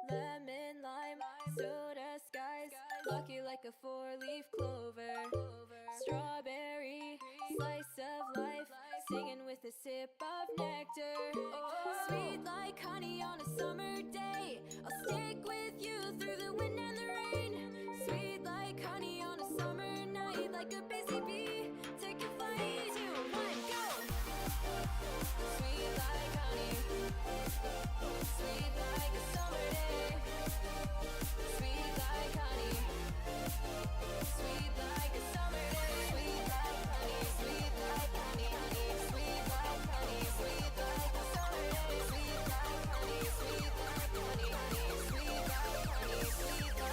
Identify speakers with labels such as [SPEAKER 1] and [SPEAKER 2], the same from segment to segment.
[SPEAKER 1] Lemon, lime, soda skies, lucky like a four-leaf clover. Strawberry, slice of life, singing with a sip of nectar. Sweet like honey on a summer day, I'll stick with you through the wind and the rain. Sweet like honey on a summer night, like a busy bee, take a flight. 3, 2, 1, go! Sweet like honey, sweet like a summer day. Sweet like honey, sweet like a summer day. Sweet like honey, sweet like honey, honey. Sweet like honey, sweet like a summer day. Sweet like honey, sweet like honey, honey. Sweet like honey, sweet like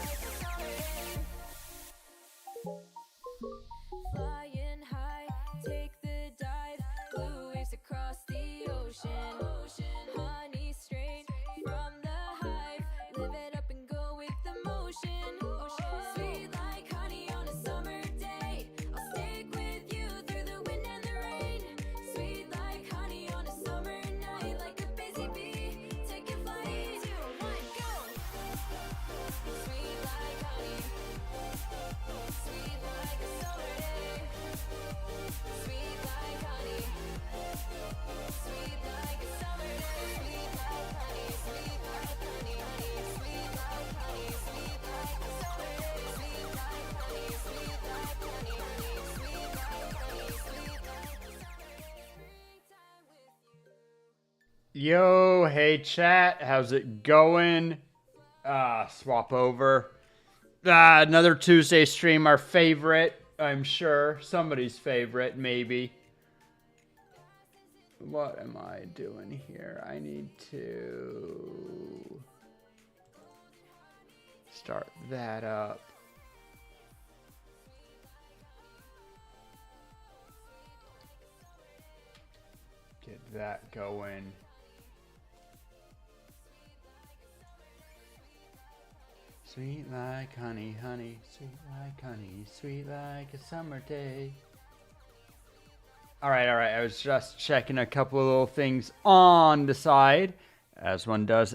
[SPEAKER 2] Yo, hey chat, how's it going? Swap over. Another Tuesday stream, our favorite, I'm sure. Somebody's favorite, maybe. What am I doing here? I need to start that up. Get that going. Sweet like honey, honey, sweet like honey, sweet like a summer day. All right. I was just checking a couple of little things on the side. As one does.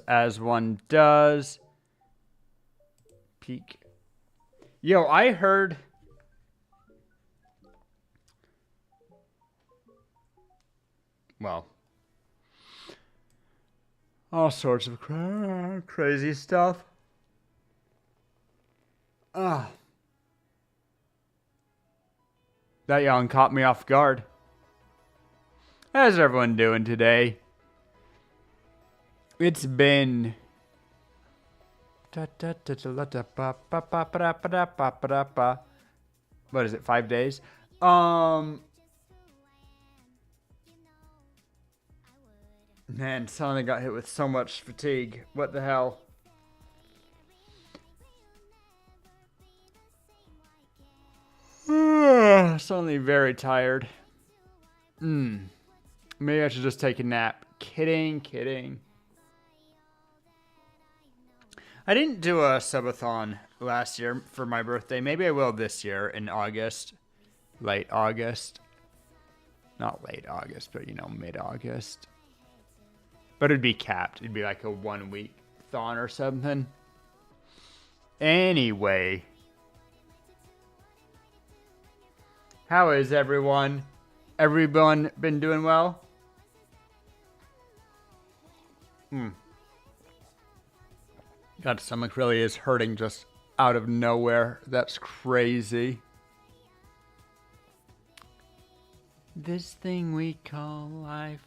[SPEAKER 2] Peek. Yo, I heard... Well, all sorts of crazy stuff. That yawn caught me off guard. How's everyone doing today? It's been... What is it, 5 days? Man, suddenly got hit with so much fatigue. What the hell? Suddenly very tired. Maybe I should just take a nap. Kidding. I didn't do a subathon last year for my birthday. Maybe I will this year in August. Late August. Not late August, but mid-August. But it'd be capped. It'd be like a 1 week thon or something. Anyway. How is everyone? Everyone been doing well? God, stomach really is hurting just out of nowhere. That's crazy. This thing we call life.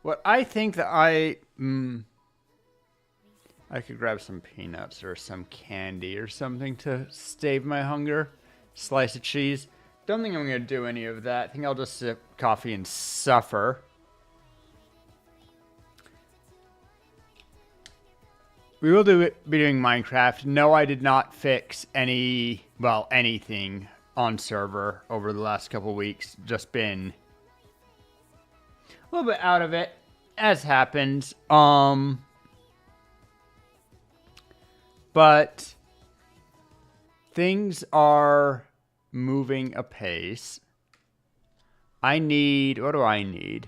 [SPEAKER 2] What I think that I could grab some peanuts or some candy or something to stave my hunger. Slice of cheese. Don't think I'm going to do any of that. I think I'll just sip coffee and suffer. We will be doing Minecraft. No, I did not fix anything on server over the last couple weeks. Just been a little bit out of it, as happens. But things are moving apace. What do I need?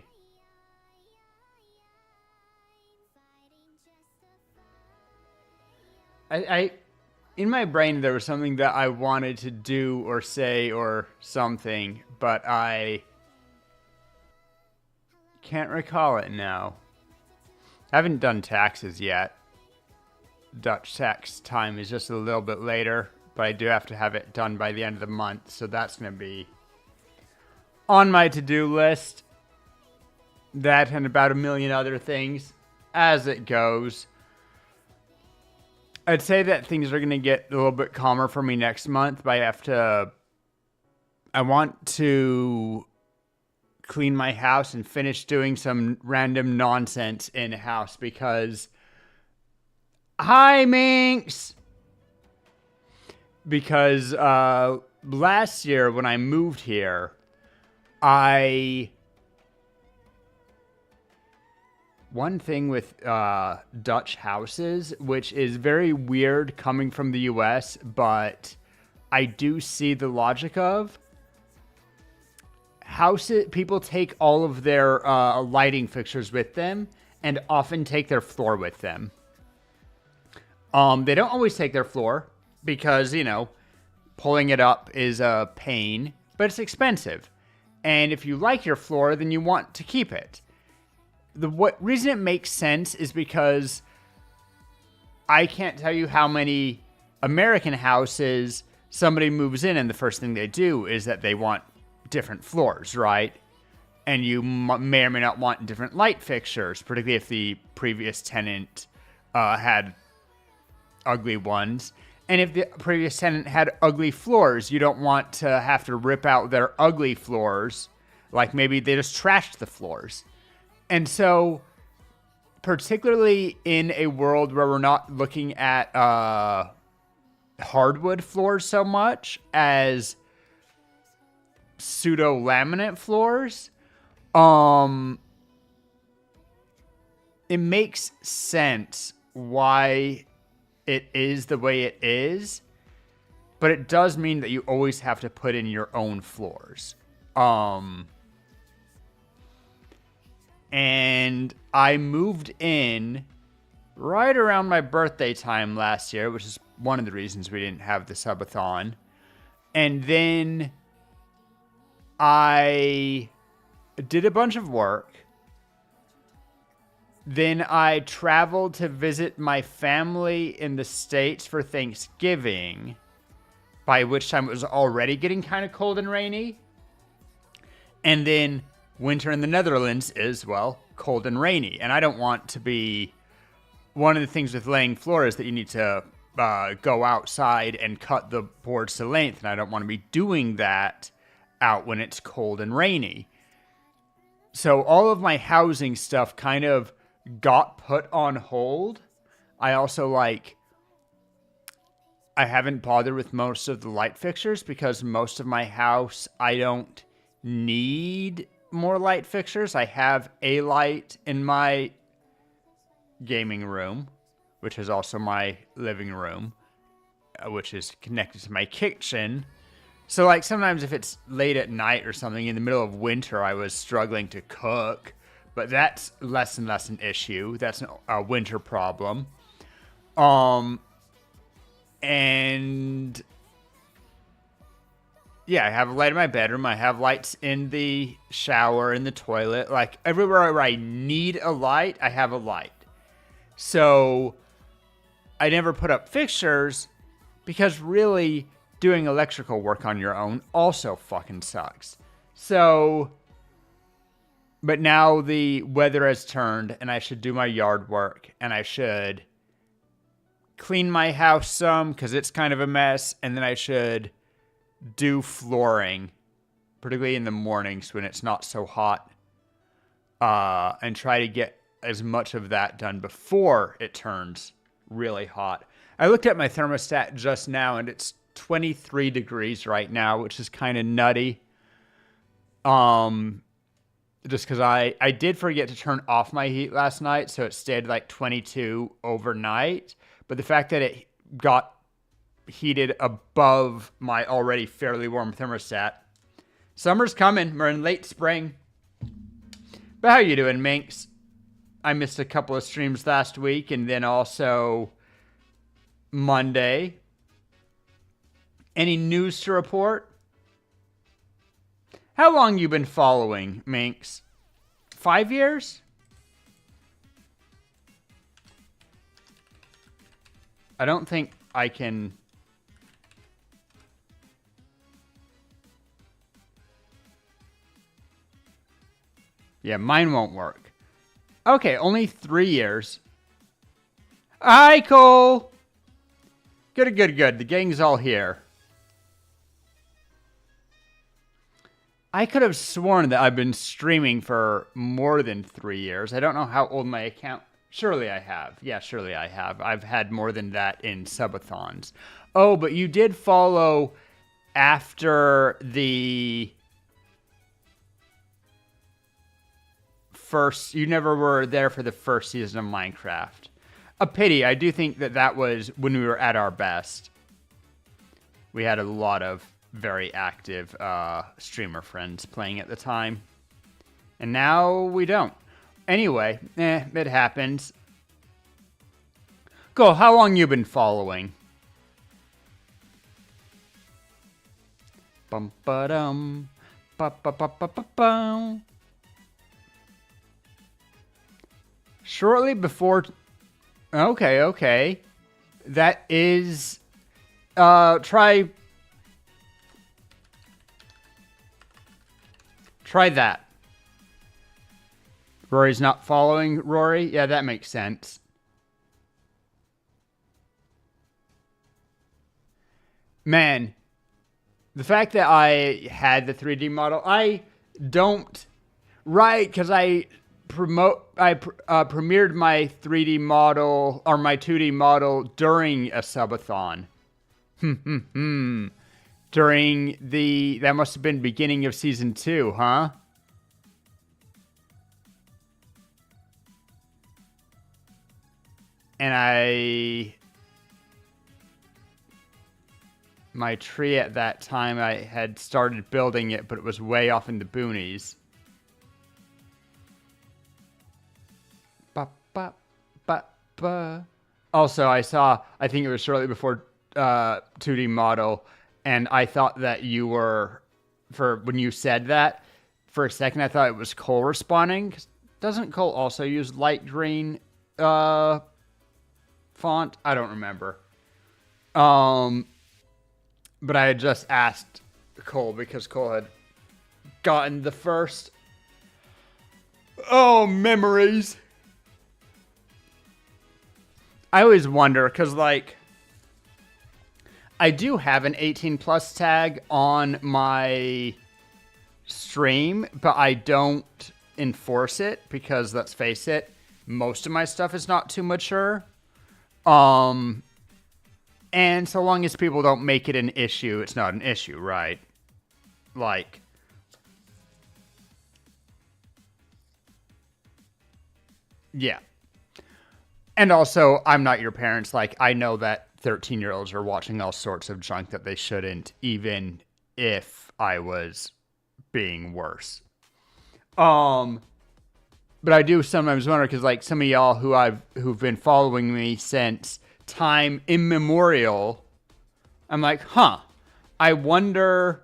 [SPEAKER 2] In my brain, there was something that I wanted to do or say or something, but I can't recall it now. I haven't done taxes yet. Dutch tax time is just a little bit later, but I do have to have it done by the end of the month, so that's going to be on my to-do list. That and about a million other things as it goes. I'd say that things are going to get a little bit calmer for me next month, but I want to clean my house and finish doing some random nonsense in the house because... Hi, Minx! Because last year when I moved here, one thing with Dutch houses, which is very weird coming from the US, but I do see the logic of, people take all of their lighting fixtures with them, and often take their floor with them. They don't always take their floor because, pulling it up is a pain, but it's expensive. And if you like your floor, then you want to keep it. What reason it makes sense is because I can't tell you how many American houses somebody moves in and the first thing they do is that they want different floors, right? And you may or may not want different light fixtures, particularly if the previous tenant had ugly ones. And if the previous tenant had ugly floors, you don't want to have to rip out their ugly floors. Like maybe they just trashed the floors. And so, particularly in a world where we're not looking at hardwood floors so much as pseudo laminate floors, it makes sense why it is the way it is, but it does mean that you always have to put in your own floors. And I moved in right around my birthday time last year, which is one of the reasons we didn't have the subathon. And then I did a bunch of work. Then I traveled to visit my family in the States for Thanksgiving, by which time it was already getting kind of cold and rainy. And then winter in the Netherlands is, well, cold and rainy. And I don't want to be... One of the things with laying floor is that you need to go outside and cut the boards to length. And I don't want to be doing that out when it's cold and rainy. So all of my housing stuff kind of got put on hold. I also, I haven't bothered with most of the light fixtures because most of my house, I don't need more light fixtures. I have a light in my gaming room, which is also my living room, which is connected to my kitchen. So, sometimes if it's late at night or something, in the middle of winter, I was struggling to cook, but that's less and less an issue. That's a winter problem. And yeah, I have a light in my bedroom. I have lights in the shower, in the toilet. Everywhere where I need a light, I have a light. So I never put up fixtures because really doing electrical work on your own also fucking sucks. So, but now the weather has turned and I should do my yard work and I should clean my house some because it's kind of a mess. And then I should do flooring, particularly in the mornings when it's not so hot, and try to get as much of that done before it turns really hot. I looked at my thermostat just now and it's 23 degrees right now, which is kind of nutty. Just because I did forget to turn off my heat last night, so it stayed 22 overnight. But the fact that it got heated above my already fairly warm thermostat. Summer's coming. We're in late spring. But how you doing, Minx? I missed a couple of streams last week, and then also Monday. Any news to report? How long you been following, Minx? 5 years? I don't think I can... Yeah, mine won't work. Okay, only 3 years. Hi, Cole! Good. The gang's all here. I could have sworn that I've been streaming for more than 3 years. I don't know how old my account... Surely I have. Yeah, surely I have. I've had more than that in subathons. Oh, but you did follow after the first... You never were there for the first season of Minecraft. A pity. I do think that was when we were at our best. We had a lot of very active streamer friends playing at the time. And now we don't. Anyway, it happens. Go, how long you been following? Bum ba dum. Ba ba ba ba ba bum. Shortly before. Okay. That is. Try that. Rory's not following Rory? Yeah, that makes sense. Man, the fact that I had the 3D model, I don't. Right, because I premiered my 3D model or my 2D model during a subathon. During that must have been beginning of season 2, huh? And my tree at that time, I had started building it, but it was way off in the boonies. Also, I think it was shortly before 2D model, and I thought that you were, when you said that, for a second I thought it was Cole responding. Doesn't Cole also use light green font? I don't remember. But I had just asked Cole because Cole had gotten the first. Oh, memories. I always wonder, because, like, I do have an 18 plus tag on my stream, but I don't enforce it because, let's face it, most of my stuff is not too mature. And so long as people don't make it an issue, it's not an issue, right? Like, yeah. And also, I'm not your parents. Like, I know that 13-year-olds are watching all sorts of junk that they shouldn't, even if I was being worse. But I do sometimes wonder, because, like, some of y'all who've been following me since time immemorial, I'm like, I wonder,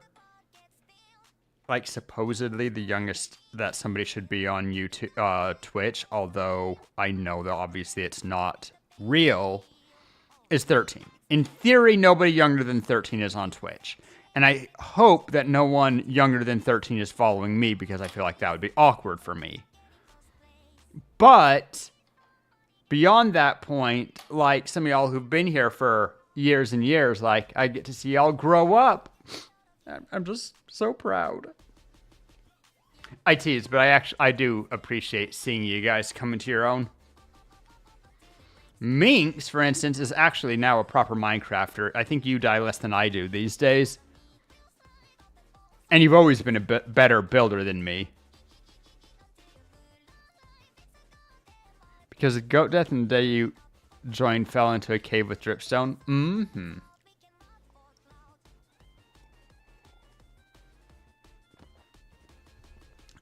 [SPEAKER 2] like, supposedly the youngest that somebody should be on YouTube, Twitch, although I know that obviously it's not real, is 13. In theory, nobody younger than 13 is on Twitch. And I hope that no one younger than 13 is following me, because I feel like that would be awkward for me. But beyond that point, like some of y'all who've been here for years and years, like, I get to see y'all grow up. I'm just so proud. I tease, but I do appreciate seeing you guys come into your own. Minx, for instance, is actually now a proper Minecrafter. I think you die less than I do these days. And you've always been a better builder than me. Because the goat death and the day you joined fell into a cave with dripstone. Mm-hmm.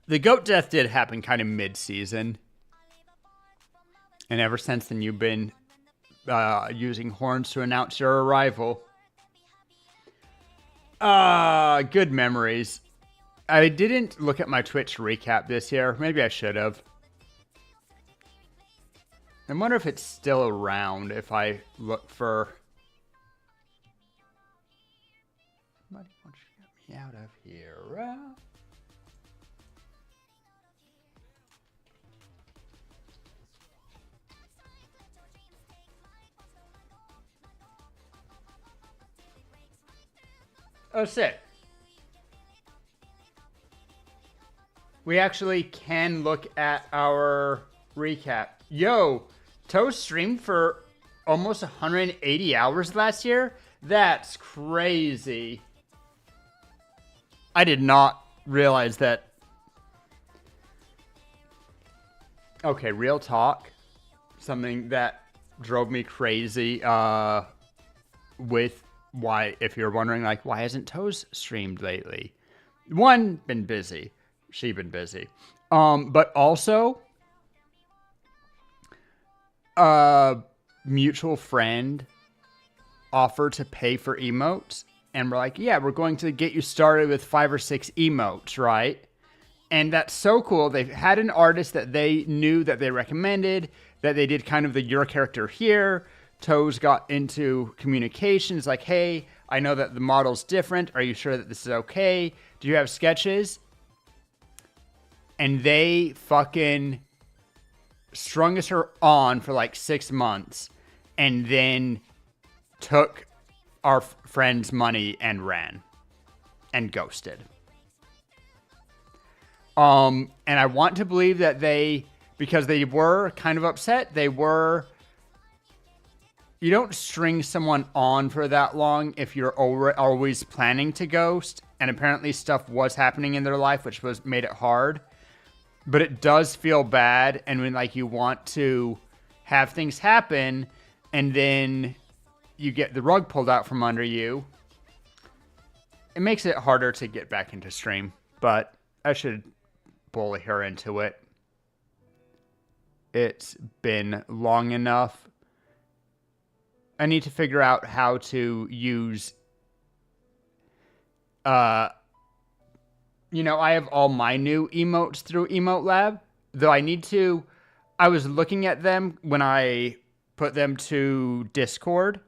[SPEAKER 2] The goat death did happen kind of mid-season. And ever since then, you've been using horns to announce your arrival. Good memories. I didn't look at my Twitch recap this year. Maybe I should have. I wonder if it's still around if I look for... Somebody wants to get me out of here. Oh, sick. We actually can look at our recap. Yo, Toast streamed for almost 180 hours last year? That's crazy. I did not realize that. Okay, real talk. Something that drove me crazy with why, if you're wondering, like, why hasn't Toes streamed lately? One, been busy. She been busy. But also, a mutual friend offer to pay for emotes, and we're like, yeah, we're going to get you started with 5 or 6 emotes, right? And that's so cool. They've had an artist that they knew that they recommended, that they did kind of the your character here. Toes got into communications like, hey, I know that the model's different. Are you sure that this is okay? Do you have sketches? And they fucking strung us on for like 6 months and then took our friend's money and ran and ghosted. And I want to believe that because they were kind of upset, you don't string someone on for that long if you're always planning to ghost, and apparently stuff was happening in their life, which made it hard. But it does feel bad, and when like you want to have things happen, and then you get the rug pulled out from under you, it makes it harder to get back into stream. But I should bully her into it. It's been long enough. I need to figure out how to use, I have all my new emotes through Emote Lab, though I was looking at them when I put them to Discord,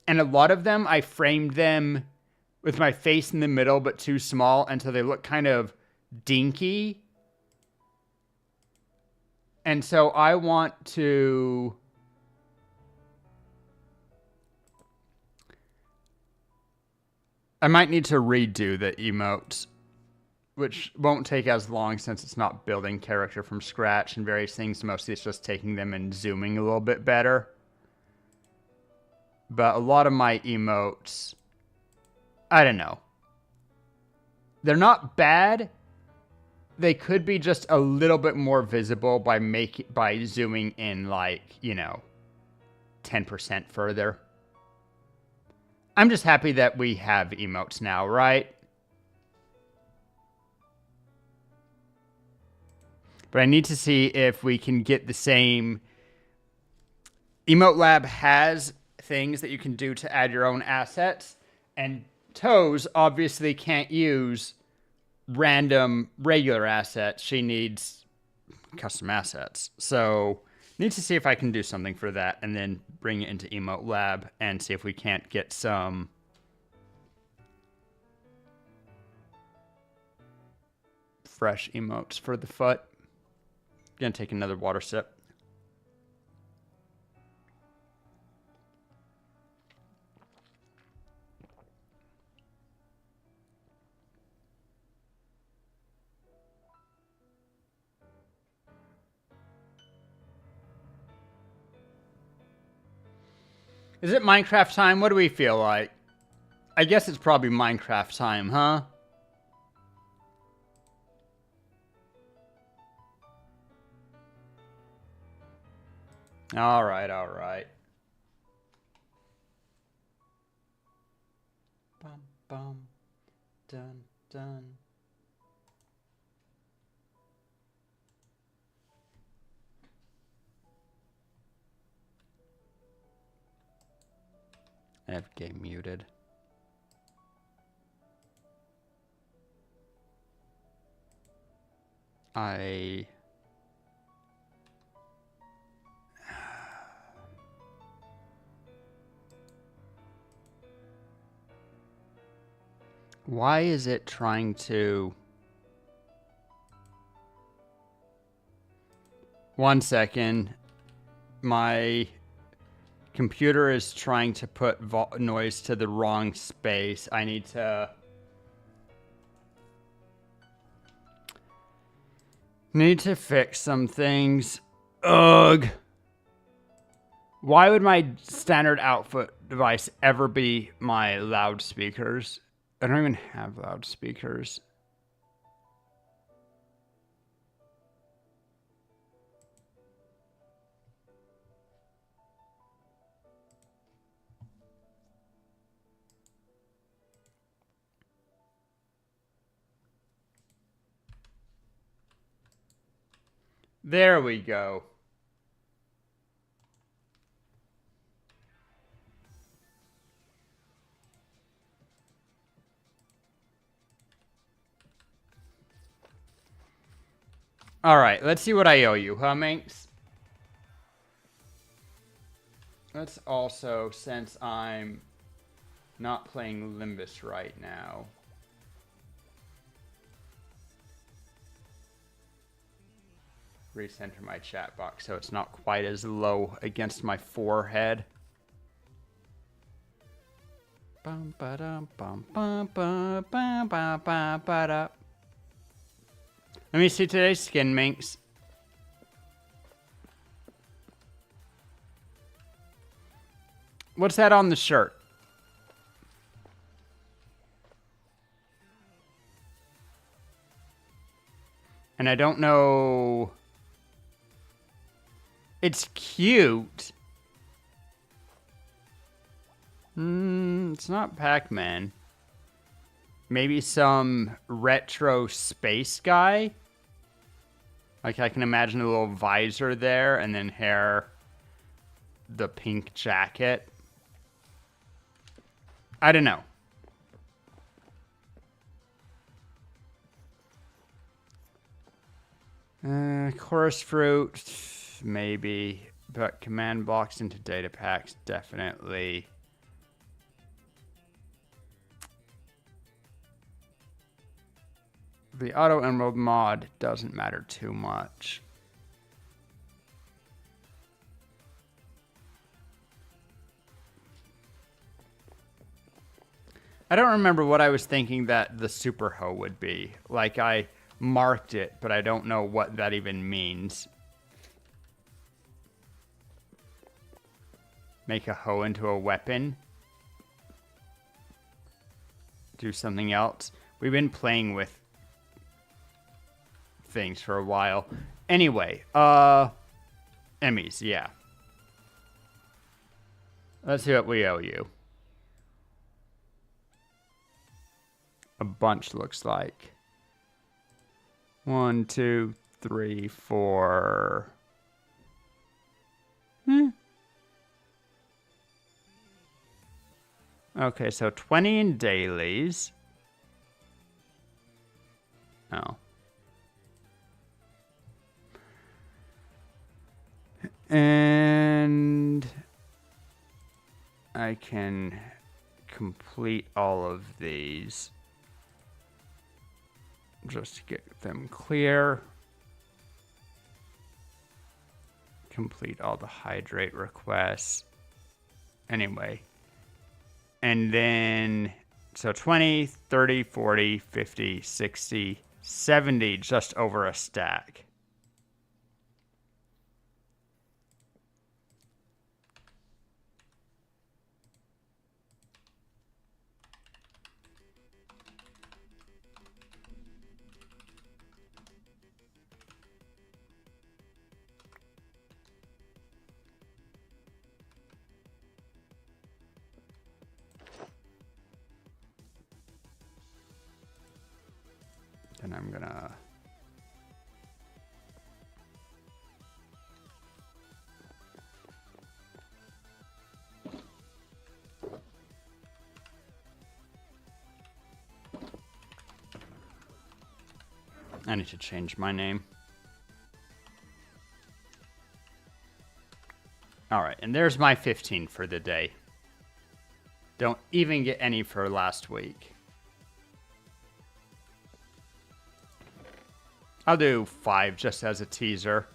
[SPEAKER 2] and a lot of them, I framed them with my face in the middle, but too small, until they look kind of dinky. And so I want to... I might need to redo the emotes, which won't take as long since it's not building character from scratch and various things. Mostly it's just taking them and zooming a little bit better. But a lot of my emotes, I don't know. They're not bad. They could be just a little bit more visible by zooming in 10% further. I'm just happy that we have emotes now, right? But I need to see if we can get the same... Emote Lab has things that you can do to add your own assets, and Toes obviously can't use random regular assets. She needs custom assets. So need to see if I can do something for that and then bring it into Emote Lab and see if we can't get some fresh emotes for the foot. Gonna take another water sip. Is it Minecraft time? What do we feel like? I guess it's probably Minecraft time, huh? All right, all right. Bum, bum, dun, dun. I have game muted. Why is it trying to... One second. My computer is trying to put noise to the wrong space. I need to... Need to fix some things. Ugh. Why would my standard output device ever be my loudspeakers? I don't even have loudspeakers. There we go. All right, let's see what I owe you, huh, Minx? Let's also, since I'm not playing Limbus right now, recenter my chat box so it's not quite as low against my forehead. Bum ba dum bum bum bum bum bum bum ba da. Let me see today's skin, Minx. What's that on the shirt? And I don't know. It's cute. It's not Pac-Man. Maybe some retro space guy. Like I can imagine a little visor there and then hair, the pink jacket. I don't know. Chorus fruit, maybe. But command blocks into data packs, definitely. The auto emerald mod doesn't matter too much. I don't remember what I was thinking that the super hoe would be. Like I marked it, but I don't know what that even means. Make a hoe into a weapon. Do something else. We've been playing with things for a while. Anyway, Emmys, yeah. Let's see what we owe you. A bunch looks like. 1, 2, 3, 4. Okay, so 20 in dailies. Oh. And I can complete all of these just to get them clear. Complete all the hydrate requests. Anyway. And then, so 20, 30, 40, 50, 60, 70, just over a stack. Then I'm gonna I need to change my name. All right, and there's my 15 for the day. Don't even get any for last week. I'll do 5 just as a teaser.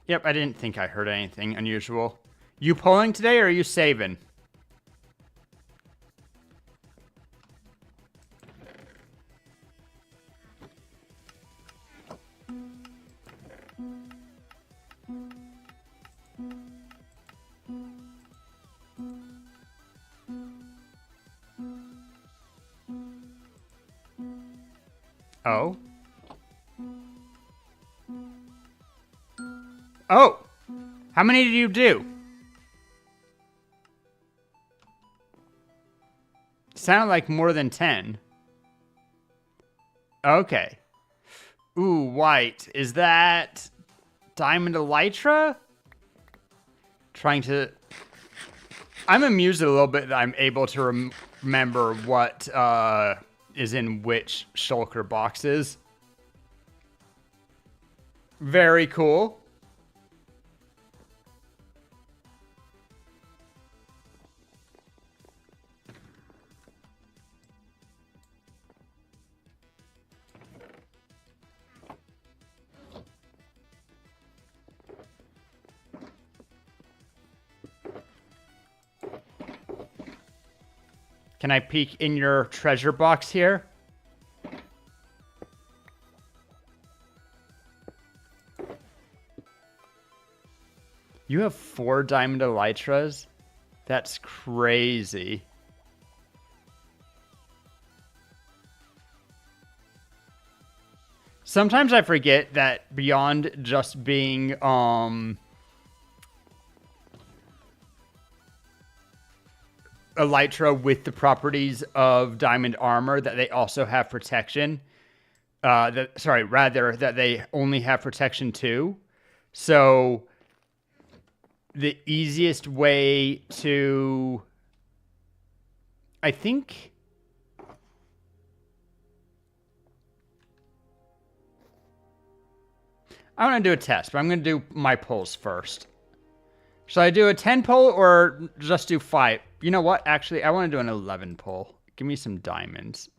[SPEAKER 2] Yep, I didn't think I heard anything unusual. You polling today or are you saving? Oh. Oh! How many did you do? Sounded like more than 10. Okay. Ooh, white. Is that diamond elytra? Trying to... I'm amused a little bit that I'm able to remember what is in which shulker boxes. Very cool. Can I peek in your treasure box here? You have 4 diamond elytras? That's crazy. Sometimes I forget that beyond just being elytra with the properties of diamond armor, that they also have protection. That they only have protection too. So the easiest way to, I think, I want to do a test, but I'm going to do my pulls first. Should I do a 10 pull or just do 5? You know what? Actually, I want to do an 11 pull. Give me some diamonds.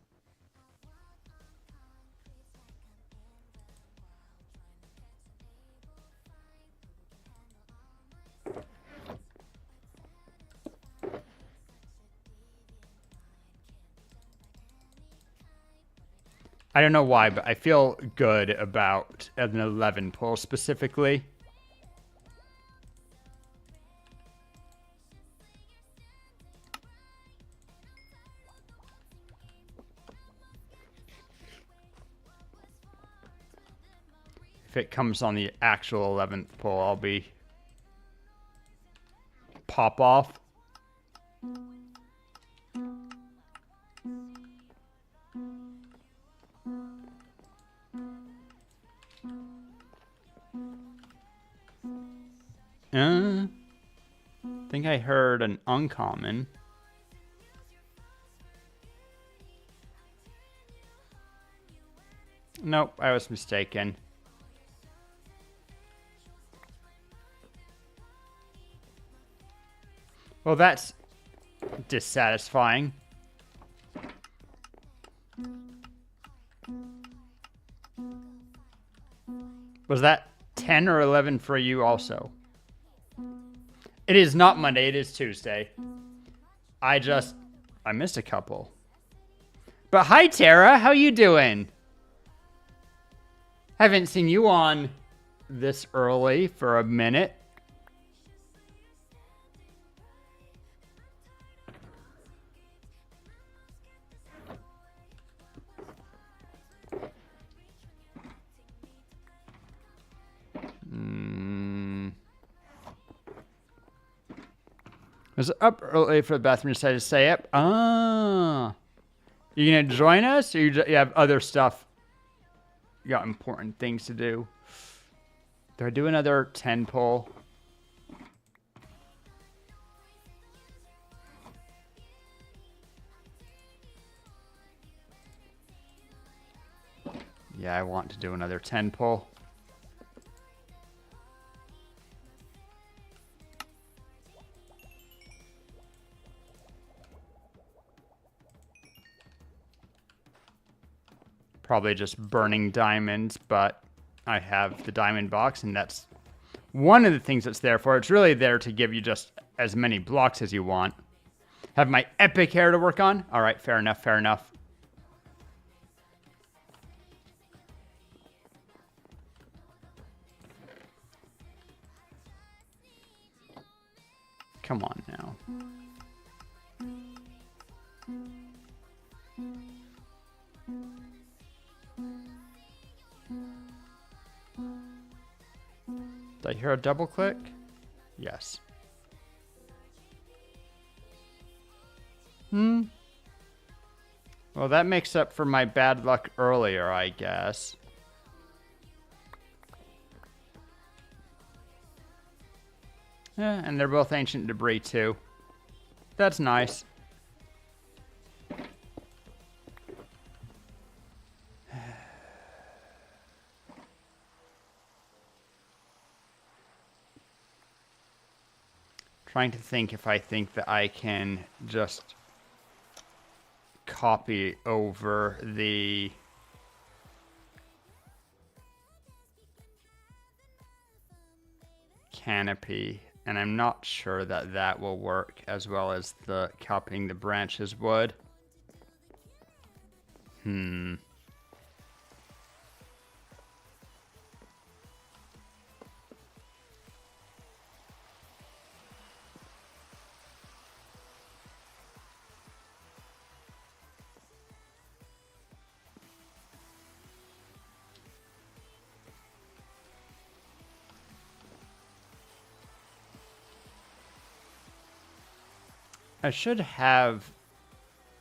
[SPEAKER 2] I don't know why, but I feel good about an 11 pull specifically. If it comes on the actual 11th pull, I'll be pop off. I think I heard an uncommon. Nope, I was mistaken. Well, that's dissatisfying. Was that 10 or 11 for you also? It is not Monday, it is Tuesday. I missed a couple. But hi, Tara, how you doing? Haven't seen you on this early for a minute. I was up early for the bathroom, decided to stay up. Ah. You gonna join us, or you have other stuff? You got important things to do. Do I do another 10 pull? Yeah, I want to do another 10 pull. Probably just burning diamonds, but I have the diamond box, and that's one of the things that's there for. It's really there to give you just as many blocks as you want. Have my epic hair to work on? All right, fair enough, fair enough. Come on now. Did I hear a double click? Yes. Well, that makes up for my bad luck earlier, I guess. Yeah, and they're both ancient debris too. That's nice. Trying to think if I think that I can just copy over the canopy, and I'm not sure that that will work as well as the copying the branches would.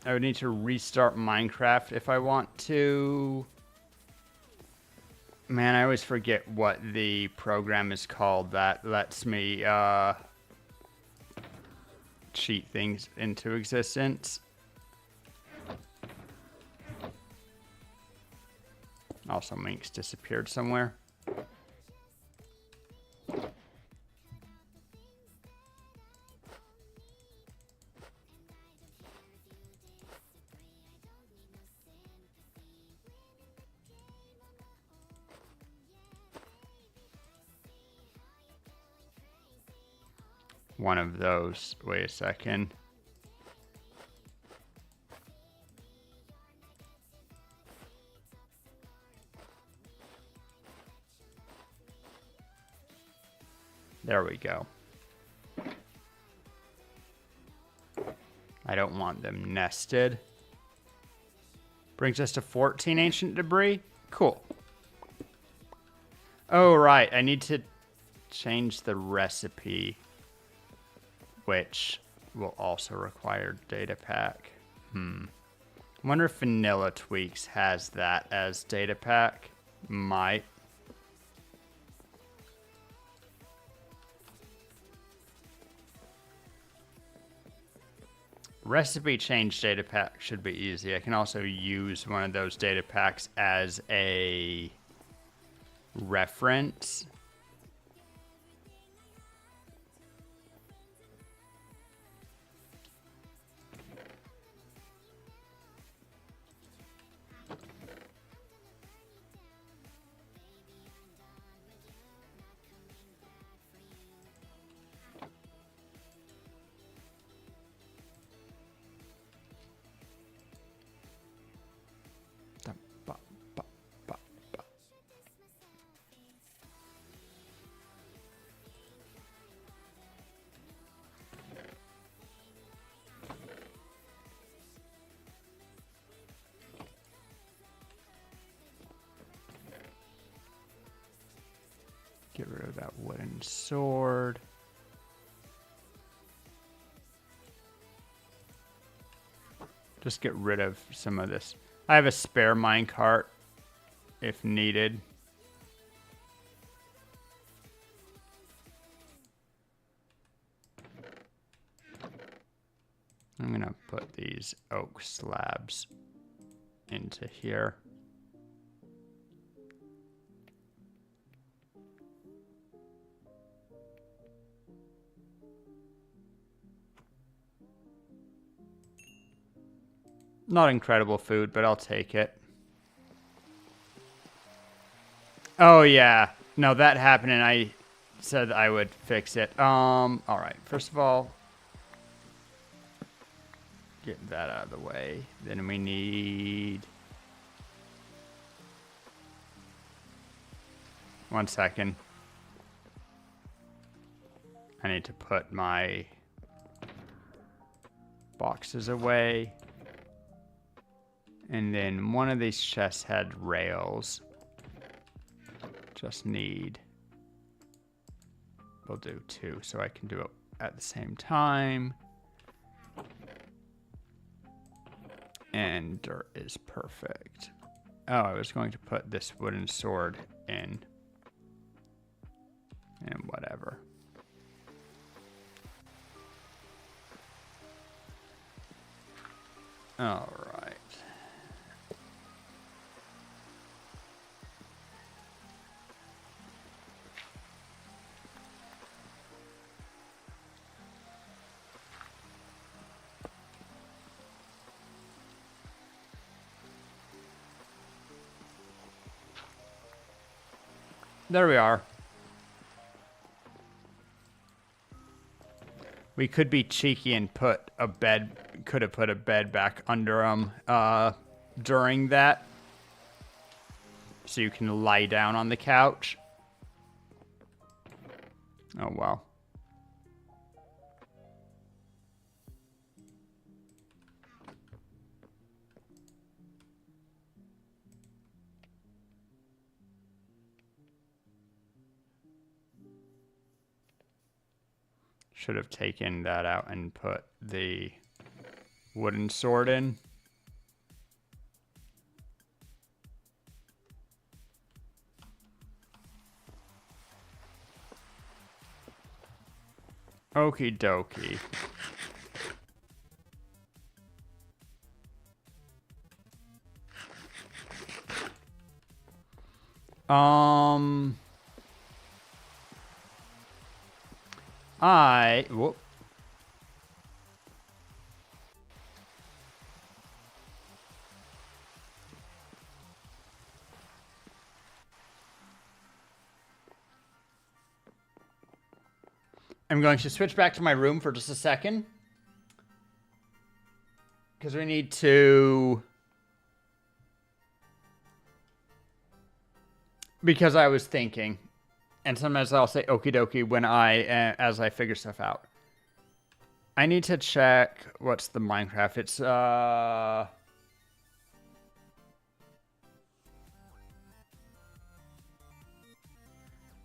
[SPEAKER 2] I would need to restart Minecraft if I want to. Man, I always forget what the program is called that lets me cheat things into existence. Also, Mink's disappeared somewhere. One of those. Wait a second. There we go. I don't want them nested. Brings us to 14 ancient debris. Cool. Oh, right. I need to change the recipe, which will also require data pack. I wonder if Vanilla Tweaks has that as data pack. Might. Recipe change data pack should be easy. I can also use one of those data packs as a reference. Get rid of that wooden sword. Just get rid of some of this. I have a spare minecart if needed. I'm gonna put these oak slabs into here. Not incredible food, but I'll take it. Oh, yeah. No, that happened, and I said I would fix it. All right. First of all, get that out of the way. Then we need... One second. I need to put my boxes away. And then one of these chests had rails. Just need... We'll do two, so I can do it at the same time. And dirt is perfect. Oh, I was going to put this wooden sword in. And whatever. All right. There we are. We could be cheeky and put a bed, could have put a bed back under them during that. So you can lie down on the couch. Oh, well. Should have taken that out and put the wooden sword in. Okie dokie. Whoop. I'm going to switch back to my room for just a second. Because we need to... Because I was thinking. And sometimes I'll say okie dokie when as I figure stuff out. I need to check what's the Minecraft. It's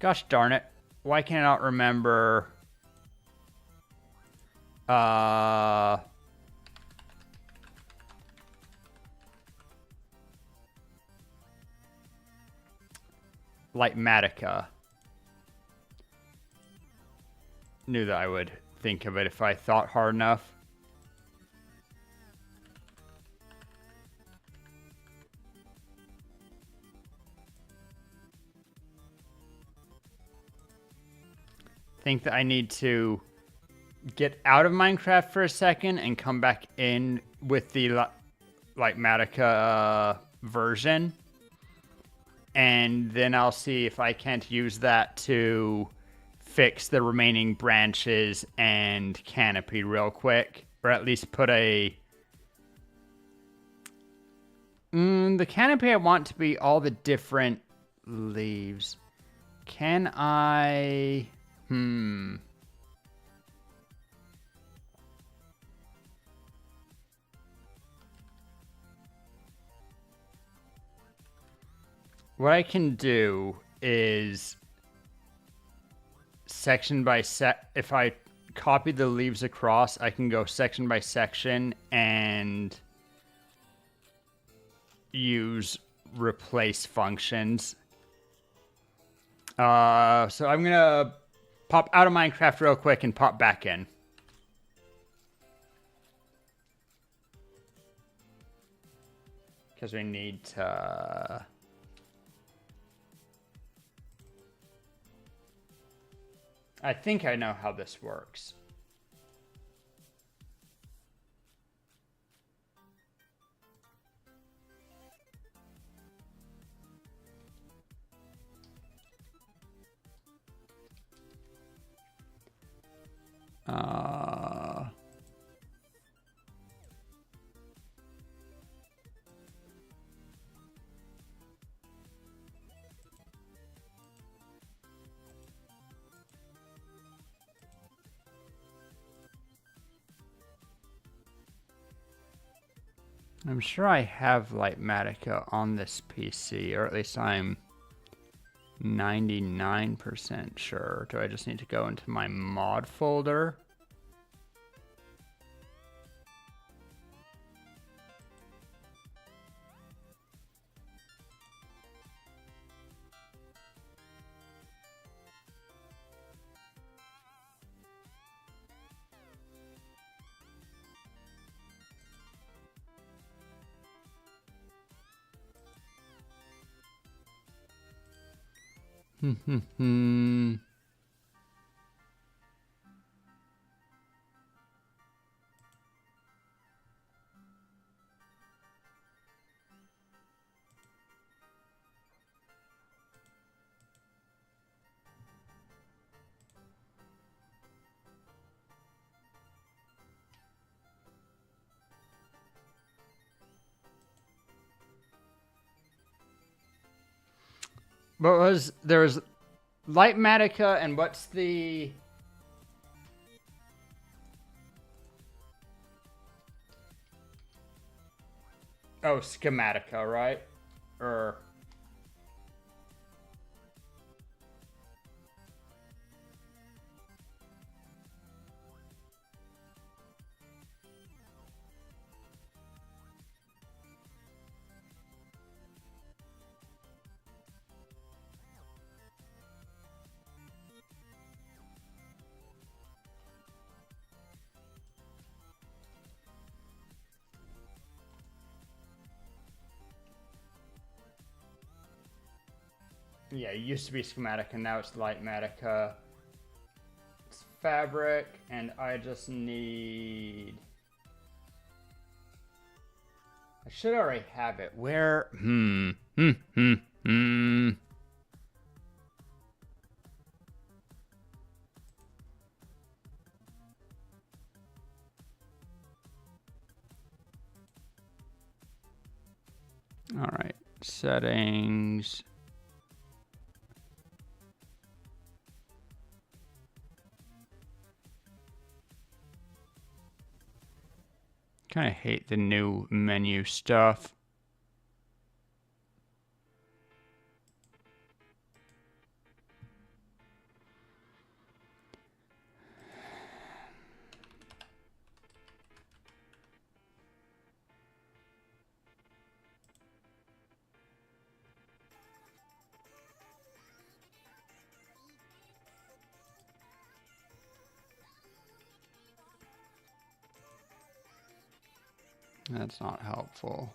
[SPEAKER 2] gosh darn it. Why can't I not remember Lightmatica. Knew that I would think of it if I thought hard enough. Think that I need to get out of Minecraft for a second and come back in with the Lightmatica version. And then I'll see if I can't use that to fix the remaining branches and canopy real quick. Or at least put a... the canopy I want to be all the different leaves. Can I... What I can do is section by if I copy the leaves across, I can go section by section and use replace functions. So I'm gonna pop out of Minecraft real quick and pop back in. Because we need to... I think I know how this works. I'm sure I have Lightmatica on this PC, or at least I'm 99% sure. Do I just need to go into my mod folder? There was Lightmatica, and what's the... Oh, Schematica, right? Or... Yeah, it used to be Schematica, and now it's Lightmatica. It's Fabric, and I just need... I should already have it. Where? All right, settings. Kind of hate the new menu stuff. That's not helpful.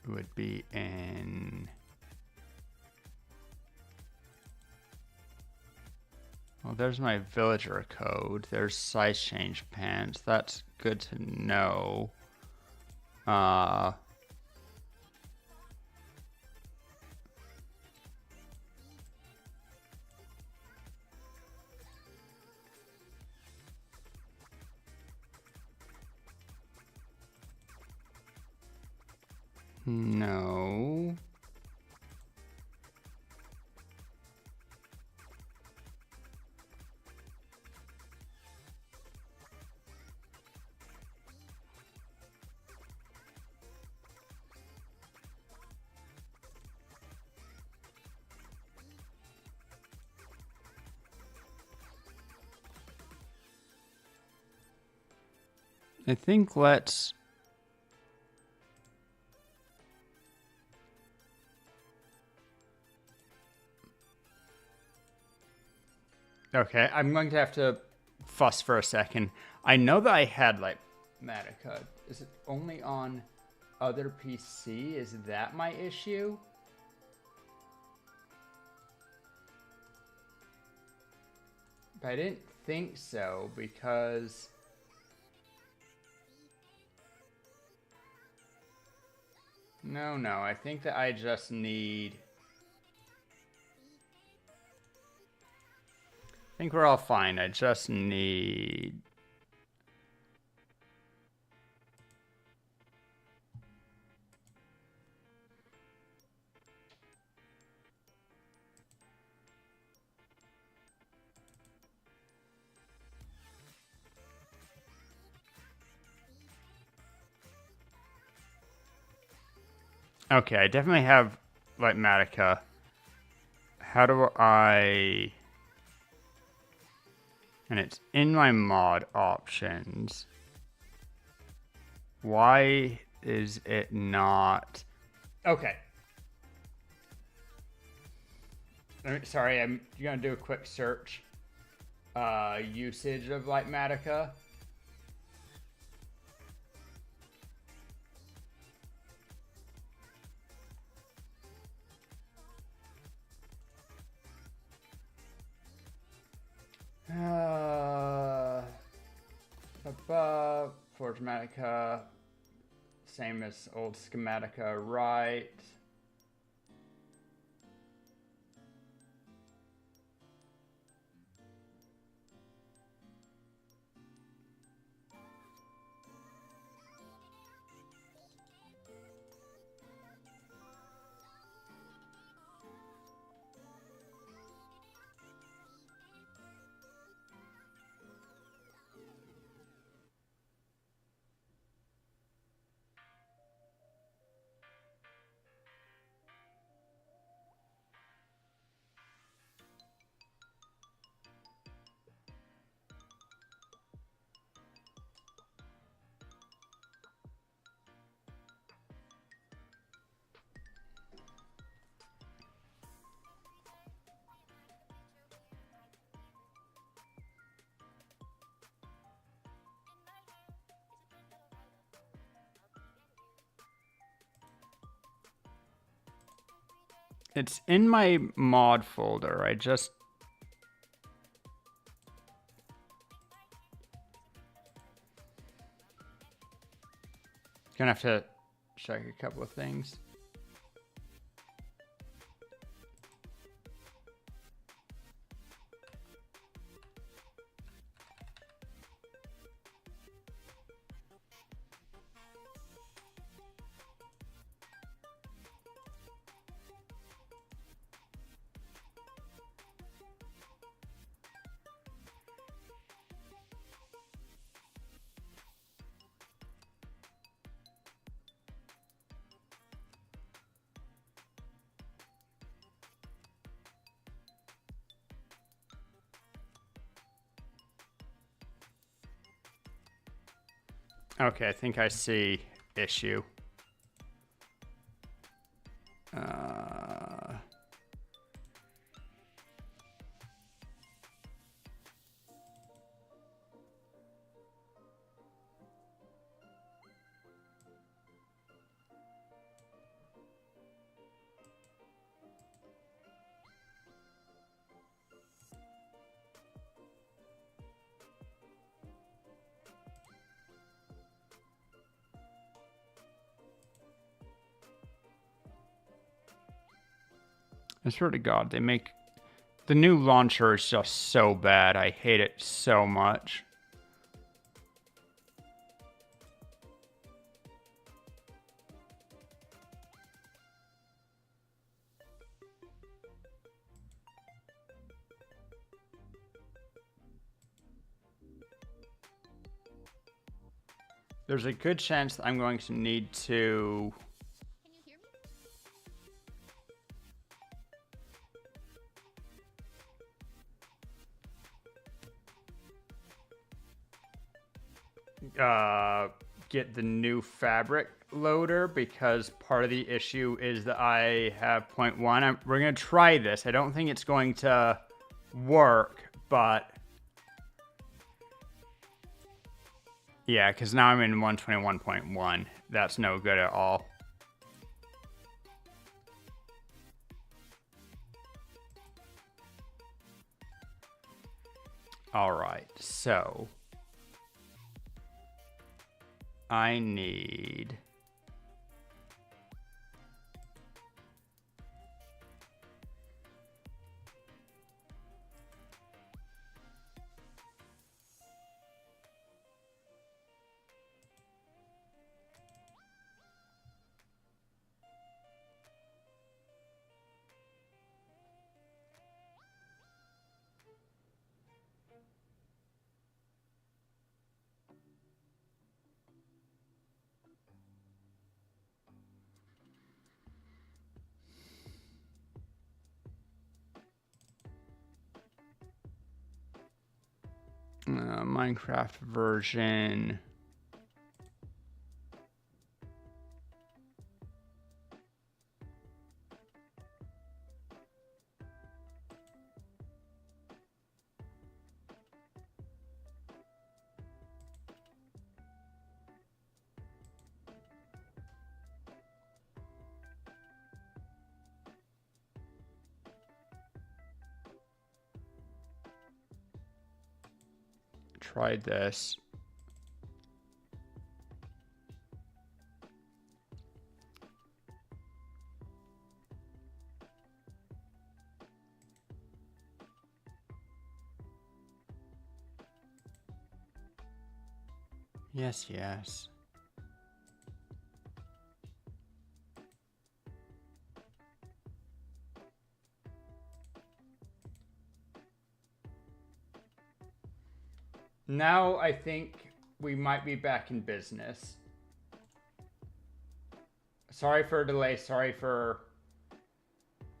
[SPEAKER 2] Would be in... Well, there's my villager code. There's size change pans. That's good to know. No. I think let's... Okay, I'm going to have to fuss for a second. I know that I had Lightmatica. Is it only on other PC? Is that my issue? But I didn't think so because... No, I think that I just need... I think we're all fine. I just need... Okay, I definitely have Lightmatica. How do I... And it's in my mod options. Why is it not? Okay. Sorry, I'm gonna do a quick search. Usage of Lightmatica. Forgematica, same as old Schematica, right? It's in my mod folder. I just... Gonna have to check a couple of things. Okay, I think I see issue. I swear to God, they make... The new launcher is just so bad. I hate it so much. There's a good chance that I'm going to need to... get the new fabric loader, because part of the issue is that I have 0.1. We're going to try this. I don't think it's going to work, but yeah, because now I'm in 121.1. That's no good at all. All right, so I need... Minecraft version try this. Yes, yes. Now I think we might be back in business. Sorry for a delay. Sorry for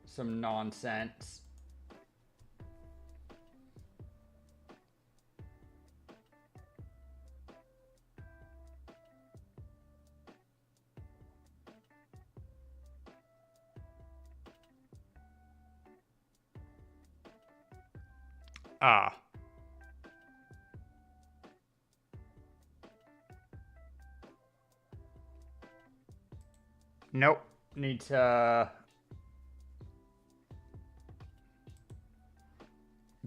[SPEAKER 2] some nonsense. Ah. Nope. Need to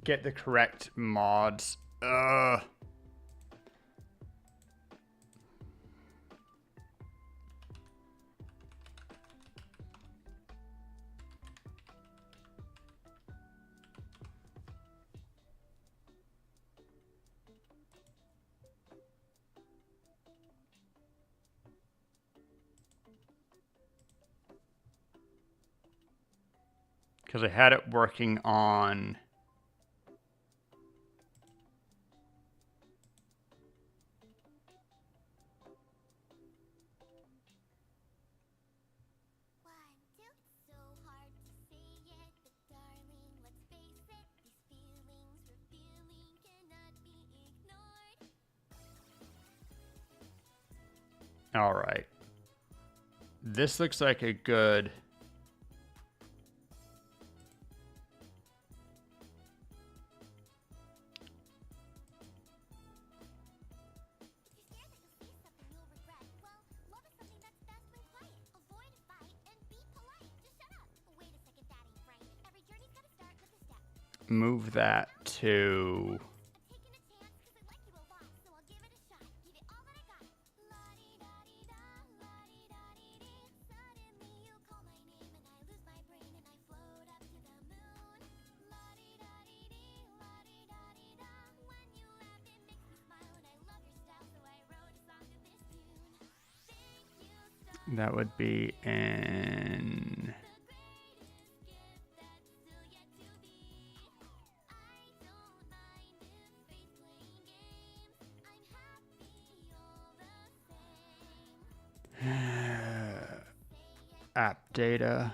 [SPEAKER 2] get the correct mods. Ugh. Because I had it working on... All right. This looks like a good... Move that to... That would be in... app data.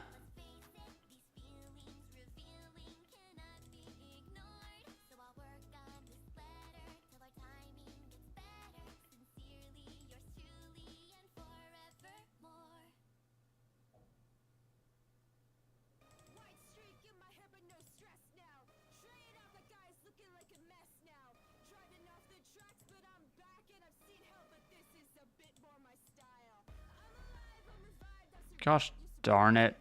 [SPEAKER 2] Gosh darn it.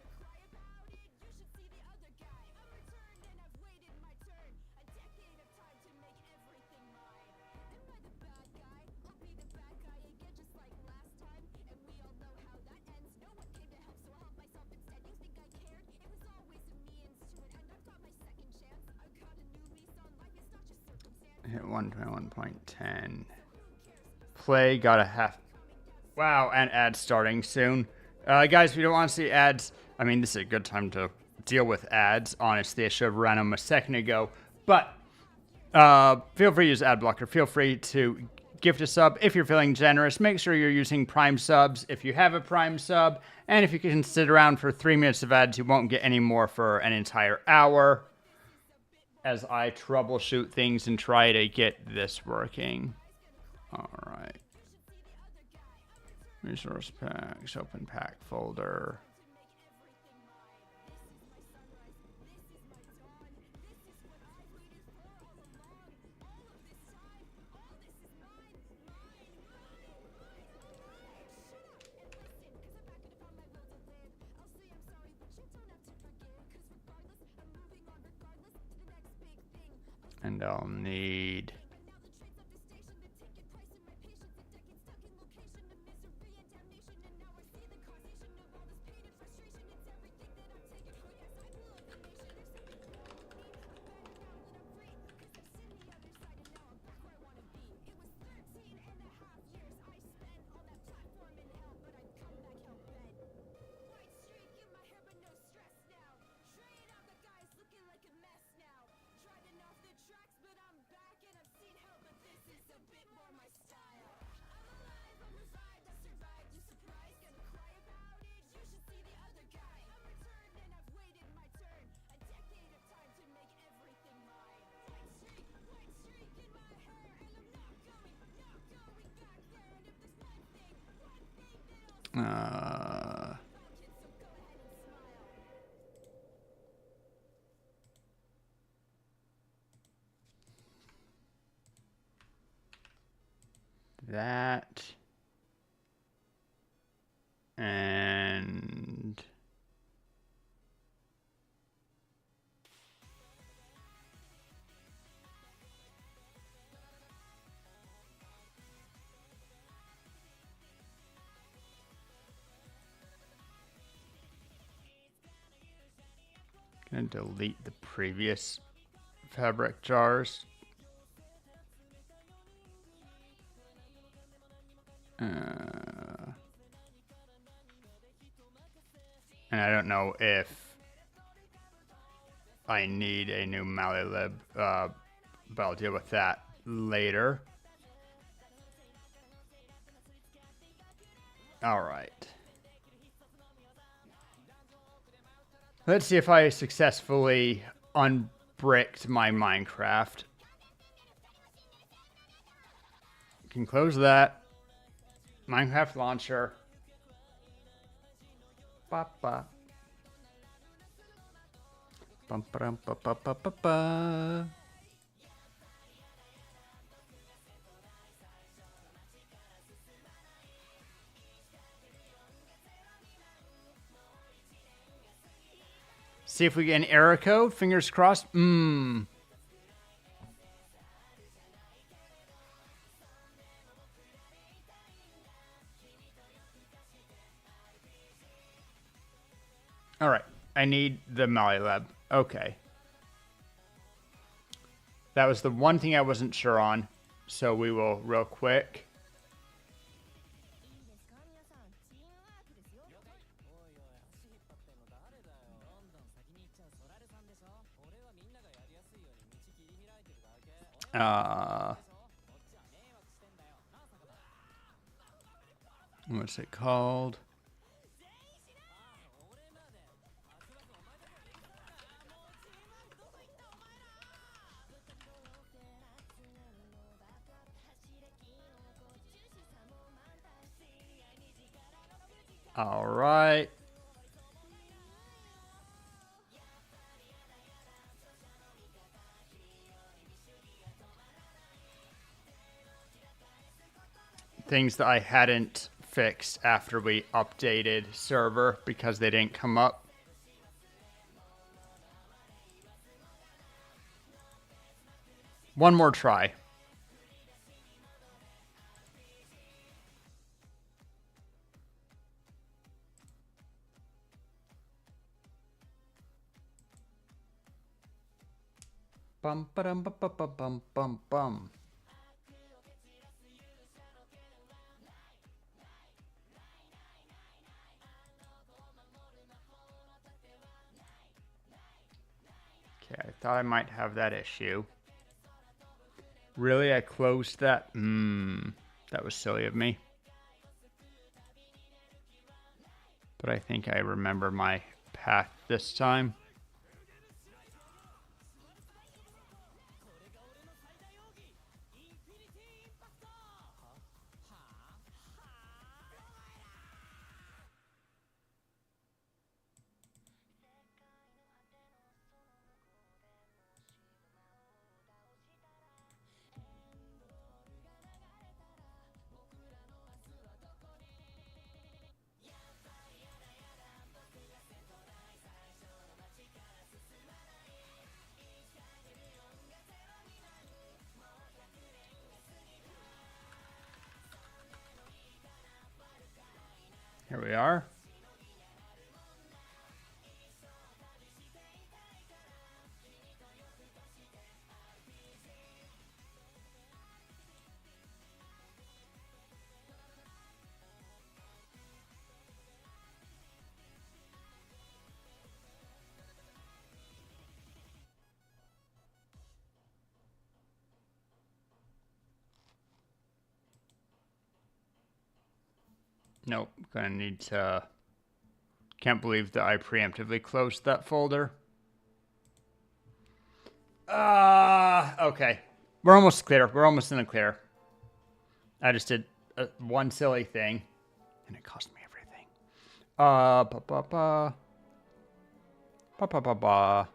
[SPEAKER 2] Hit 121.10. Play, got a half. Wow, and ads starting soon. Guys, if you don't want to see ads, I mean, this is a good time to deal with ads. Honestly, I should have ran them a second ago. But feel free to use ad blocker. Feel free to gift a sub if you're feeling generous. Make sure you're using Prime subs if you have a Prime sub. And if you can sit around for 3 minutes of ads, you won't get any more for an entire hour. As I troubleshoot things and try to get this working. All right. Resource packs, open pack folder. And I'll need That. And gonna delete the previous fabric jars. And I don't know if I need a new Malilib, but I'll deal with that later. All right. Let's see if I successfully unbricked my Minecraft. Can close that. Minecraft launcher. Ba-ba. Bum-ba-dum-ba-ba-ba-ba. See if we get an error code. Fingers crossed. All right. I need the Malilab. Okay. That was the one thing I wasn't sure on. So we will real quick. What's it called? All right. Things that I hadn't fixed after we updated server because they didn't come up. One more try. Bum ba dum ba ba ba bum bum bum. Okay, I thought I might have that issue. Really? I closed that? That was silly of me. But I think I remember my path this time. Here we are. Nope, gonna need to... Can't believe that I preemptively closed that folder. Okay. We're almost clear. We're almost in the clear. I just did one silly thing, and it cost me everything. Ba ba ba. Ba ba ba ba.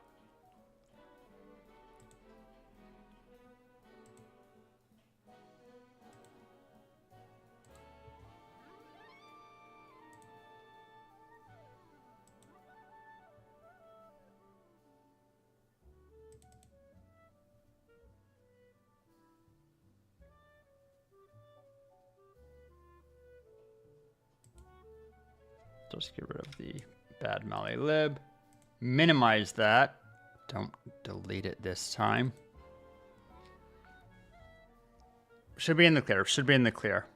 [SPEAKER 2] Just get rid of the bad Mali lib. Minimize that. Don't delete it this time. Should be in the clear. Should be in the clear.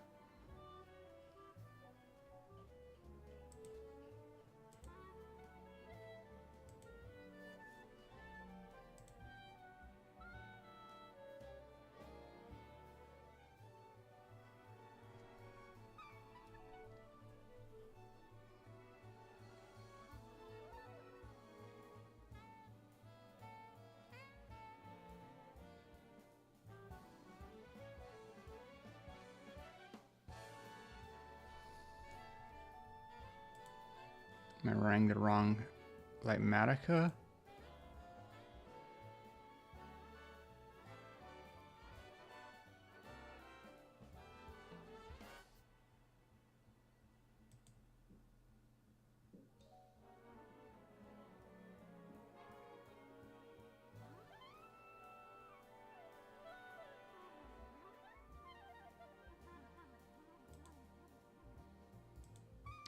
[SPEAKER 2] Am I running the wrong Lightmatica?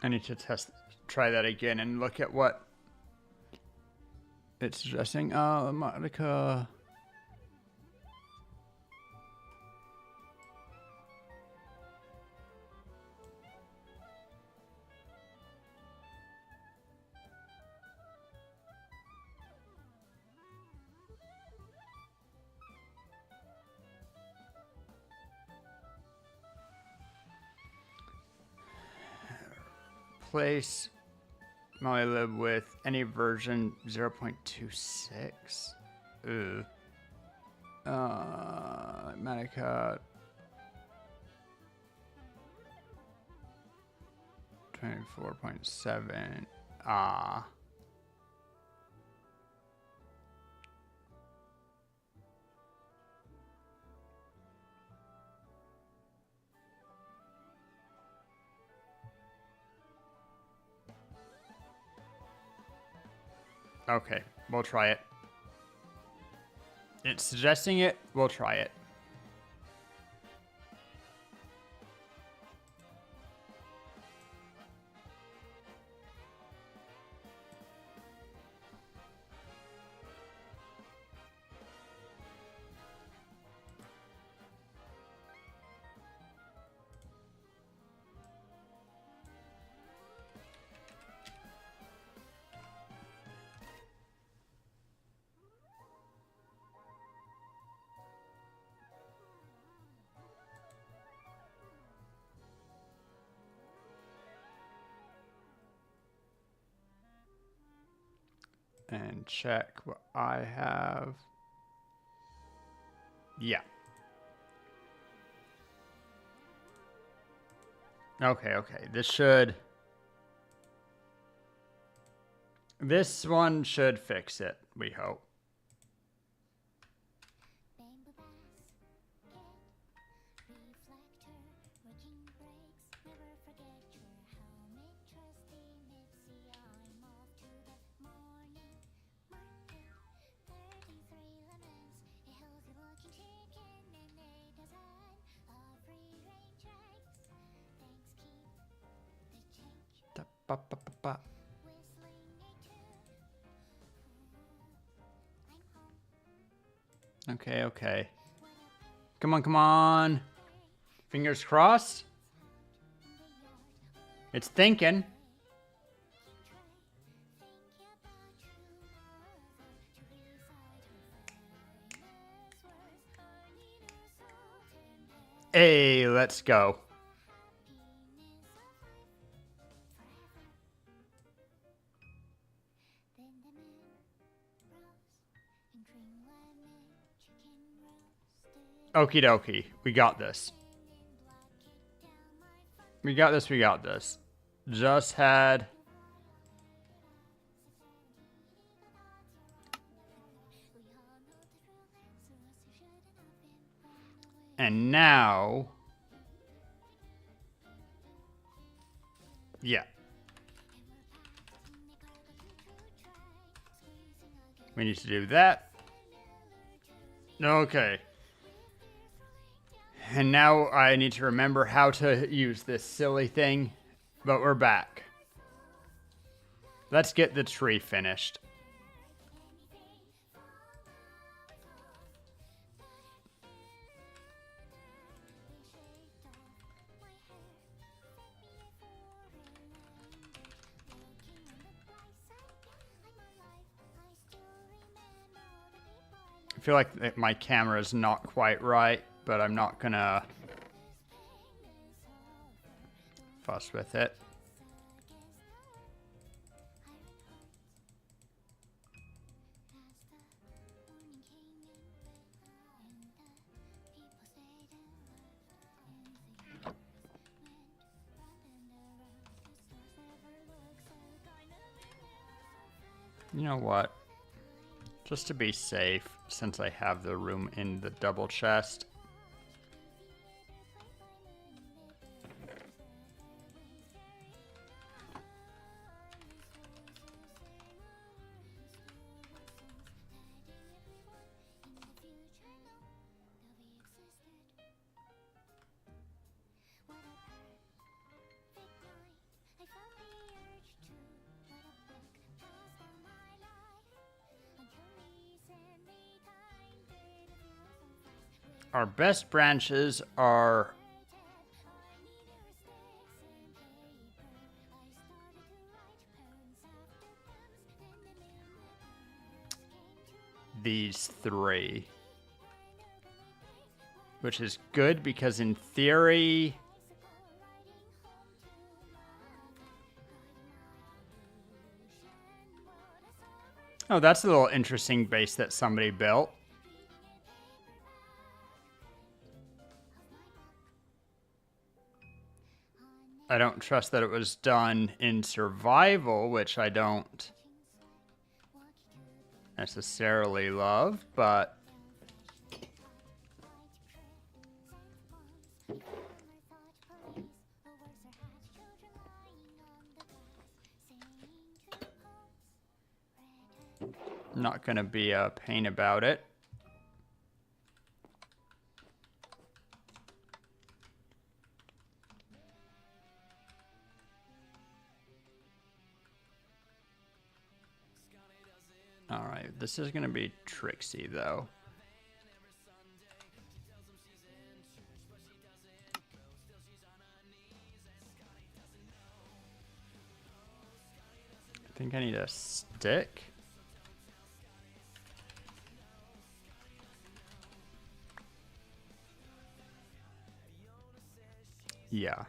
[SPEAKER 2] I need to try that again and look at what it's suggesting. Monica. Replace Molylib with any version 0.26. Ooh. Manica 24.7. Ah. Okay, we'll try it. It's suggesting it, we'll try it. And check what I have. Yeah. Okay. This one should fix it, we hope. Ba, ba, ba, ba. Okay. Come on. Fingers crossed. It's thinking. Hey, let's go. Okie dokie. We got this. We got this. Just had And now... Yeah. We need to do that. Okay. And now I need to remember how to use this silly thing. But we're back. Let's get the tree finished. I feel like my camera is not quite right, but I'm not gonna fuss with it. You know what? Just to be safe, since I have the room in the double chest. Our best branches are these three, which is good because in theory, oh, that's a little interesting base that somebody built. I don't trust that it was done in survival, which I don't necessarily love, but I'm not going to be a pain about it. Alright, this is going to be tricksy, though. I think I need a stick. Yeah.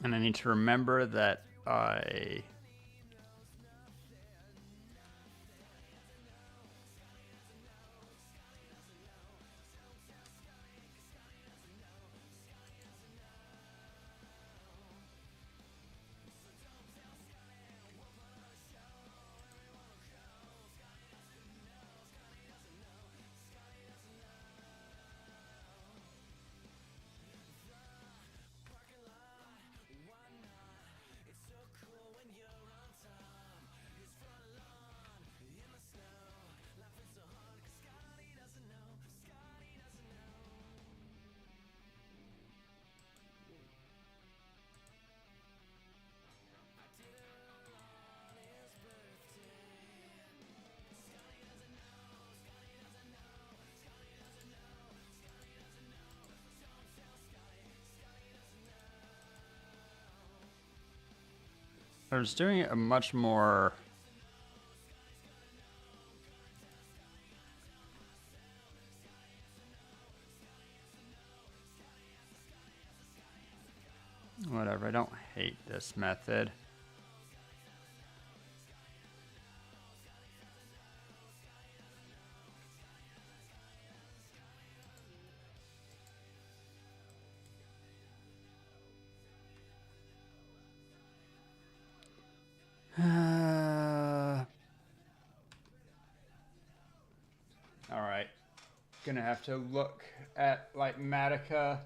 [SPEAKER 2] And I need to remember that I... I was doing a much more Whatever, I don't hate this method. All right, gonna have to look at like Matica.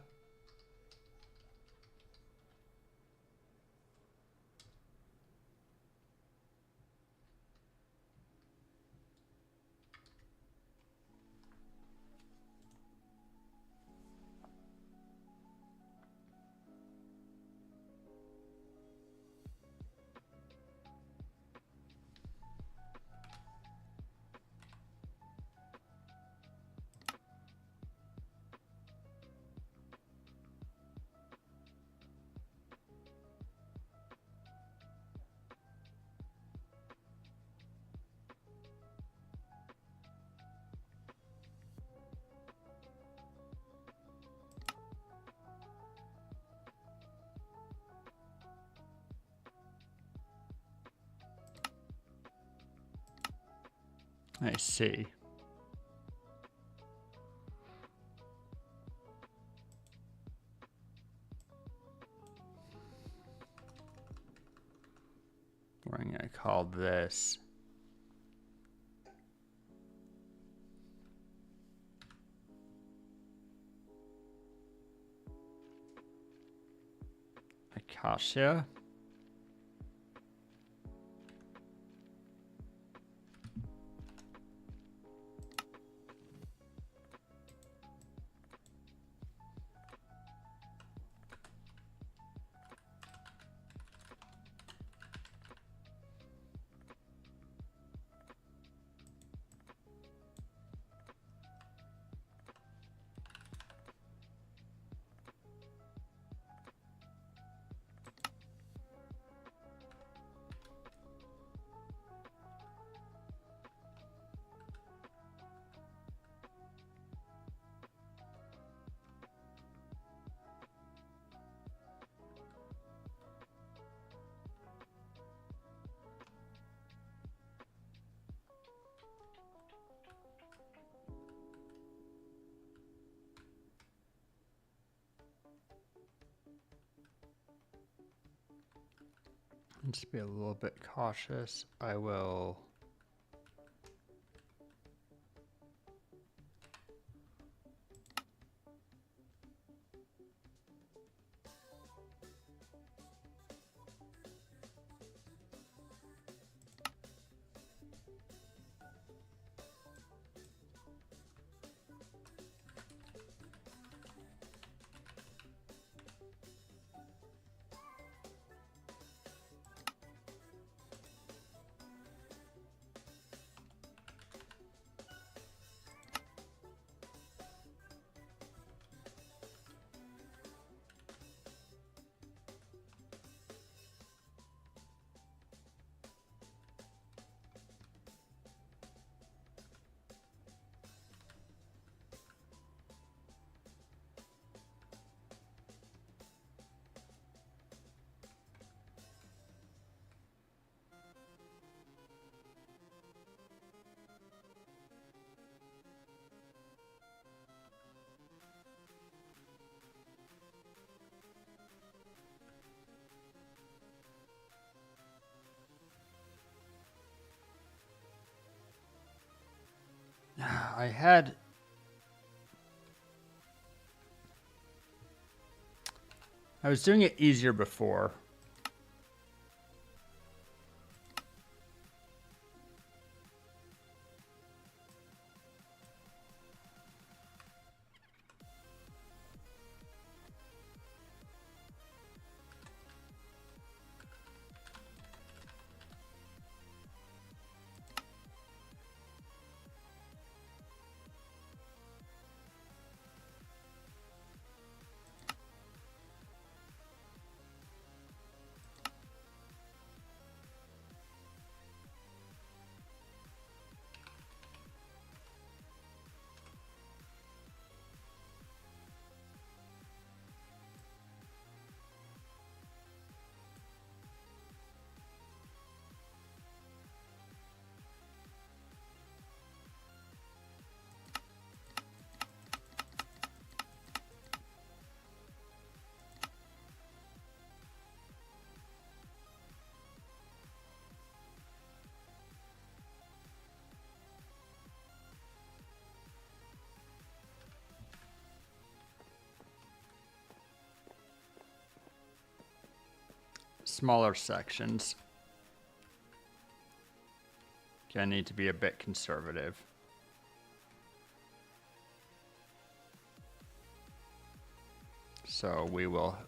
[SPEAKER 2] I see. What am I gonna call this? Acacia. Just be a little bit cautious. I will. I was doing it easier before. smaller sections. Gonna need to be a bit conservative. So we will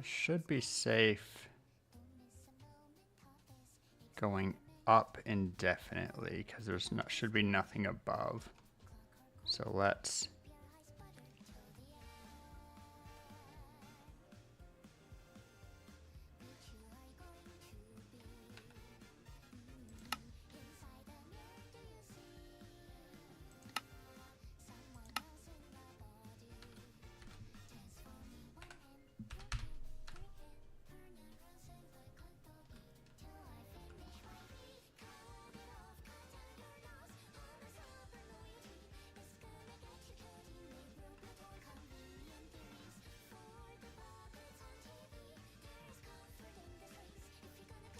[SPEAKER 2] should be safe going up indefinitely because there's not should be nothing above. So let's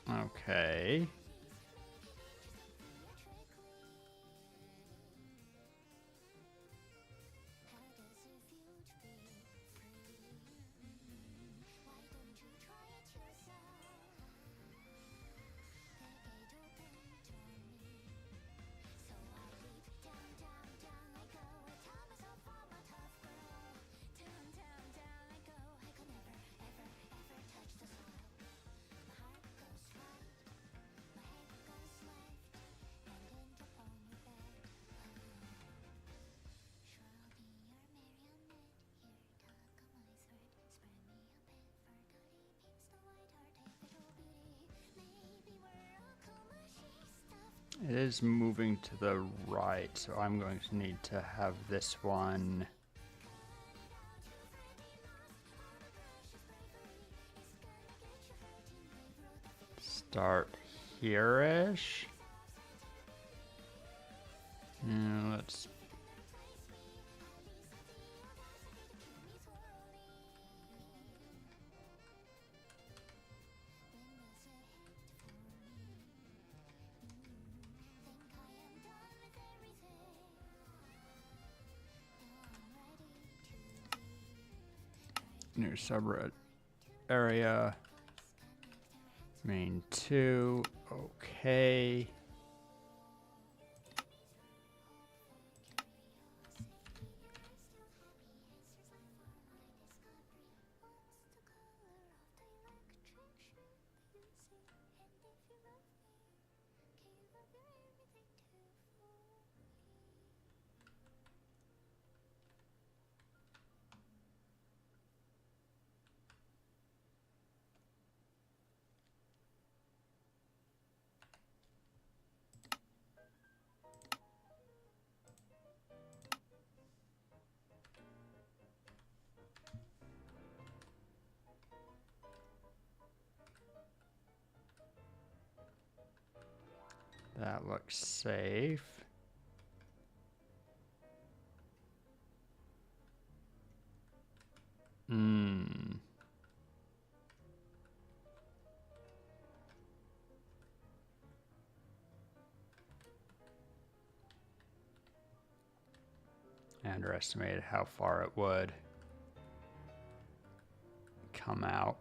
[SPEAKER 2] okay. It is moving to the right, so I'm going to need to have this one start here-ish. Let's new subreddit area, main 2, okay. That looks safe. I underestimated how far it would come out.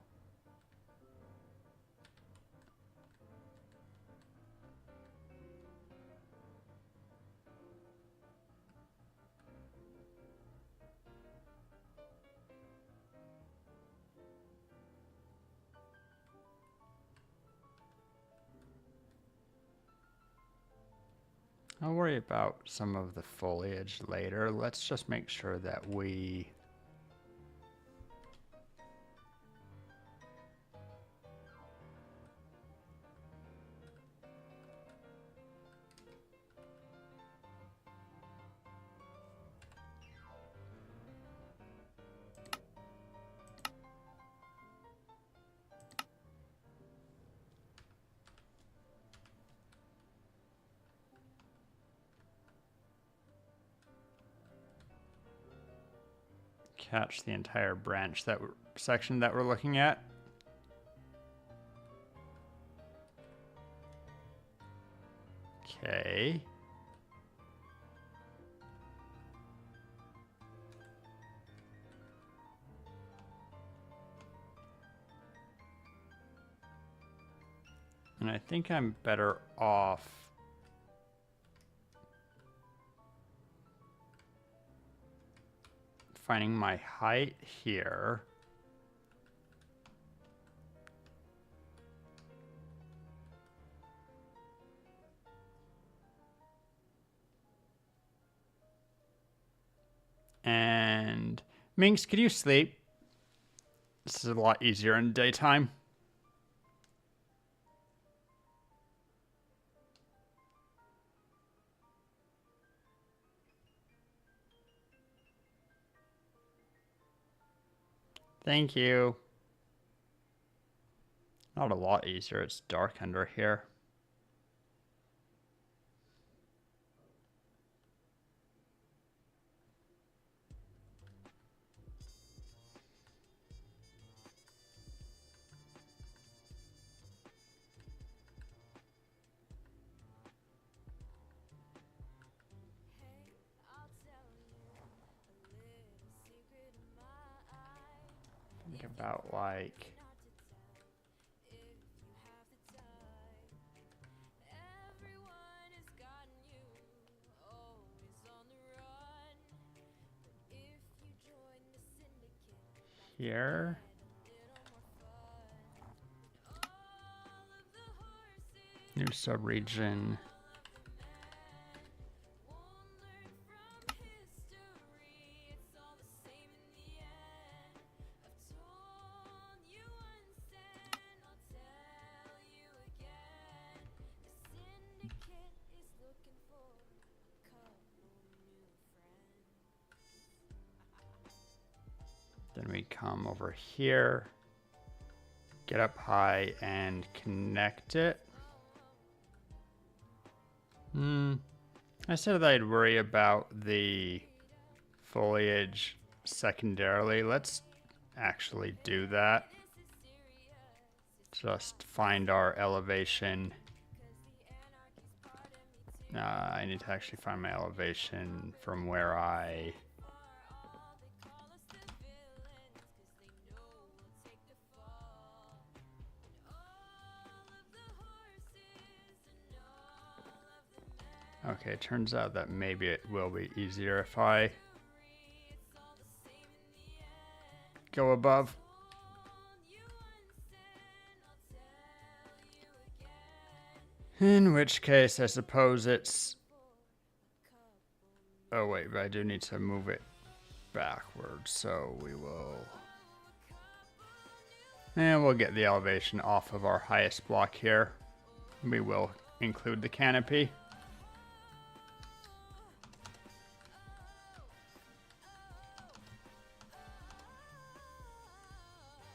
[SPEAKER 2] I'll worry about some of the foliage later. Let's just make sure that we catch the entire branch section that we're looking at. Okay. And I think I'm better off finding my height here. And Minx, could you sleep? This is a lot easier in daytime. Thank you. Not a lot easier. It's dark under here. Think about like here. New subregion. Then we come over here, get up high and connect it. I said that I'd worry about the foliage secondarily. Let's actually do that. Just find our elevation. I need to actually find my elevation from where I... Okay, turns out that maybe it will be easier if I go above. In which case, I suppose it's... Oh wait, but I do need to move it backwards, so we will... And we'll get the elevation off of our highest block here. We will include the canopy.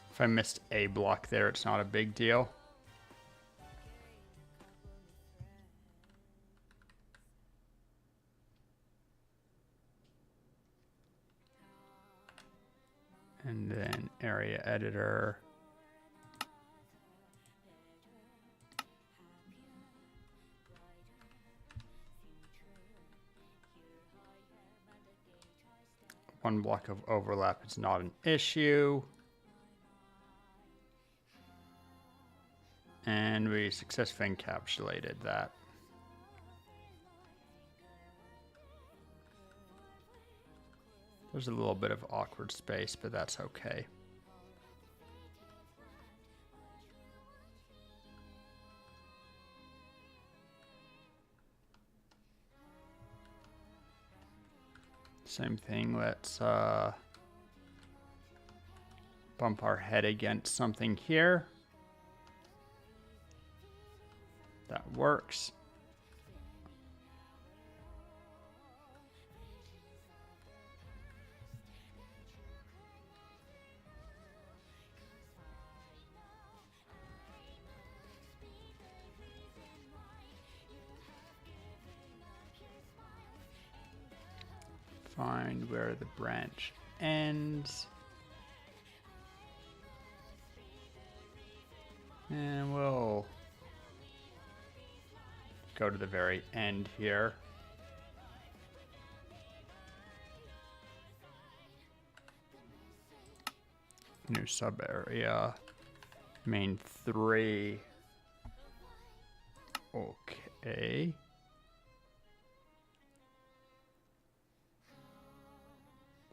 [SPEAKER 2] If I missed a block there, it's not a big deal. And then area editor. One block of overlap is not an issue. And we successfully encapsulated that. There's a little bit of awkward space, but that's okay. Same thing, let's bump our head against something here. That works. Find where the branch ends. And we'll go to the very end here. New sub area. Main 3. Okay.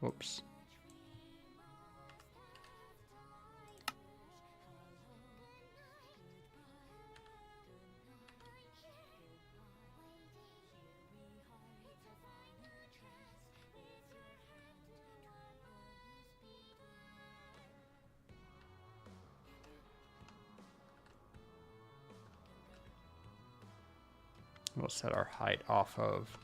[SPEAKER 2] Whoops. We'll set our height off of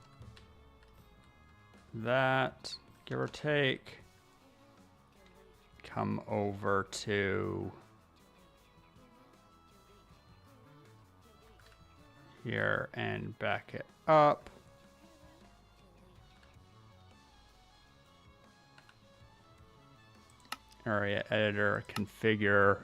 [SPEAKER 2] that, give or take. Come over to here and back it up. Area editor, configure.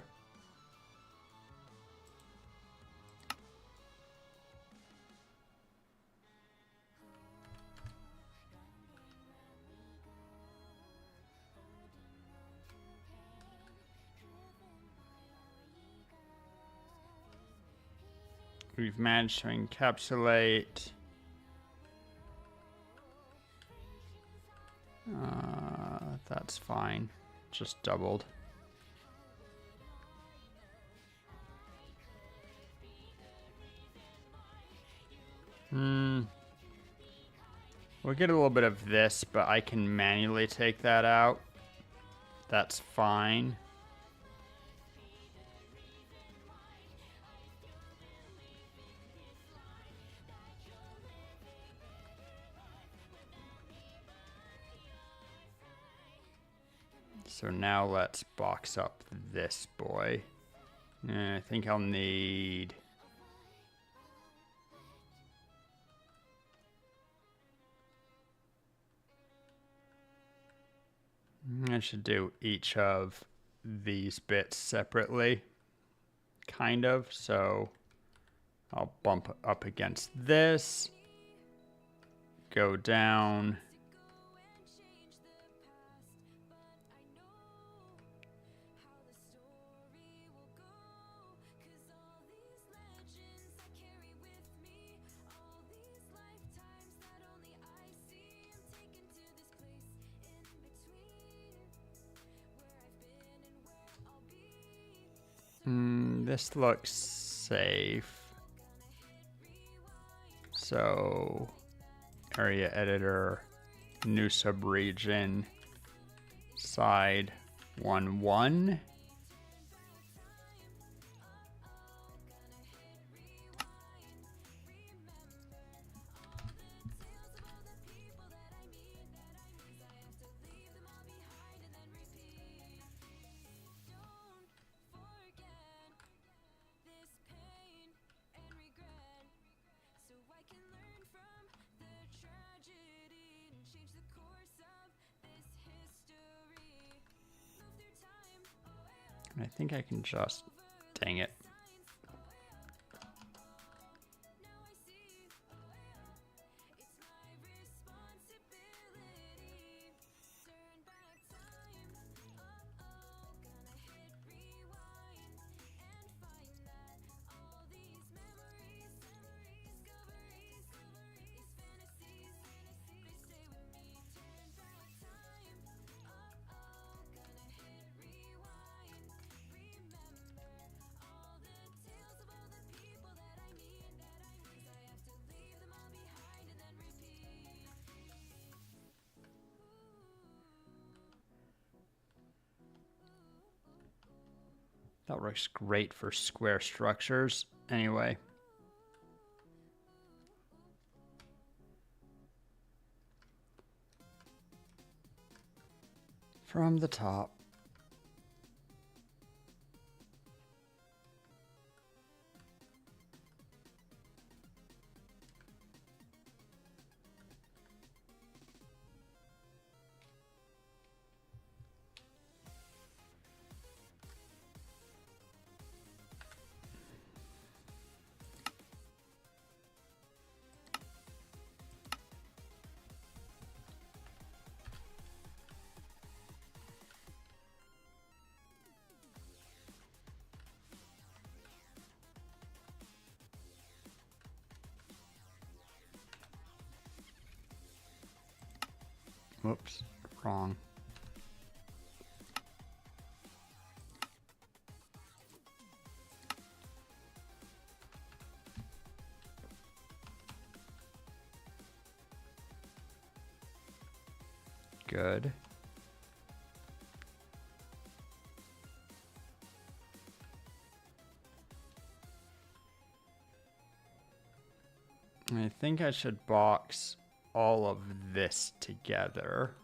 [SPEAKER 2] We've managed to encapsulate. That's fine. Just doubled. We'll get a little bit of this, but I can manually take that out. That's fine. So now let's box up this boy. I think I'll need... I should do each of these bits separately, kind of. So I'll bump up against this, go down. This looks safe. So, area editor, new subregion, side 1-1. I think I can just, dang it. That works great for square structures. Anyway. From the top. Whoops, wrong. Good. I think I should box all of this together.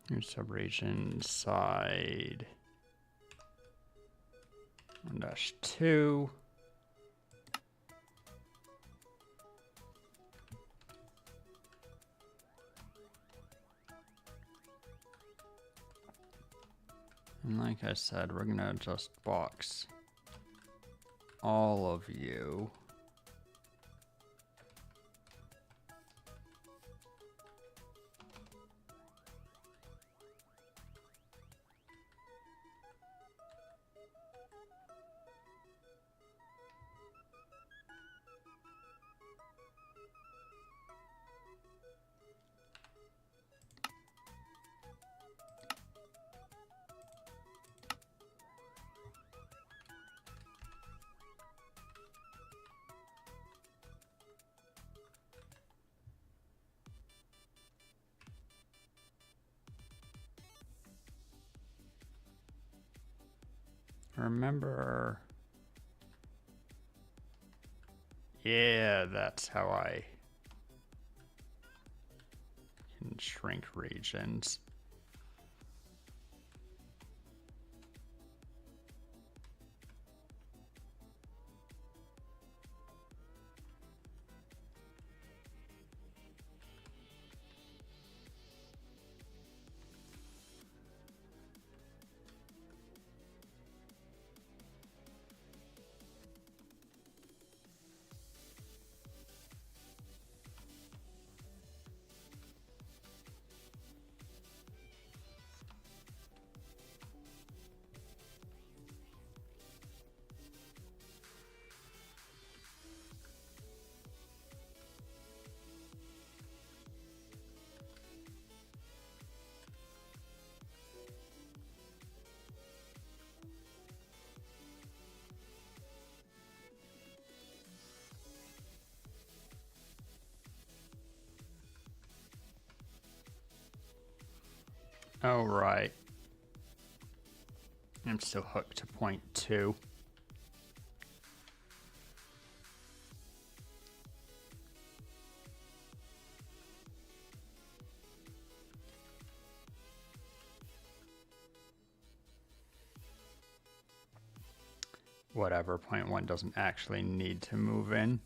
[SPEAKER 2] Here's subregion side 1-2. And like I said, we're gonna just box all of you. Remember, yeah, that's how I can shrink regions. Oh, right. I'm still hooked to point 2. Whatever, point 1 doesn't actually need to move in.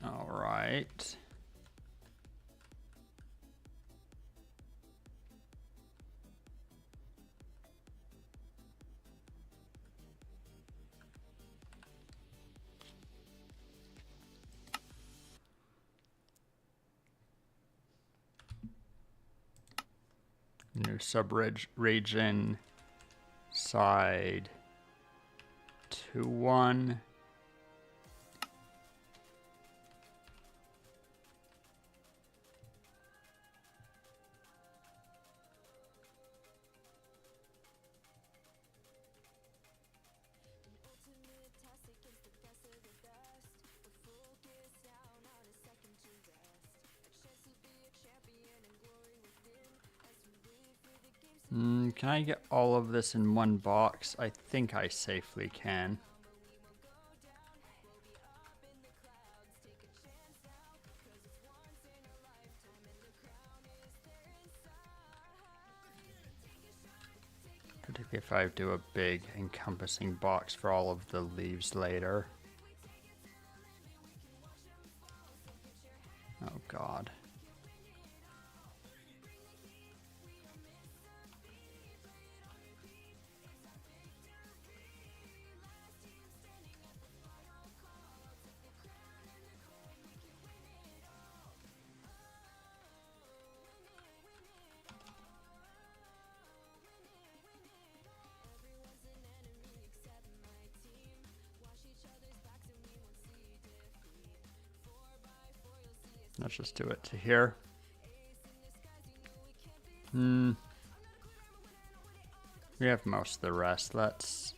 [SPEAKER 2] All right. New sub-region, side 2-1. Can I get all of this in one box? I think I safely can. Particularly if I do a big encompassing box for all of the leaves later. Oh God. Let's just do it to here. We have most of the rest. Let's...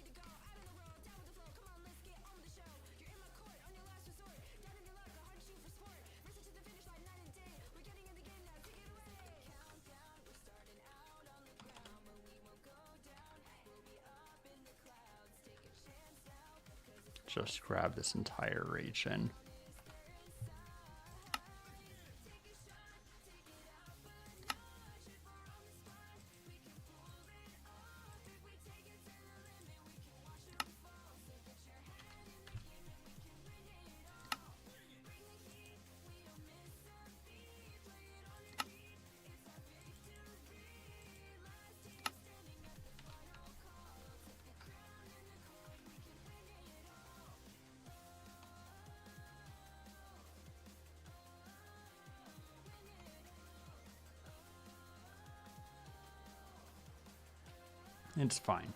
[SPEAKER 2] just grab this entire region. It's fine.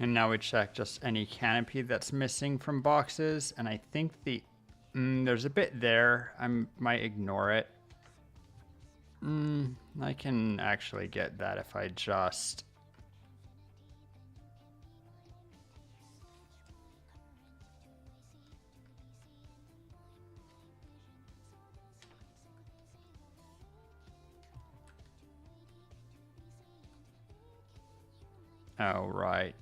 [SPEAKER 2] And now we check just any canopy that's missing from boxes. And I think there's a bit there. I might ignore it. I can actually get that if I just... Oh, right.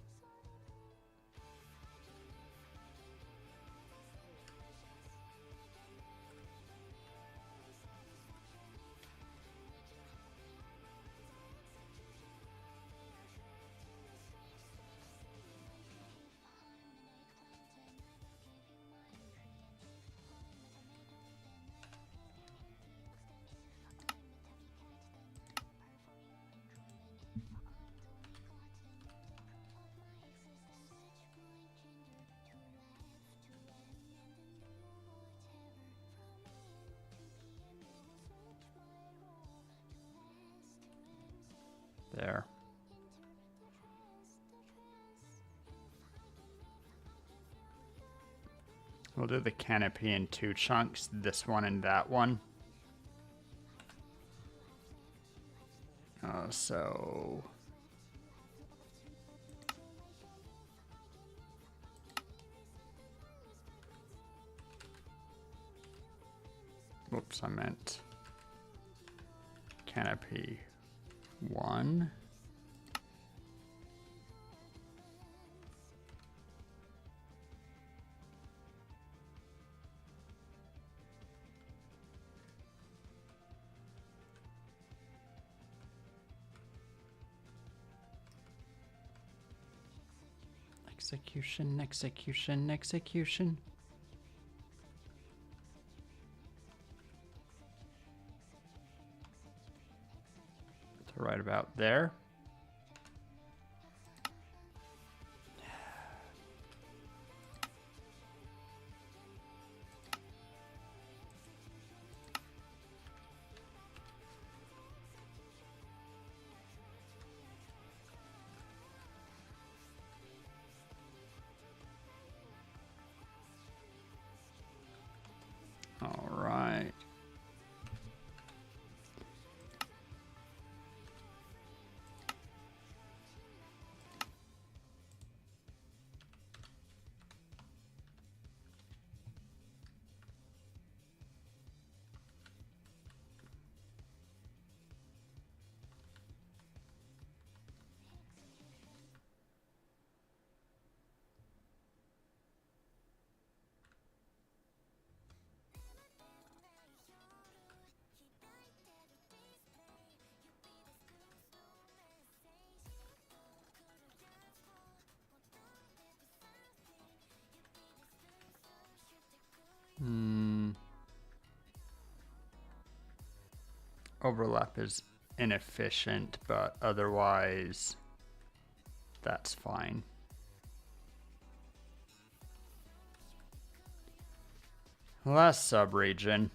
[SPEAKER 2] There. We'll do the canopy in 2 chunks, this one and that one. So... Whoops, I meant canopy 1. Execution, execution, execution. So right about there. All right. Overlap is inefficient, but otherwise that's fine. Last subregion.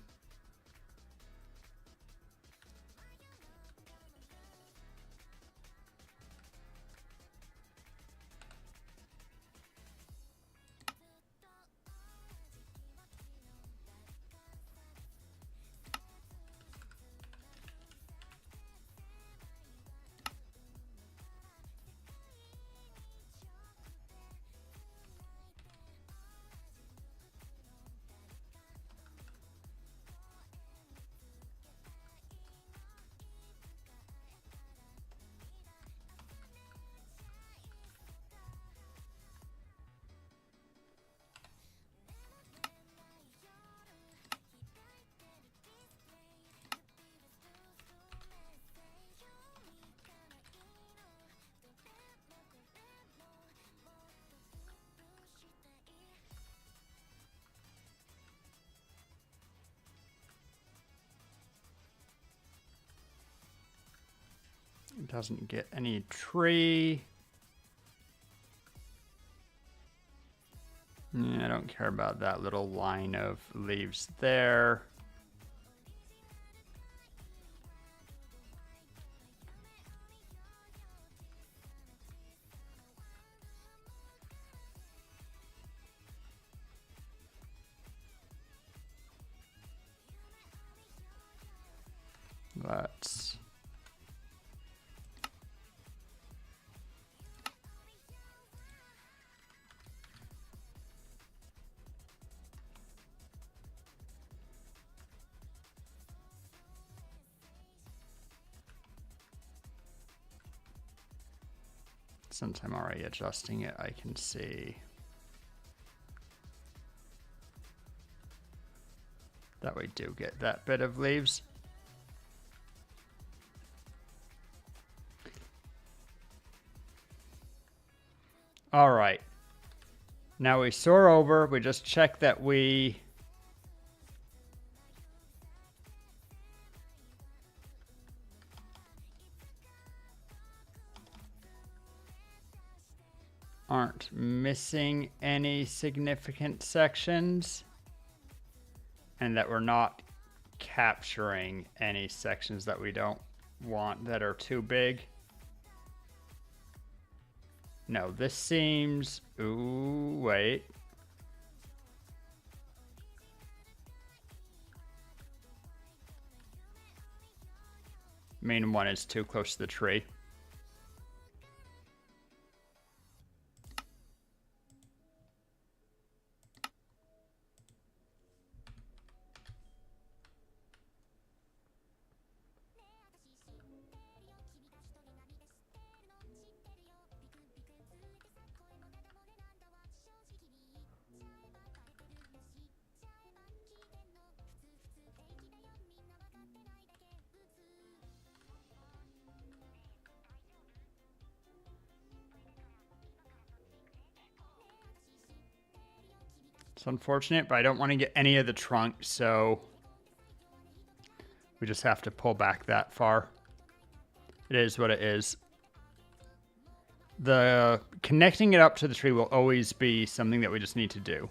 [SPEAKER 2] It doesn't get any tree. I don't care about that little line of leaves there. Let's since I'm already adjusting it, I can see that we do get that bit of leaves. All right. Now we soar over, we just check that we aren't missing any significant sections and that we're not capturing any sections that we don't want that are too big. No, this seems, ooh, wait. Main one is too close to the tree. It's unfortunate, but I don't want to get any of the trunk, so we just have to pull back that far. It is what it is. The connecting it up to the tree will always be something that we just need to do.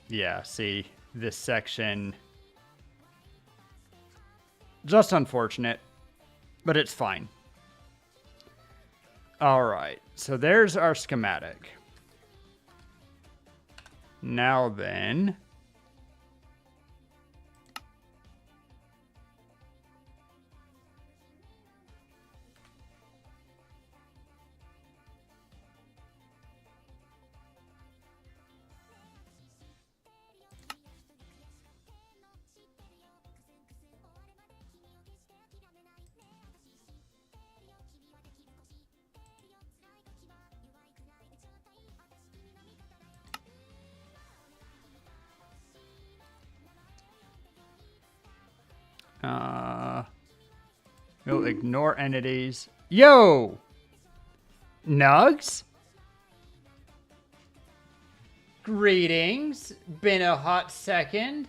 [SPEAKER 2] Yeah, see, this section, just unfortunate, but it's fine. All right, so there's our schematic. Now then, we'll ignore entities. Yo! Nugs? Greetings. Been a hot second.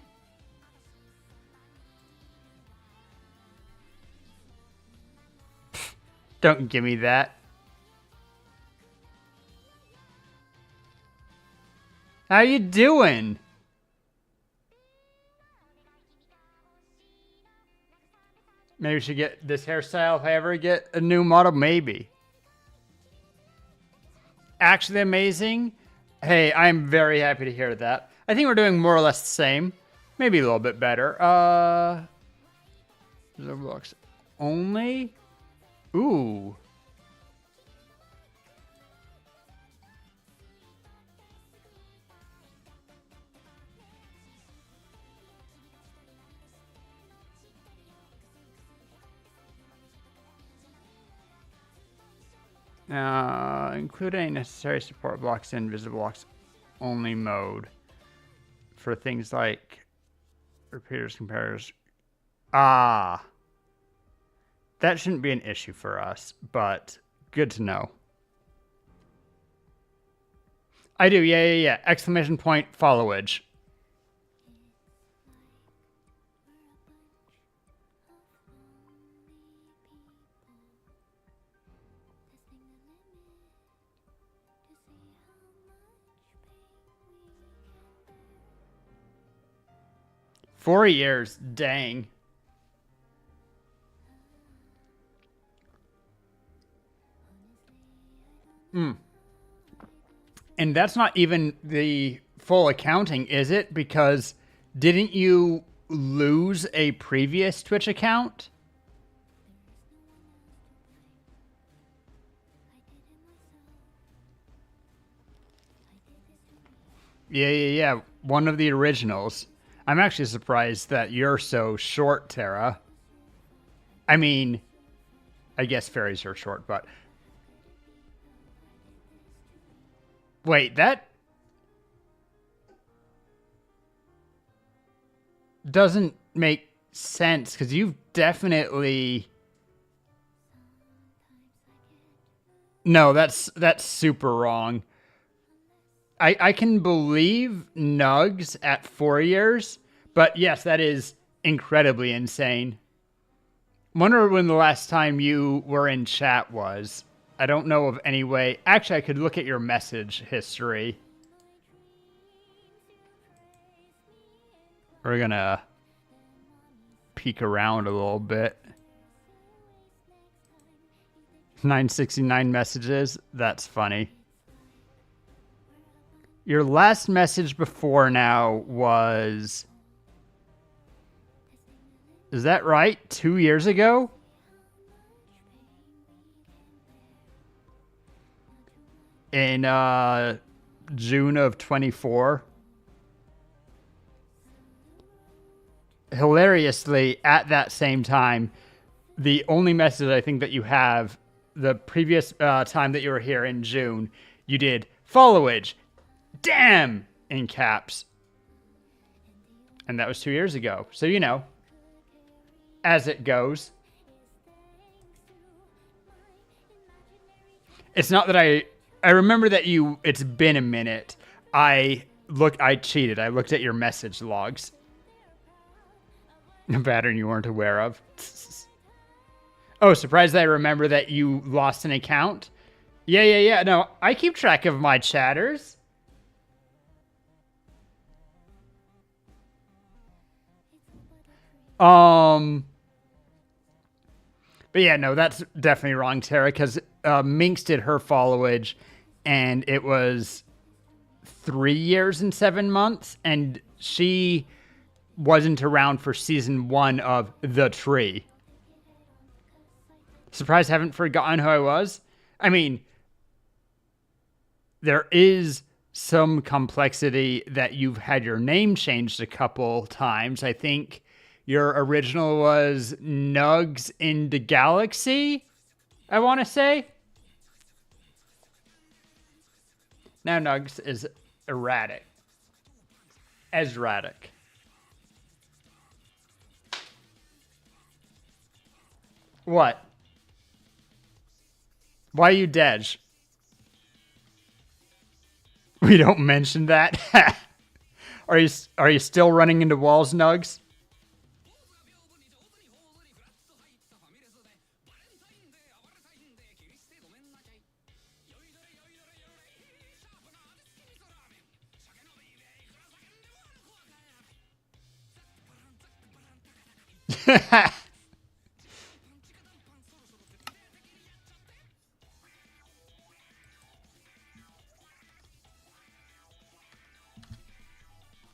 [SPEAKER 2] Pfft, don't give me that. How you doing? Maybe we should get this hairstyle if I ever get a new model. Maybe. Actually amazing. Hey, I'm very happy to hear that. I think we're doing more or less the same. Maybe a little bit better. Roblox only? Ooh. Include any necessary support blocks in visible blocks only mode for things like repeaters, comparators. Ah, that shouldn't be an issue for us, but good to know. I do, yeah. Exclamation point followage. Four years, dang. And that's not even the full accounting, is it? Because didn't you lose a previous Twitch account? Yeah. One of the originals. I'm actually surprised that you're so short, Tara. I mean, I guess fairies are short, but... Wait, that... doesn't make sense, because you've definitely... No, that's super wrong. I can believe Nugs at 4 years, but yes, that is incredibly insane. Wonder when the last time you were in chat was. I don't know of any way. Actually, I could look at your message history. We're gonna peek around a little bit. 969 messages. That's funny. Your last message before now was... Is that right? 2 years ago? In June of 24. Hilariously, at that same time, the only message I think that you have, the previous time that you were here in June, you did followage. Damn! In caps. And that was 2 years ago. So, you know, as it goes. It's not that I remember that it's been a minute. I cheated. I looked at your message logs. A pattern you weren't aware of. Oh, surprised that I remember that you lost an account? Yeah. No, I keep track of my chatters. But yeah, no, that's definitely wrong, Tara, because Minx did her followage, and it was 3 years and 7 months, and she wasn't around for season 1 of The Tree. Surprised I haven't forgotten who I was? I mean, there is some complexity that you've had your name changed a couple times. I think your original was Nugs in the Galaxy, I want to say. Now Nugs is erratic. Erratic. What? Why you dead? We don't mention that. Are you still running into walls, Nugs?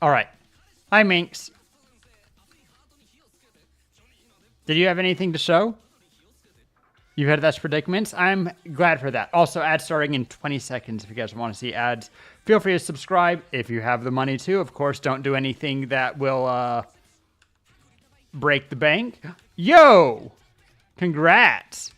[SPEAKER 2] All right. Hi, Minx. Did you have anything to show? You've had that's predicaments? I'm glad for that. Also, ads starting in 20 seconds if you guys want to see ads. Feel free to subscribe if you have the money to. Of course, don't do anything that will break the bank. Yo! Congrats!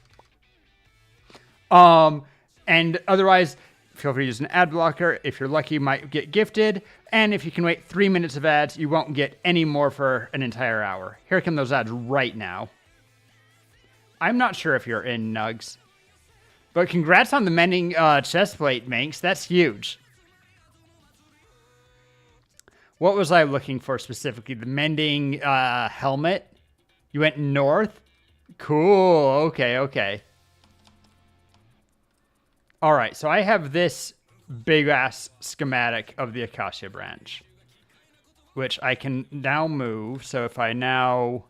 [SPEAKER 2] And otherwise, feel free to use an ad blocker. If you're lucky, you might get gifted. And if you can wait 3 minutes of ads, you won't get any more for an entire hour. Here come those ads right now. I'm not sure if you're in, Nugs. But congrats on the mending chest plate, Manx. That's huge. What was I looking for specifically? The mending helmet? You went north? Cool. Okay. All right, so I have this big-ass schematic of the Acacia branch, which I can now move. So if I now...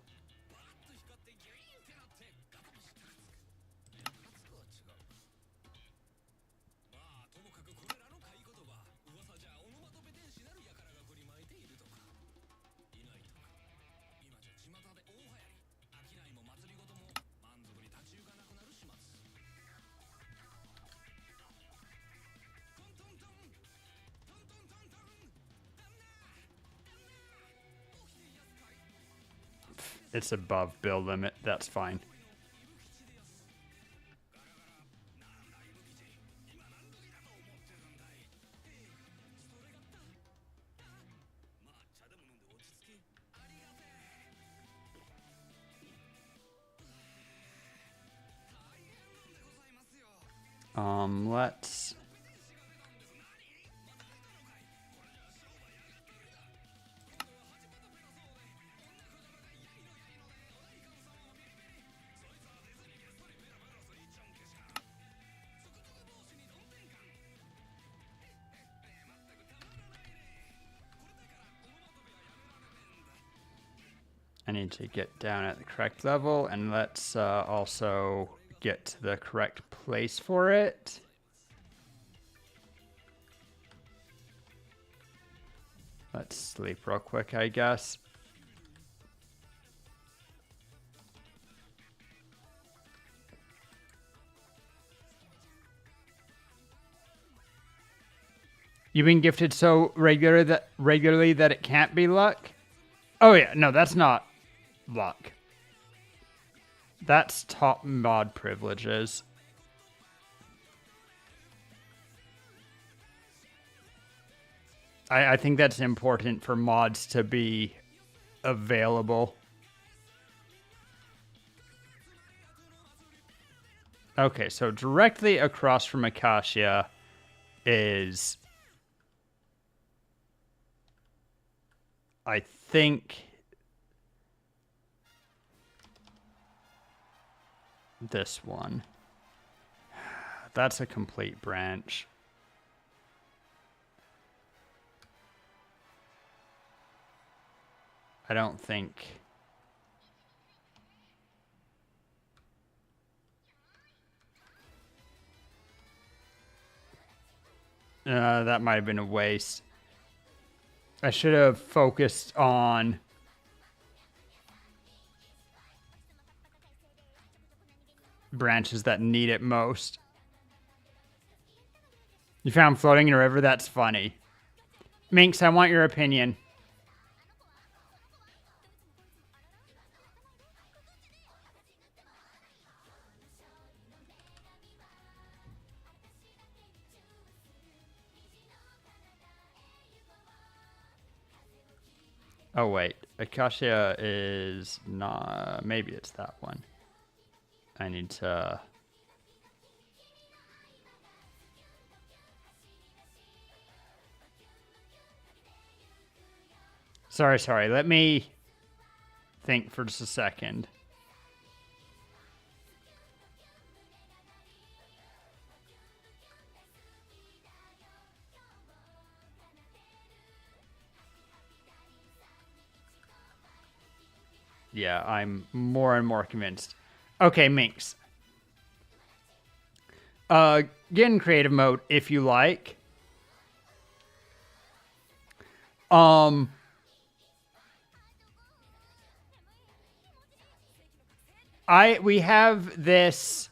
[SPEAKER 2] It's above build limit. That's fine. Let's... I need to get down at the correct level, and let's also get to the correct place for it. Let's sleep real quick, I guess. You've been gifted so regularly that it can't be luck? Oh yeah, no, that's not luck. That's top mod privileges. I think that's important for mods to be available. Okay, so directly across from Acacia is, I think, this one. That's a complete branch. I don't think... that might have been a waste. I should have focused on branches that need it most. You found floating in a river? That's funny. Minx, I want your opinion. Oh, wait. Acacia is not... Maybe it's that one. I need to... Sorry. Let me think for just a second. Yeah, I'm more and more convinced. Okay, Minx. Get in creative mode if you like. We have this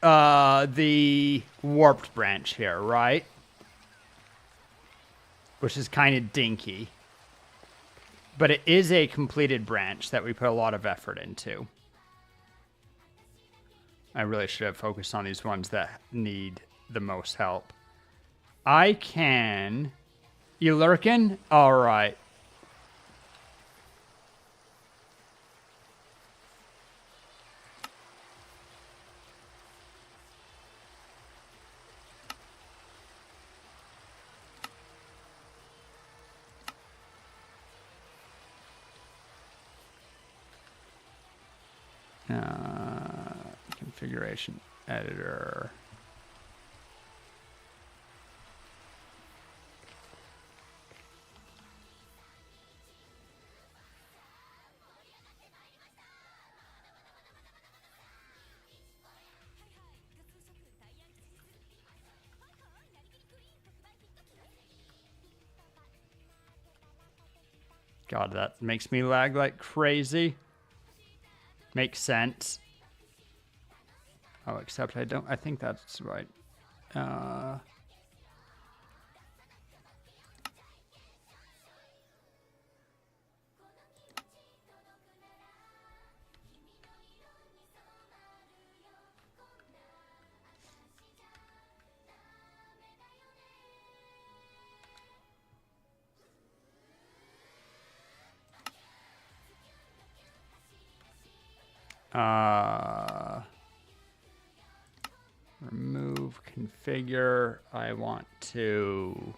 [SPEAKER 2] the warped branch here, right? Which is kind of dinky. But it is a completed branch that we put a lot of effort into. I really should have focused on these ones that need the most help. I can... You lurking? All right. Configuration editor. God, that makes me lag like crazy. Makes sense. Oh, except I don't... I think that's right. Remove, configure. I want to...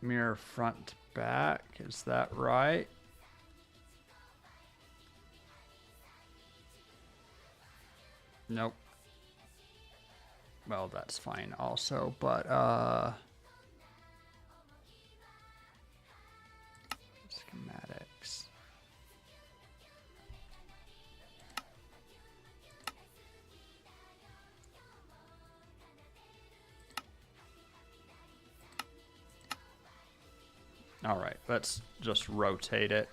[SPEAKER 2] mirror front back. Is that right? Nope. Well, that's fine also, but schematics. All right, let's just rotate it.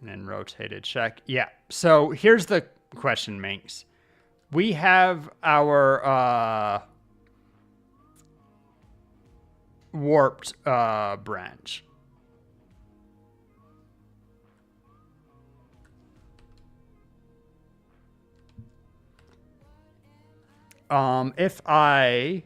[SPEAKER 2] And then rotated check. Yeah, so here's the question, Minx. We have our warped branch. If I...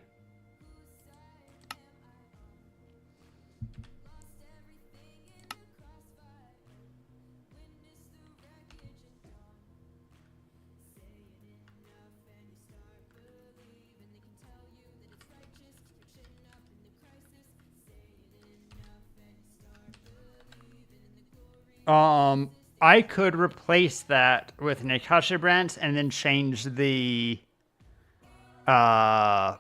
[SPEAKER 2] I could replace that with an Akasha branch and then change the uh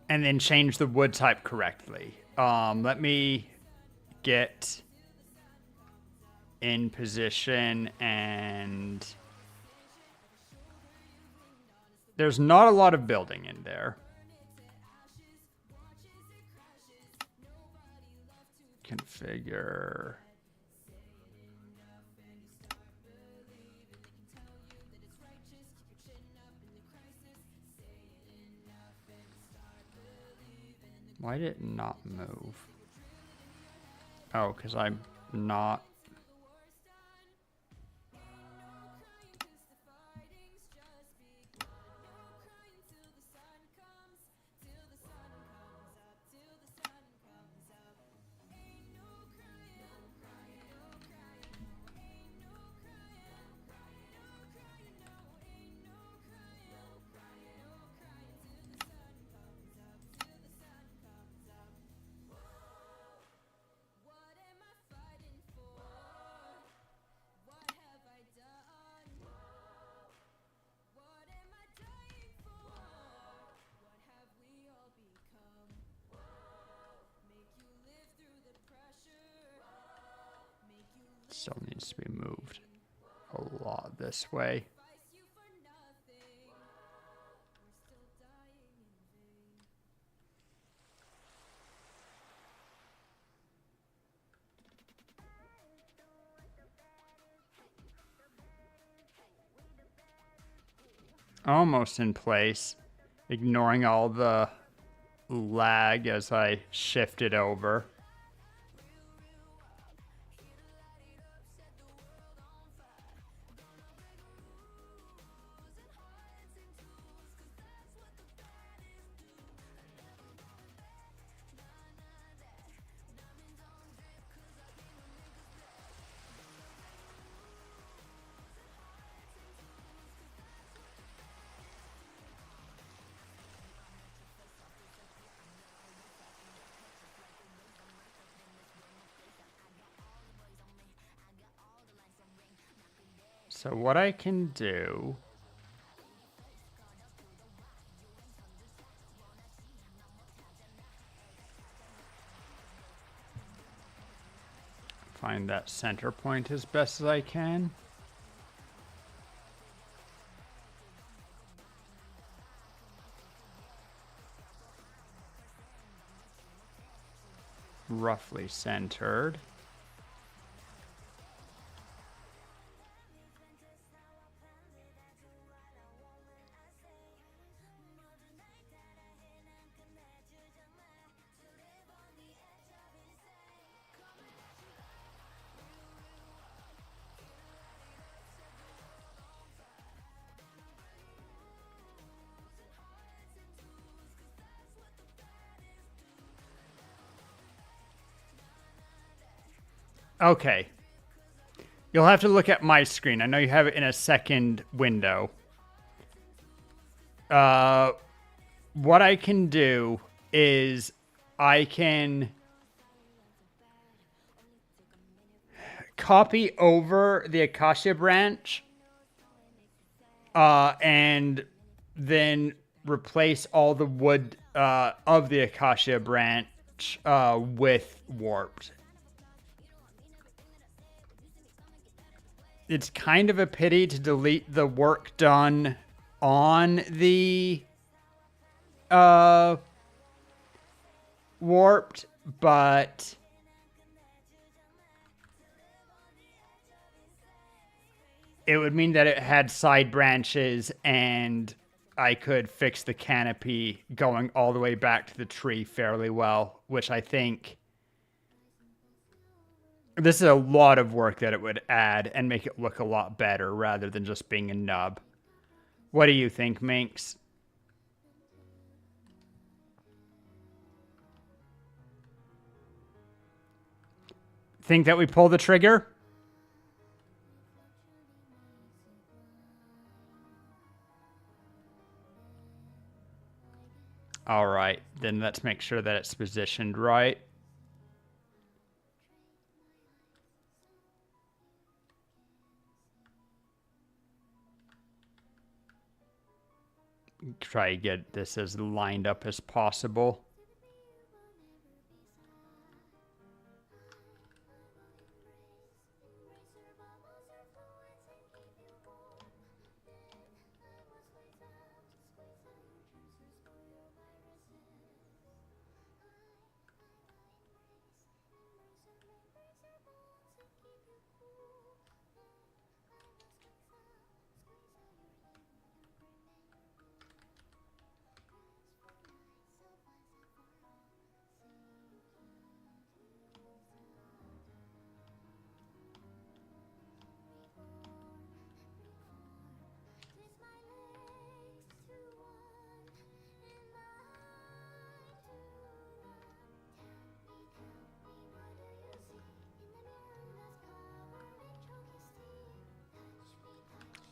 [SPEAKER 2] and then change the wood type correctly. Let me get in position, and there's not a lot of building in there. Configure. Why did it not move? Oh, because I'm not... Still needs to be moved a lot this way. Almost in place, ignoring all the lag as I shift it over. So what I can do... find that center point as best as I can. Roughly centered. Okay. You'll have to look at my screen. I know you have it in a second window. What I can do is I can copy over the Acacia branch and then replace all the wood of the Acacia branch with warped. It's kind of a pity to delete the work done on the warped, but it would mean that it had side branches and I could fix the canopy going all the way back to the tree fairly well, which I think this is a lot of work that it would add and make it look a lot better rather than just being a nub. What do you think, Minx? Think that we pull the trigger? All right, then let's make sure that it's positioned right. Try to get this as lined up as possible.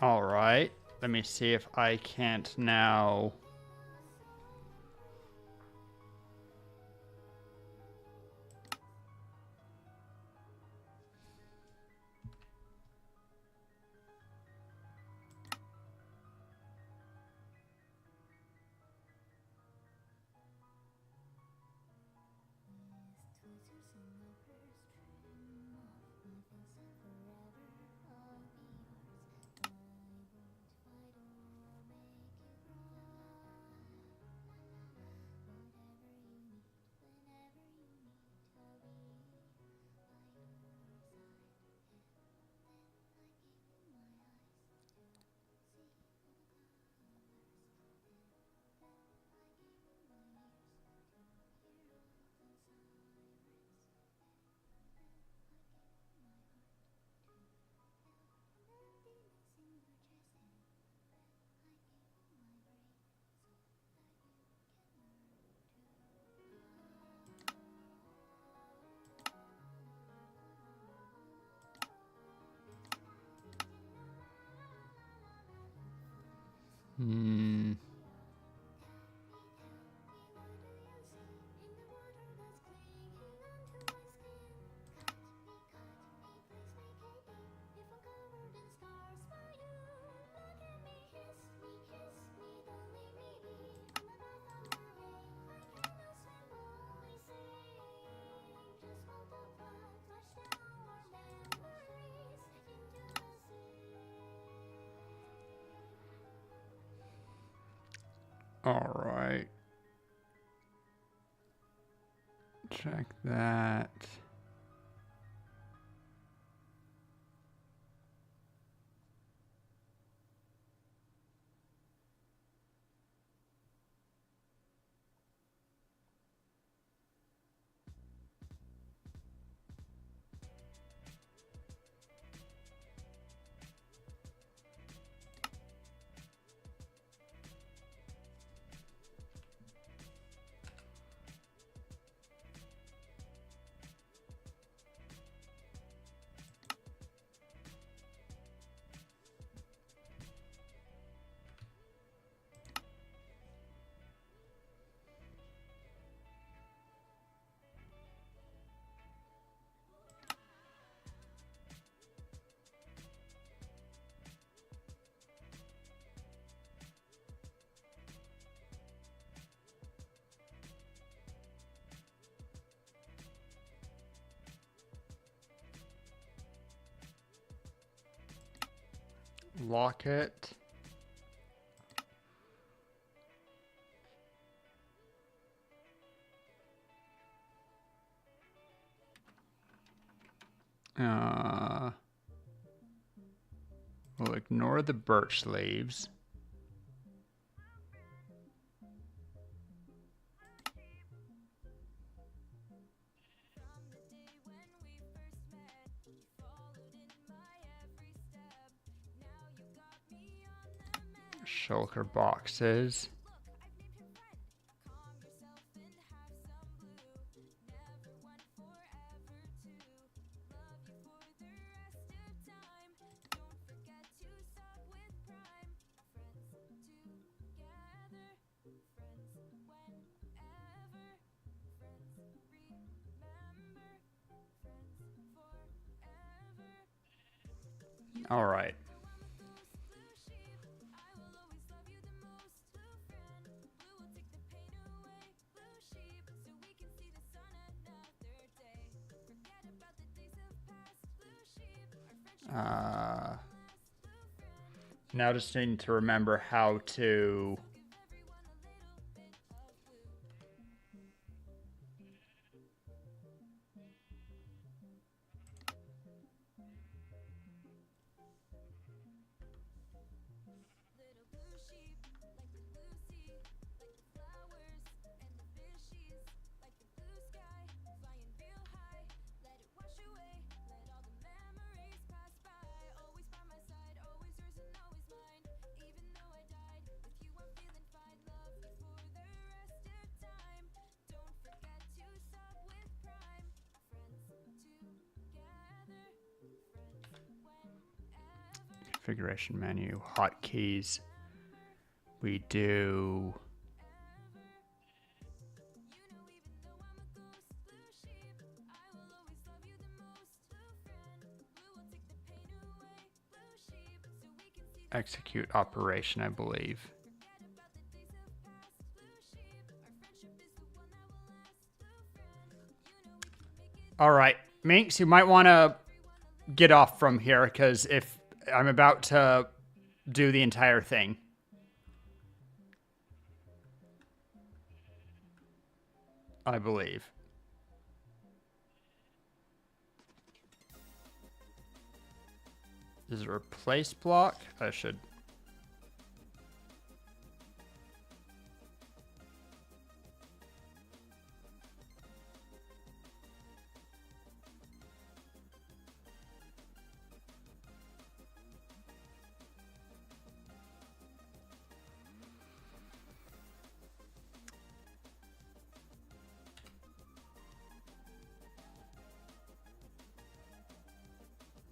[SPEAKER 2] All right, let me see if I can't now. All right. Check that. Lock it. We'll ignore the birch leaves. shulker boxes. All right. Now just need to remember how to configuration menu, hotkeys. We do execute operation, I believe. All right, Minx, you might want to get off from here because if I'm about to do the entire thing. I believe. Is it replace block? I should.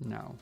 [SPEAKER 2] No.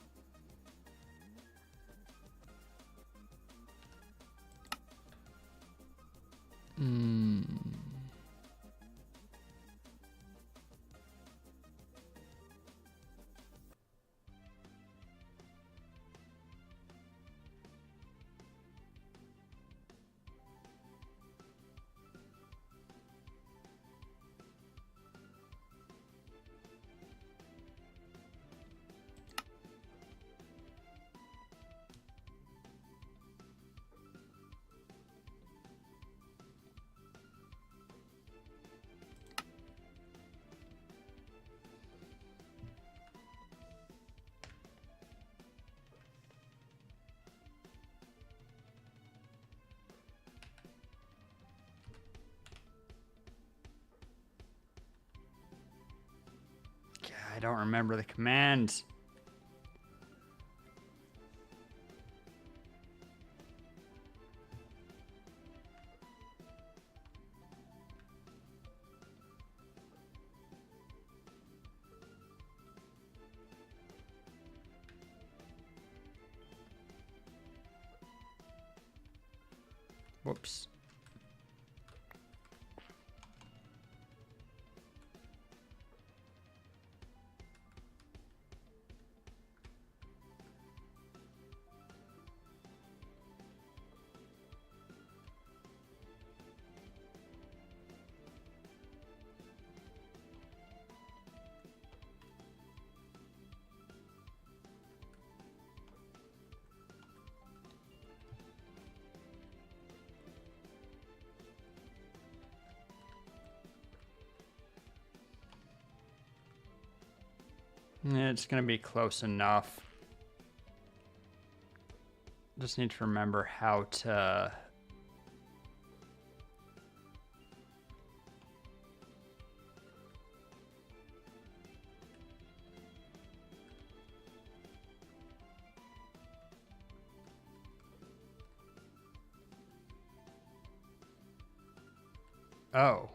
[SPEAKER 2] I don't remember the commands. Whoops. It's going to be close enough. Just need to remember how to... Oh.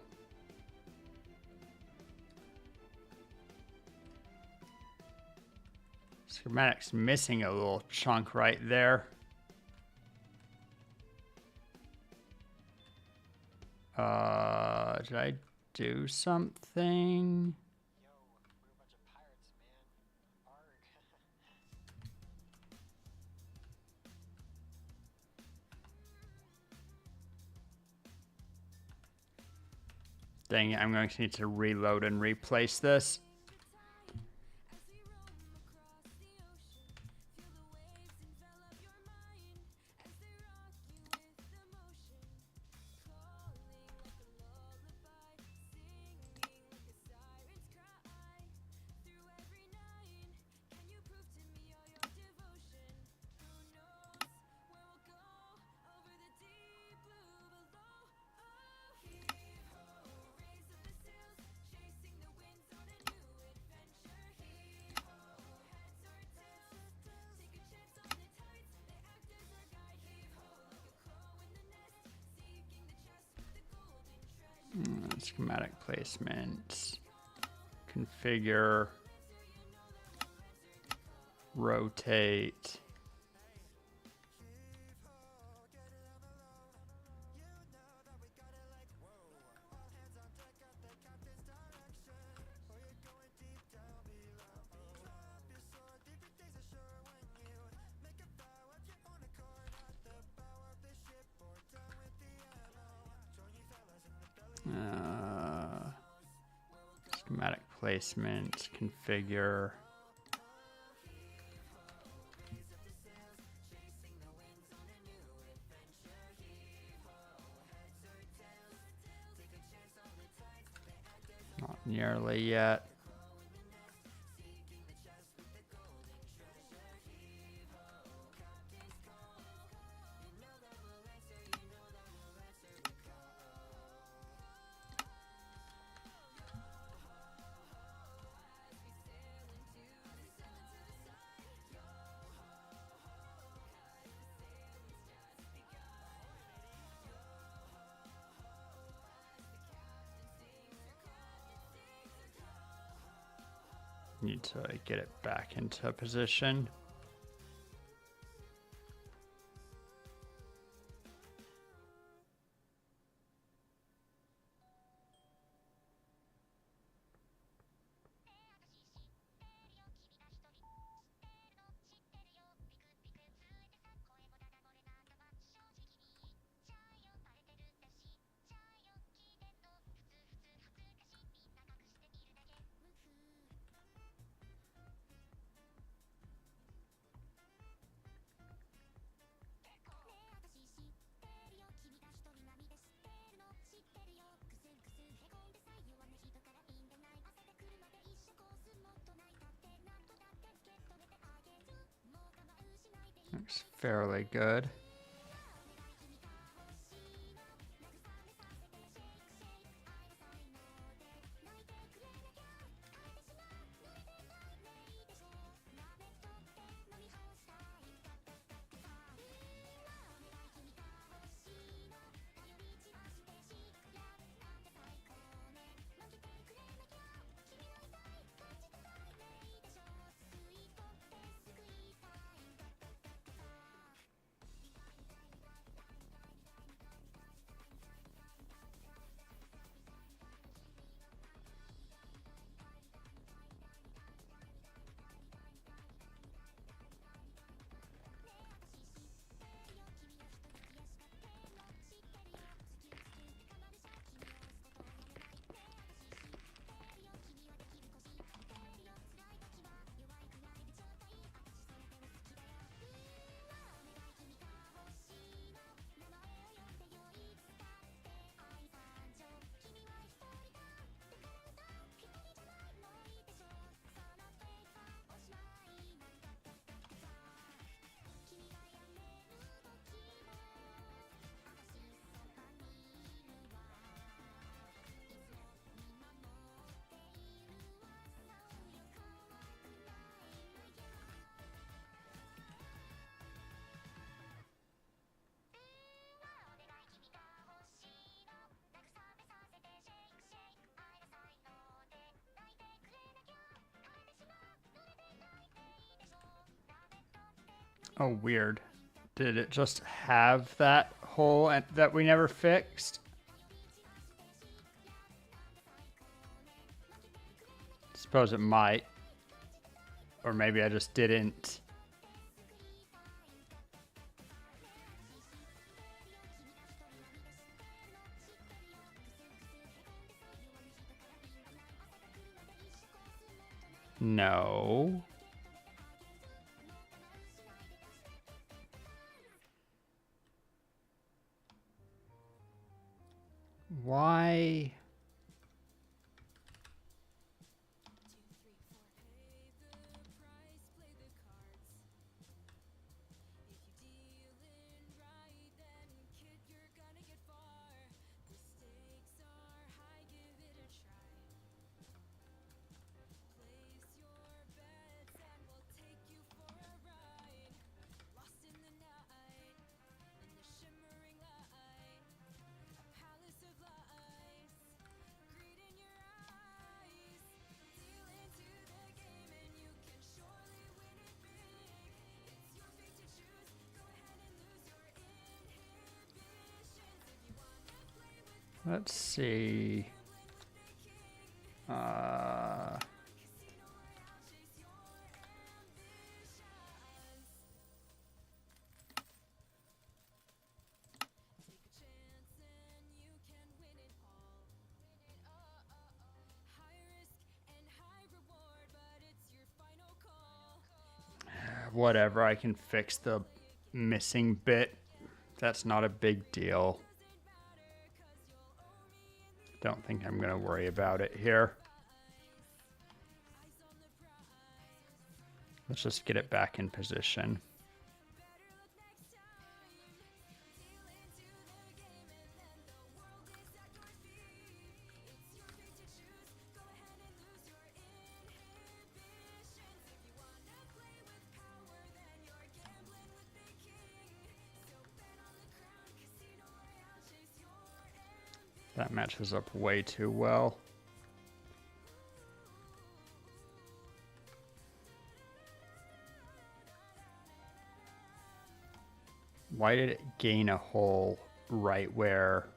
[SPEAKER 2] Schematic's missing a little chunk right there. Did I do something?
[SPEAKER 3] Yo, we're a bunch of pirates, man. Arg.
[SPEAKER 2] Dang it, I'm going to need to reload and replace this. Schematic placement, configure, rotate. Schematic placement, configure. Not nearly yet. Need to get it back into position. Looks fairly good. Oh, weird. Did it just have that hole that we never fixed? Suppose it might. Or maybe I just didn't. No. Why? Let's see. Whatever, I can fix the missing bit. That's not a big deal. Don't think I'm going to worry about it here. Let's just get it back in position. That matches up way too well. Why did it gain a hole right where...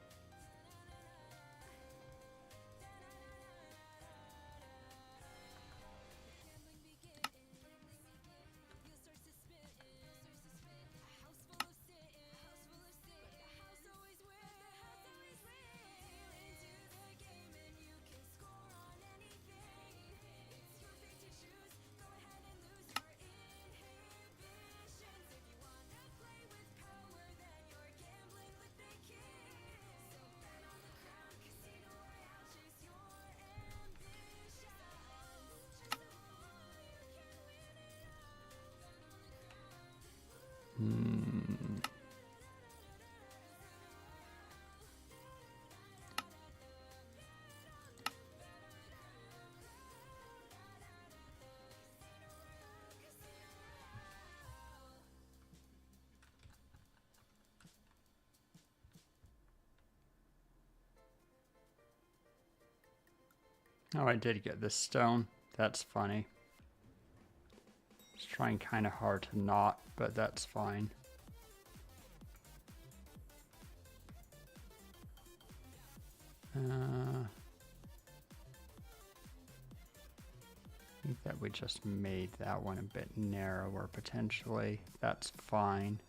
[SPEAKER 2] Oh, I did get this stone. That's funny. It's trying kind of hard to not, but that's fine. I think that we just made that one a bit narrower potentially. That's fine.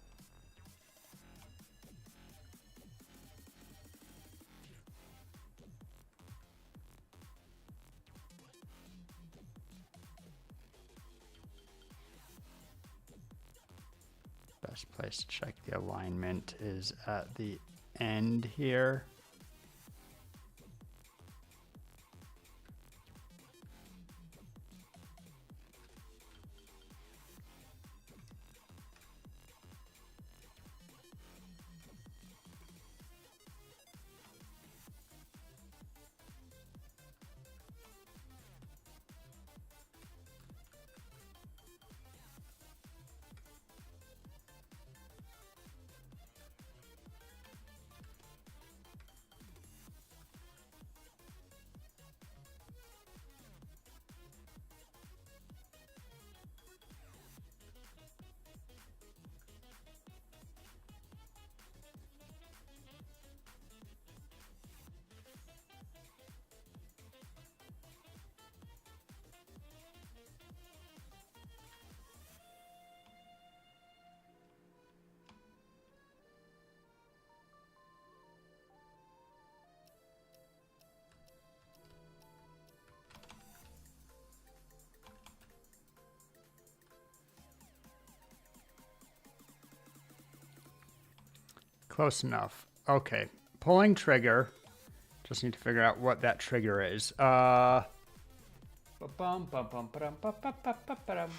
[SPEAKER 2] Best place to check the alignment is at the end here. Close enough. Okay. Pulling trigger. Just need to figure out what that trigger is. Ba-bum, ba-bum, ba-dum, ba-ba-ba-ba-ba-dum.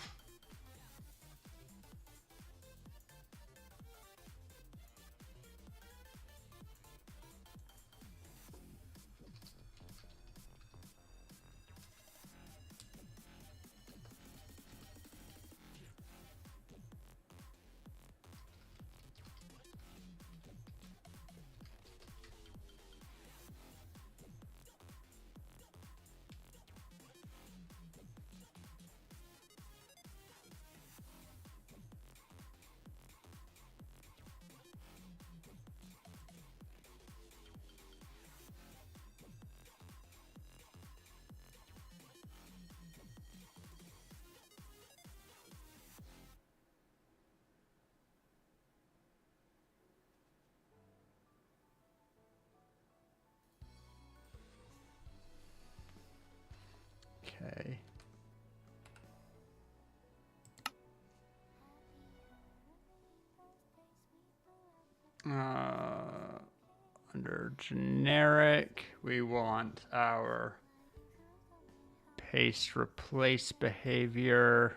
[SPEAKER 2] Okay. Under generic, we want our paste replace behavior.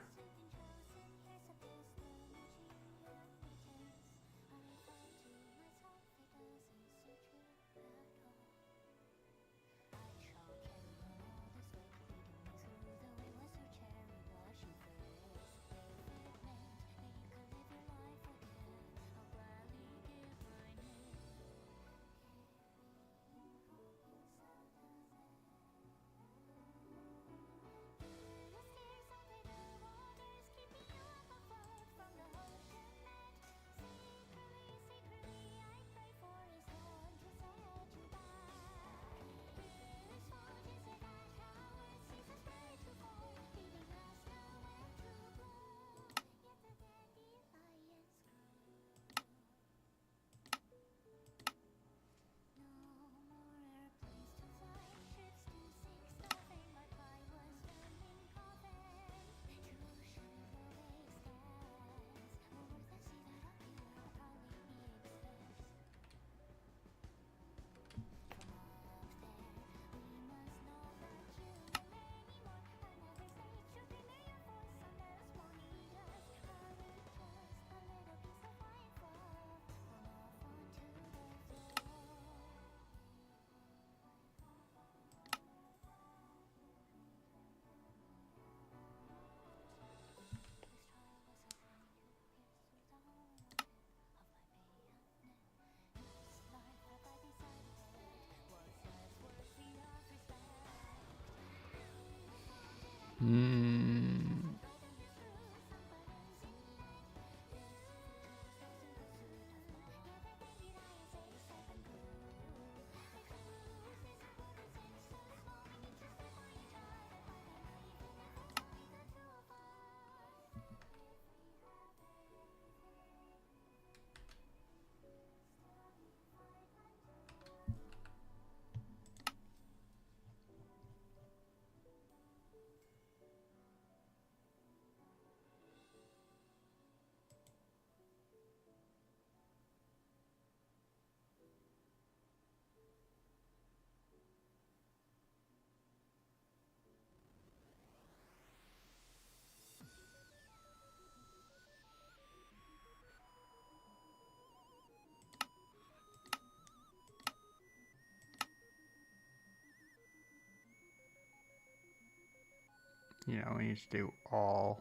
[SPEAKER 2] You know, we need to do all,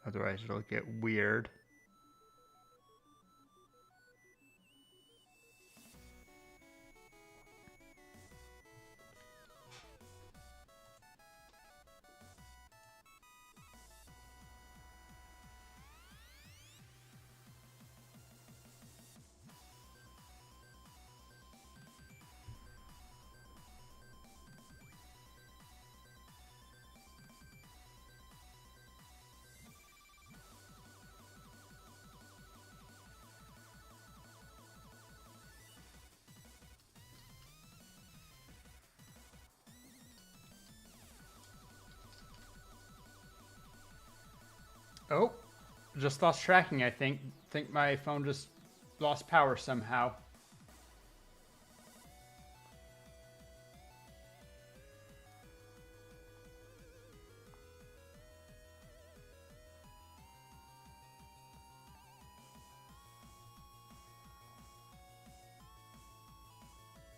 [SPEAKER 2] otherwise it'll get weird. Oh, just lost tracking, I think. Think my phone just lost power somehow.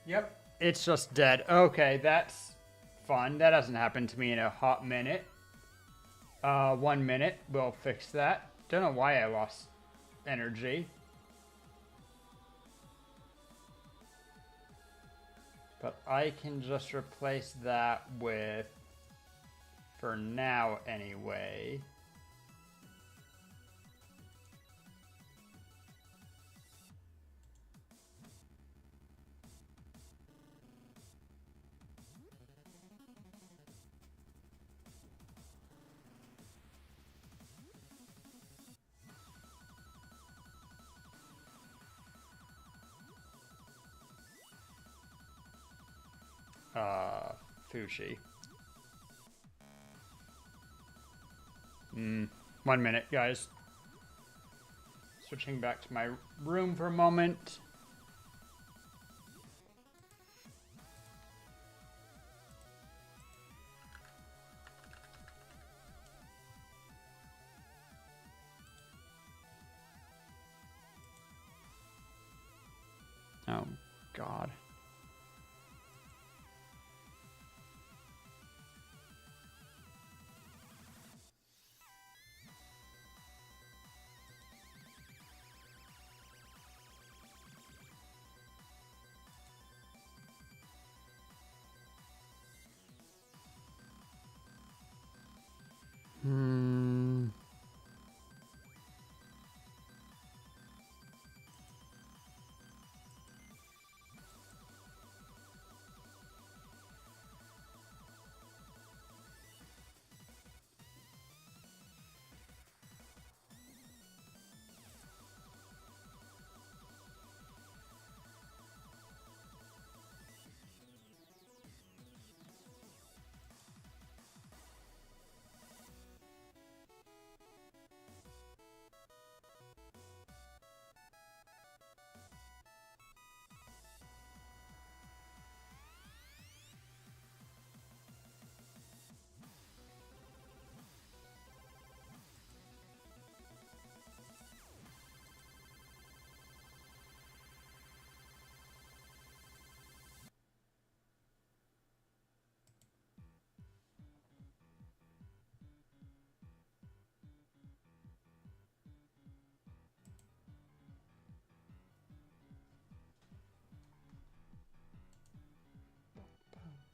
[SPEAKER 2] Yep, it's just dead. Okay, that's fun. That hasn't happened to me in a hot minute. 1 minute, we'll fix that. Don't know why I lost energy. But I can just replace that with, for now anyway, Fushi. 1 minute, guys. Switching back to my room for a moment. Oh, God.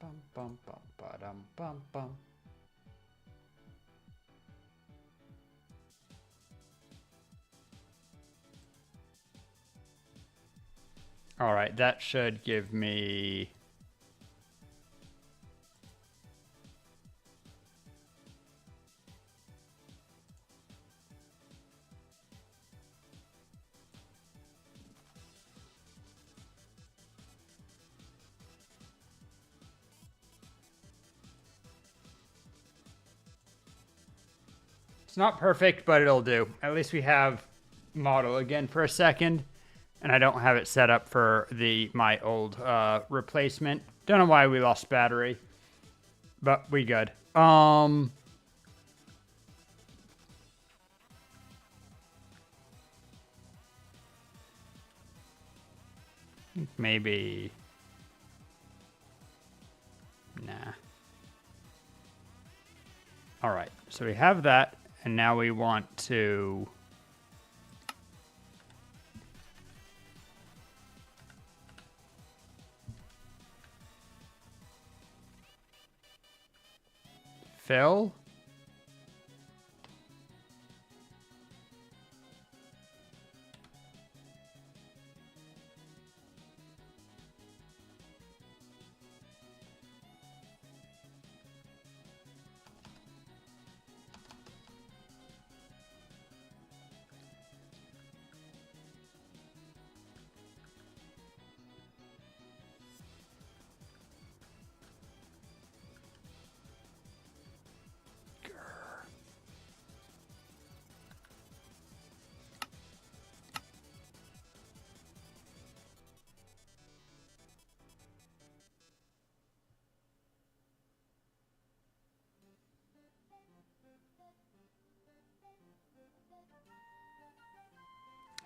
[SPEAKER 2] Bum, bum, bum, ba-dum, bum, bum. All right, that should give me... It's not perfect, but it'll do. At least we have model again for a second. And I don't have it set up for my old replacement. Don't know why we lost battery, but we good. Maybe. Nah. All right, so we have that, and now we want to... fill?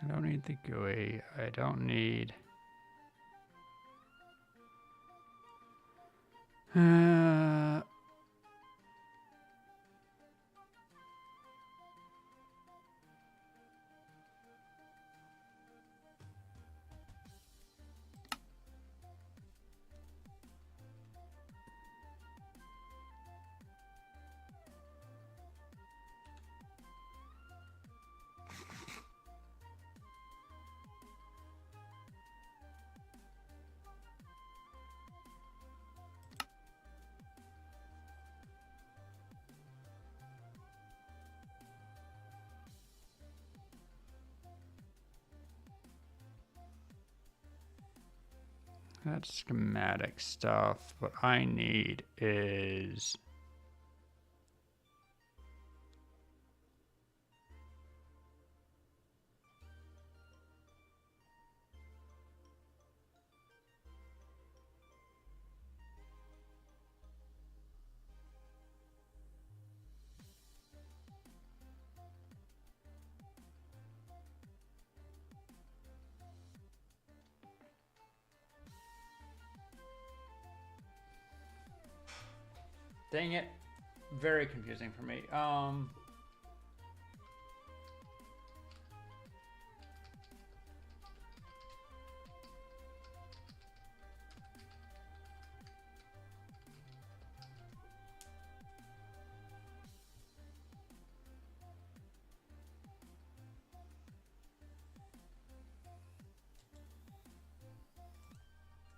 [SPEAKER 2] I don't need the GUI. I don't need... That's schematic stuff. What I need is... Dang it. Very confusing for me.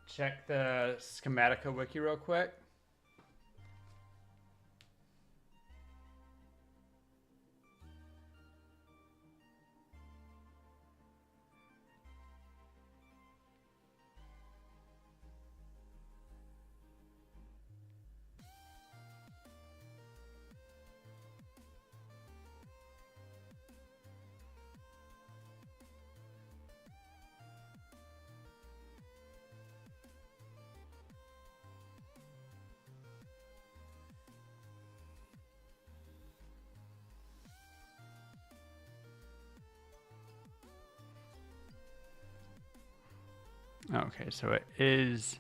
[SPEAKER 2] Check the Schematica wiki real quick. Okay, so it is...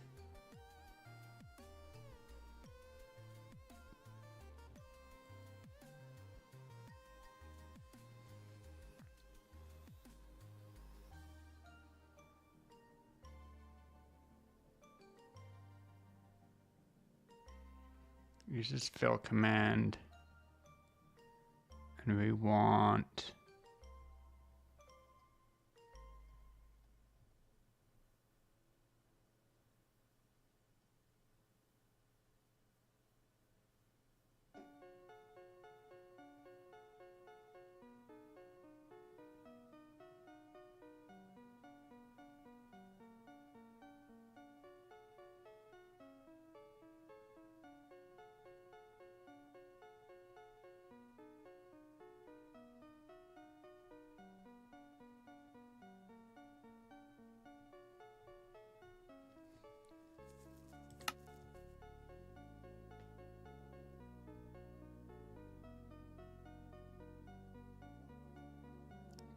[SPEAKER 2] Use this fill command. And we want...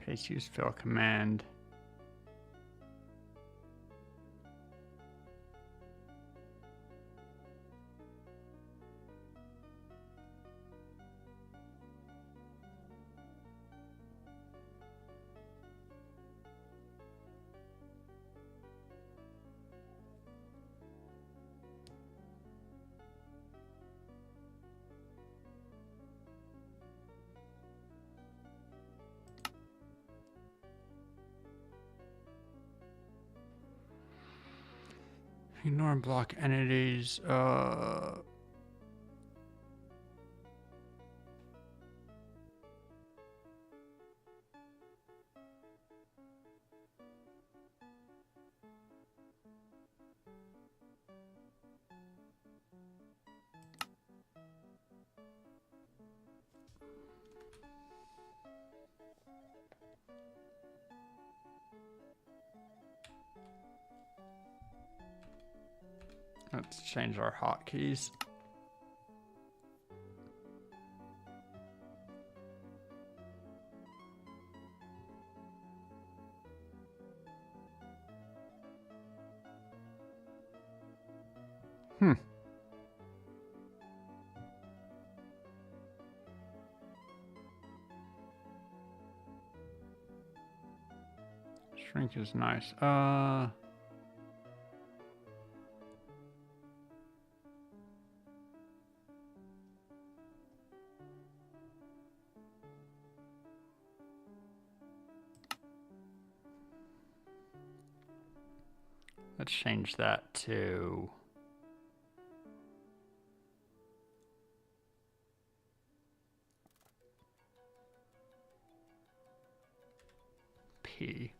[SPEAKER 2] Paste use fill command. Ignore and block entities. Let's change our hotkeys. Hmm. Shrink is nice. Let's change that to P.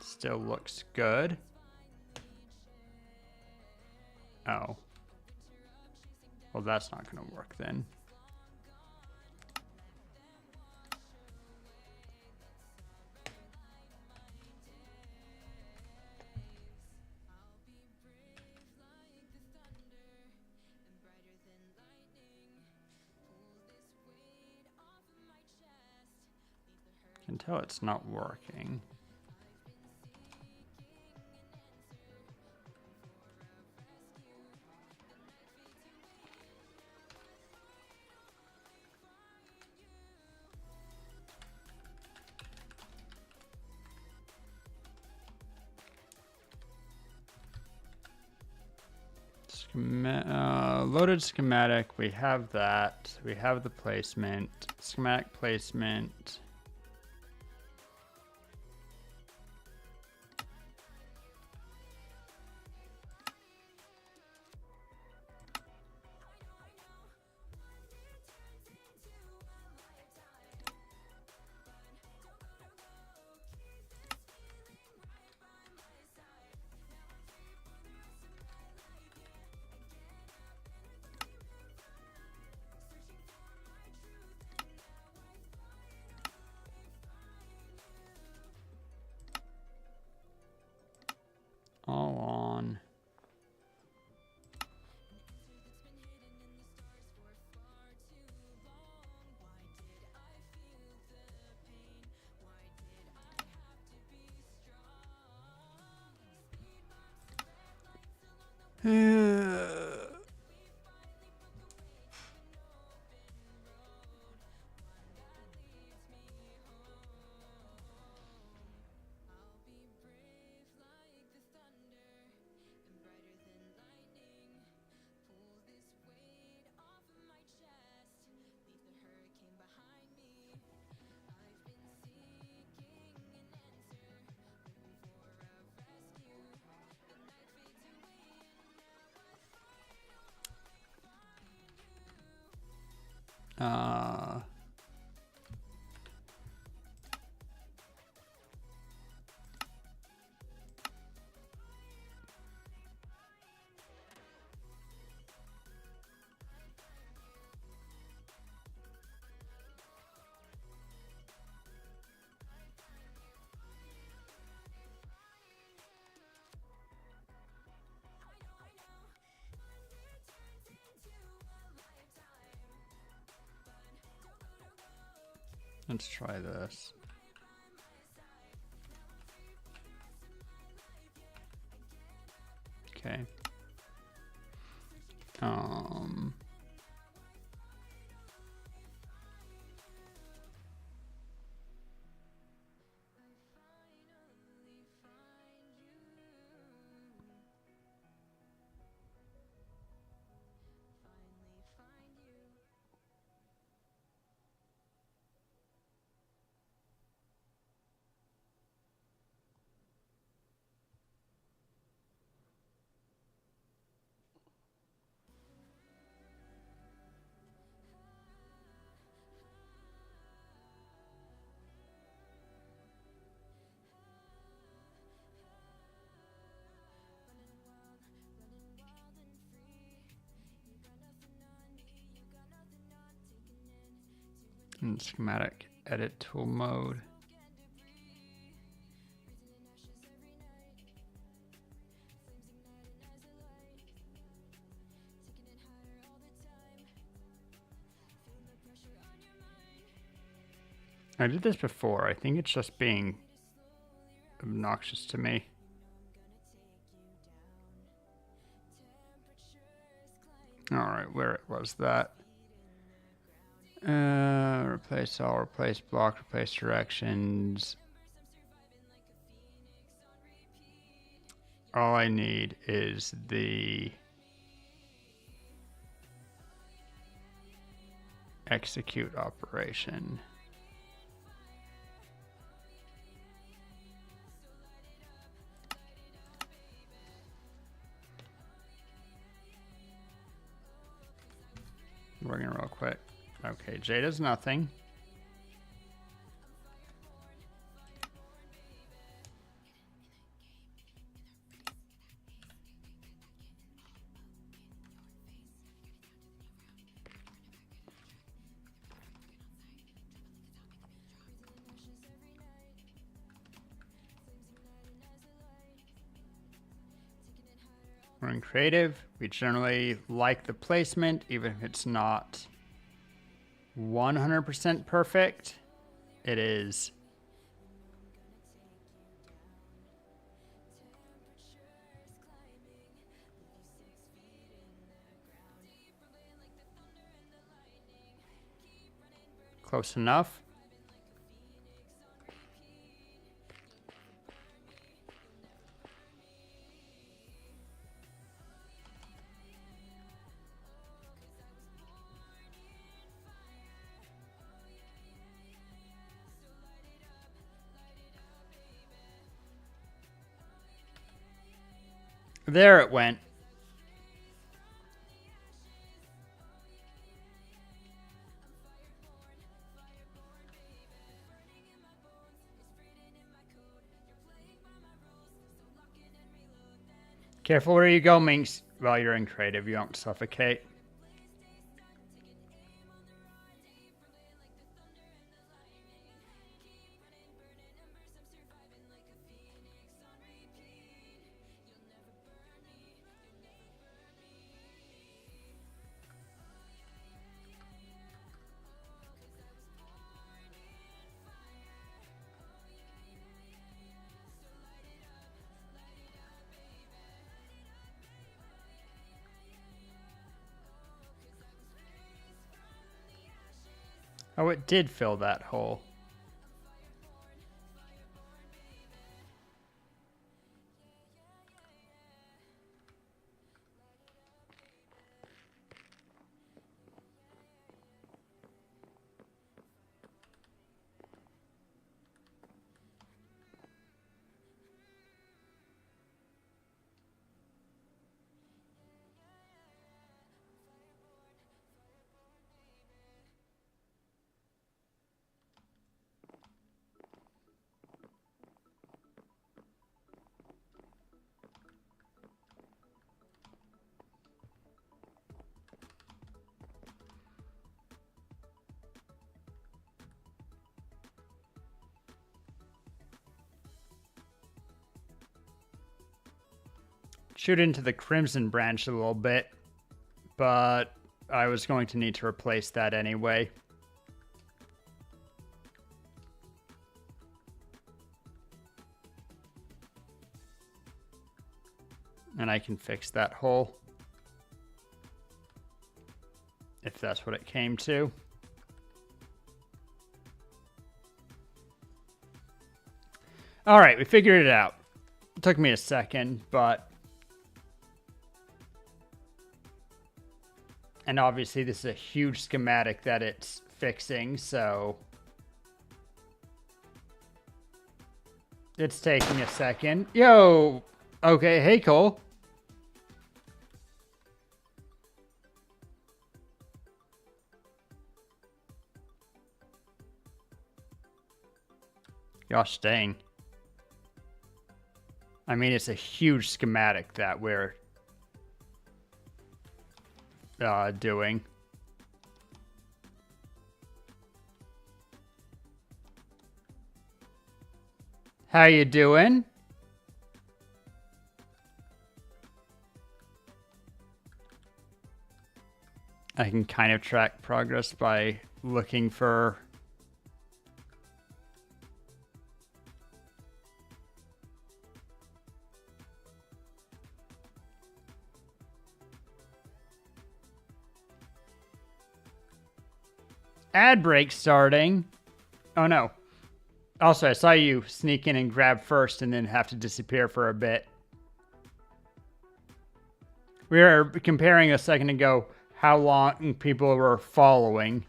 [SPEAKER 2] Still looks good. Oh. Well, that's not going to work then. I can tell it's not working. Loaded schematic, we have that. We have the placement. Schematic placement. All on. Let's try this. Okay. In schematic edit tool mode. I did this before. I think it's just being obnoxious to me. Alright, where was that? Replace all, replace block, replace directions. All I need is the execute operation. Working real quick. Okay, J does nothing. We're in creative. We generally like the placement, even if it's not 100% perfect. It is. Close enough. There it went. Careful where you go, Minx. While you're in creative, you don't suffocate. Oh, it did fill that hole. Shoot into the Crimson branch a little bit, but I was going to need to replace that anyway. And I can fix that hole if that's what it came to. All right, we figured it out. It took me a second, but... And obviously this is a huge schematic that it's fixing, so... It's taking a second. Yo! Okay, hey Cole. Gosh dang. I mean, it's a huge schematic that we're doing. How you doing? I can kind of track progress by looking for ad break starting. Oh no. Also, I saw you sneak in and grab first and then have to disappear for a bit. We were comparing a second ago how long people were following.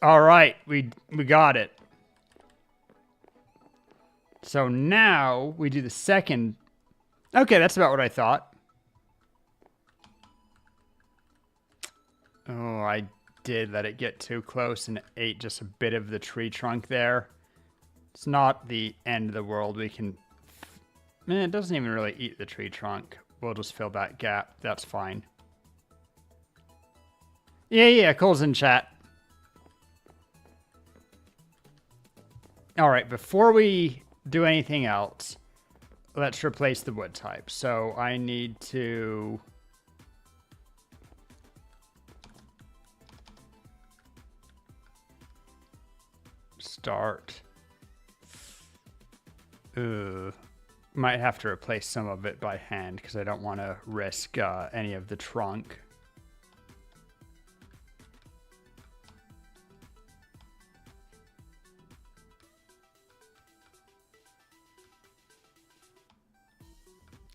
[SPEAKER 2] All right, we got it. So now we do the second. Okay, that's about what I thought. Oh, I did let it get too close and it ate just a bit of the tree trunk there. It's not the end of the world. We can... Man, it doesn't even really eat the tree trunk. We'll just fill that gap. That's fine. Yeah, Cole's in chat. All right, before we do anything else, let's replace the wood type. So I need to... start. Might have to replace some of it by hand because I don't want to risk any of the trunk.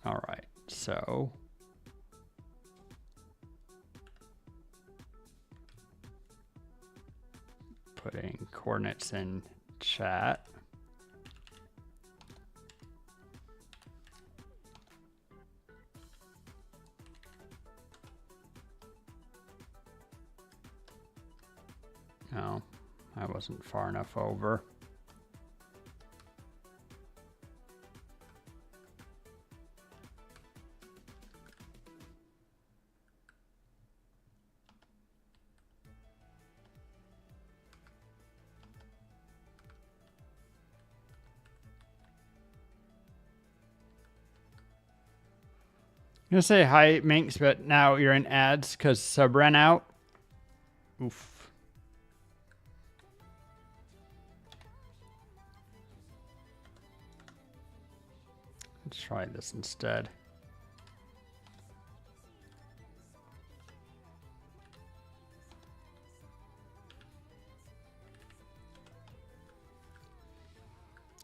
[SPEAKER 2] All right, so putting coordinates in chat. No, I wasn't far enough over. I'm gonna say hi, Minx, but now you're in ads because sub ran out. Oof. Let's try this instead.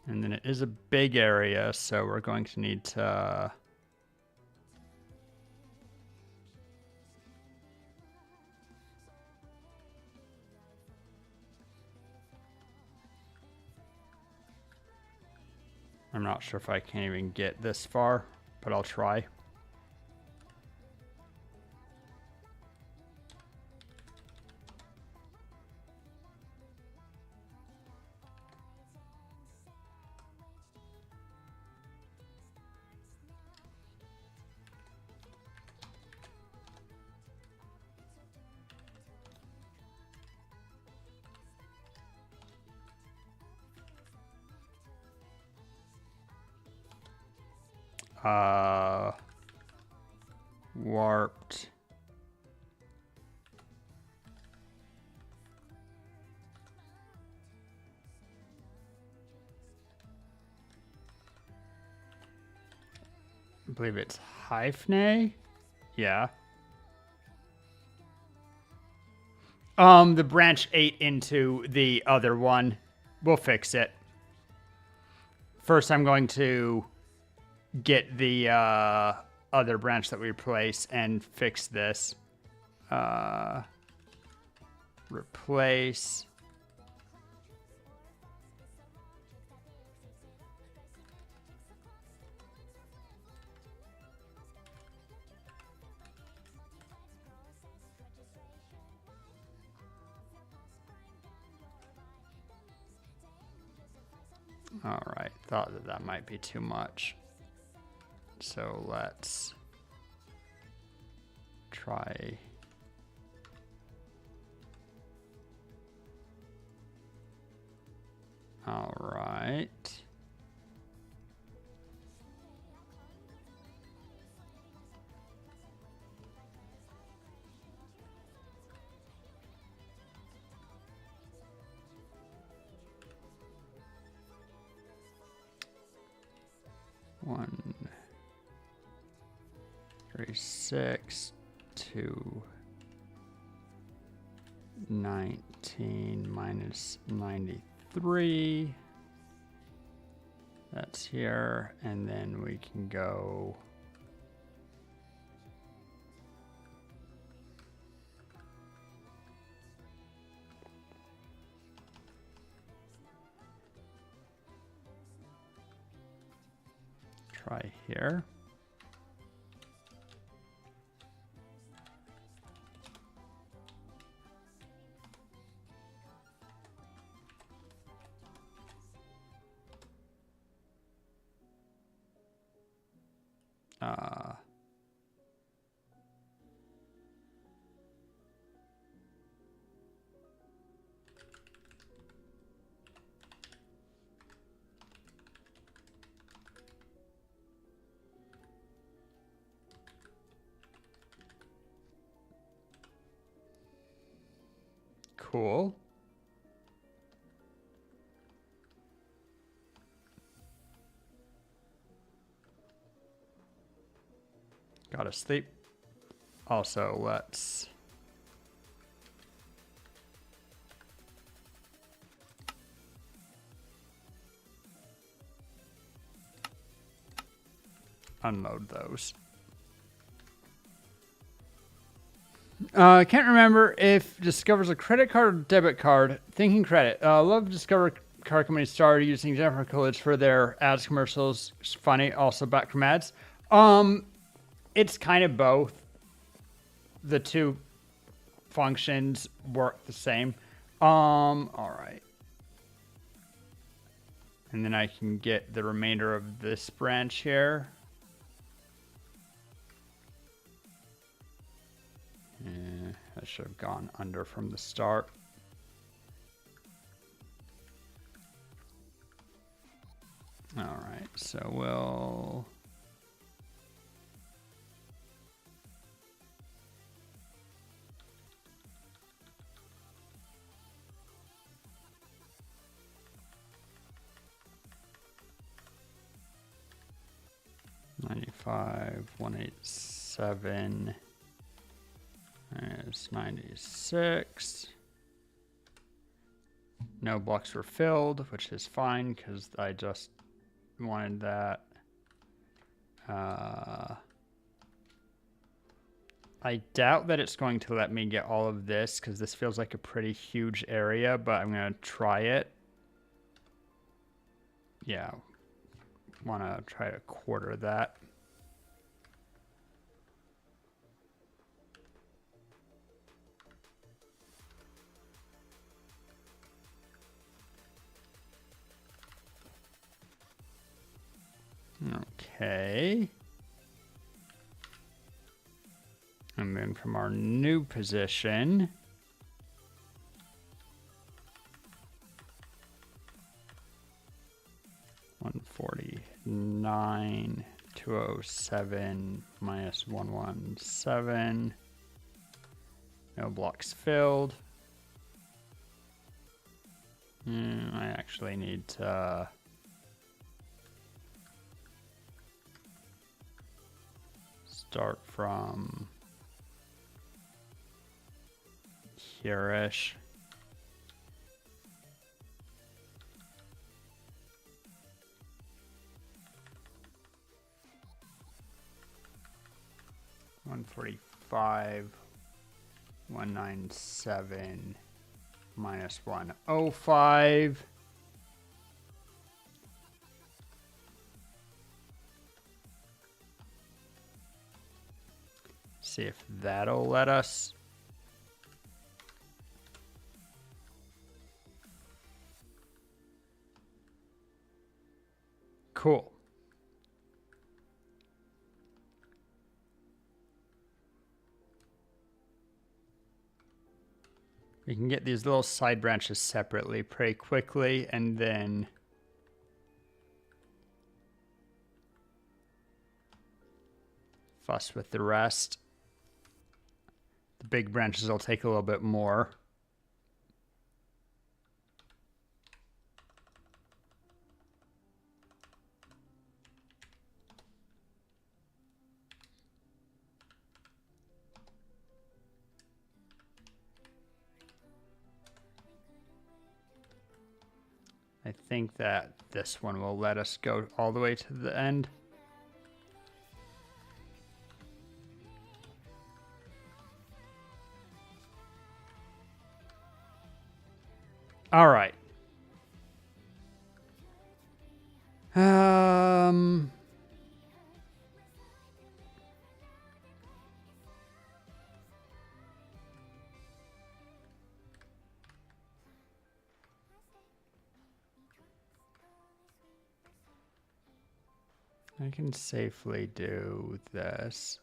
[SPEAKER 2] And then it is a big area, so we're going to need to... I'm not sure if I can even get this far, but I'll try. Warped. I believe it's hyphae. Yeah. The branch ate into the other one. We'll fix it. First, I'm going to get the other branch that we replaced and fix this. Replace. All right, thought that might be too much. So let's try. All right. 136 to 19 minus 93. That's here, and then we can go try here. Cool. Gotta sleep. Also, let's unload those. I can't remember if Discover's a credit card or debit card. Thinking credit. Love Discover Card Company started using Jennifer Coolidge for their ads commercials. It's funny. Also back from ads. It's kind of both. The two functions work the same. All right. And then I can get the remainder of this branch here. I should have gone under from the start. All right, so we'll... $95, 187... It's 96. No blocks were filled, which is fine because I just wanted that. I doubt that it's going to let me get all of this because this feels like a pretty huge area, but I'm going to try it. Yeah, want to try to quarter that. Okay. And then from our new position, $149, 207 minus 117. No blocks filled. I actually need to start from here-ish. $145, 197 minus 105. See if that'll let us. Cool. We can get these little side branches separately pretty quickly and then fuss with the rest. The big branches will take a little bit more. think that this one will let us go all the way to the end. All right. I can safely do this.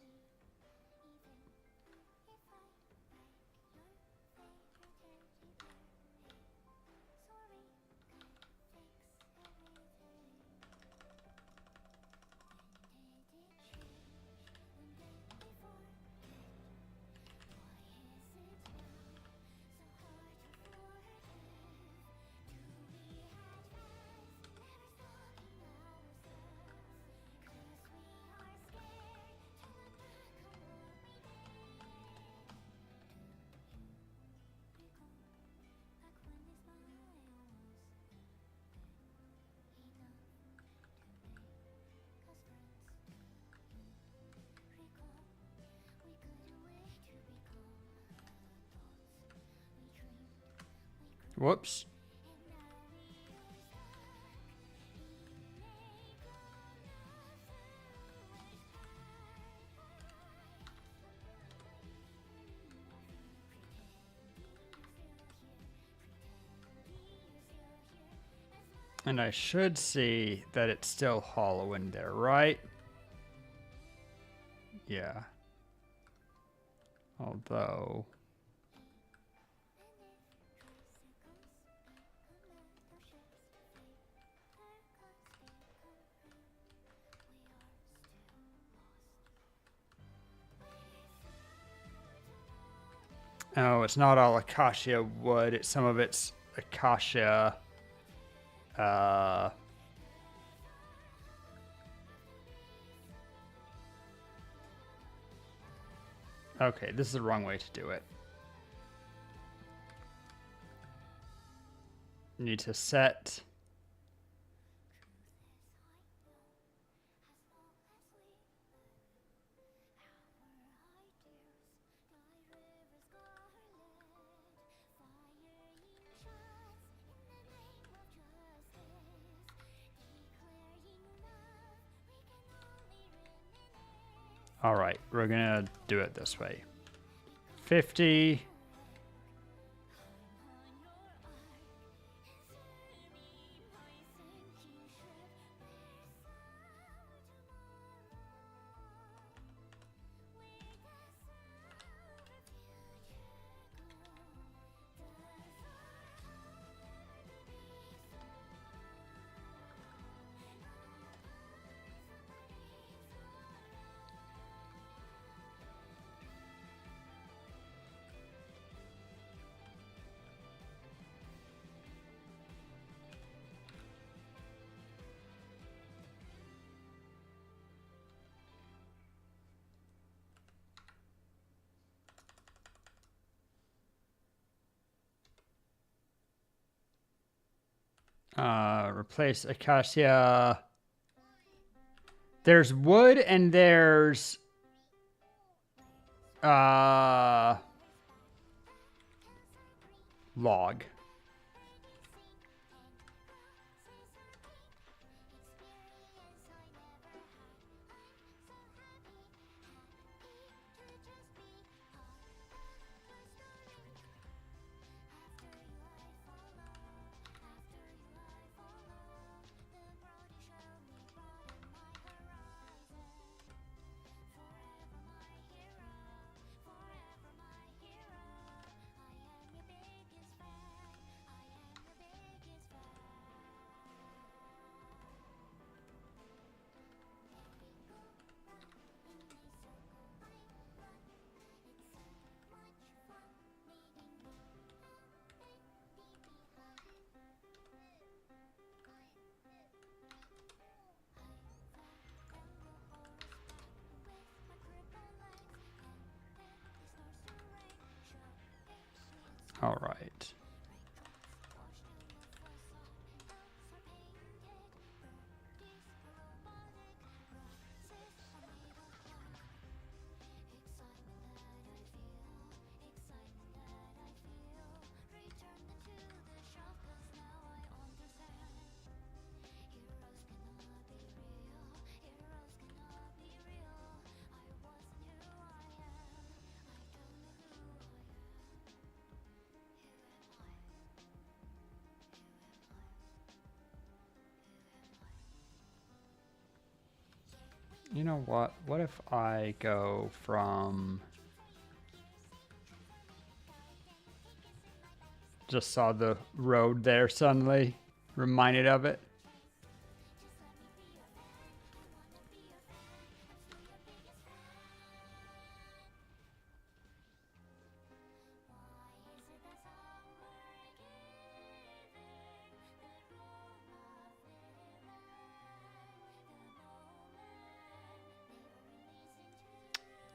[SPEAKER 2] Whoops. And I should see that it's still hollow in there, right? Yeah. Although... Oh, it's not all acacia wood. It's some of it's acacia. Okay, this is the wrong way to do it. You need to set. All right, we're gonna do it this way. 50. Replace acacia. There's wood and there's log. You know what? What if I go from... Just saw the road there suddenly. Reminded of it.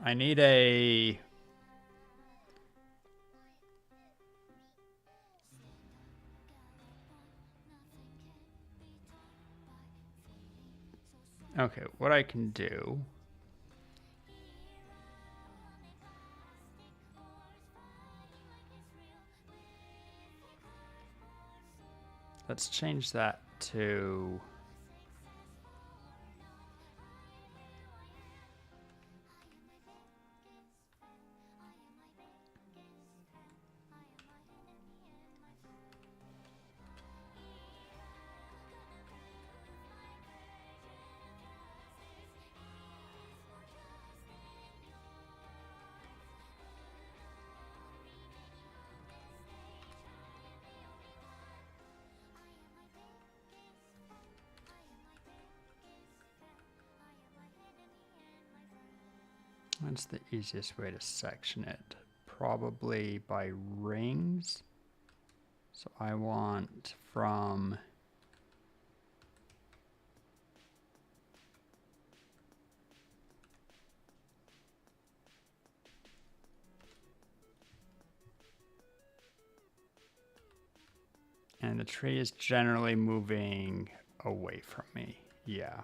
[SPEAKER 2] I need a... Okay, what I can do... Let's change that to... What's the easiest way to section it? Probably by rings. So I want from... And the tree is generally moving away from me. Yeah.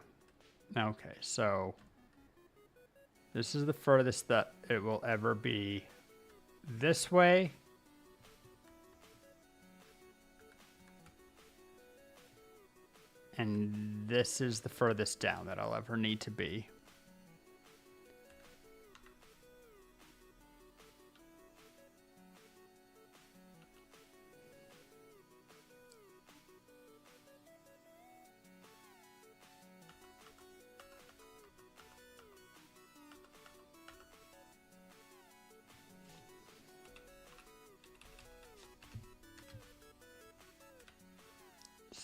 [SPEAKER 2] Okay, so this is the furthest that it will ever be this way. And this is the furthest down that I'll ever need to be.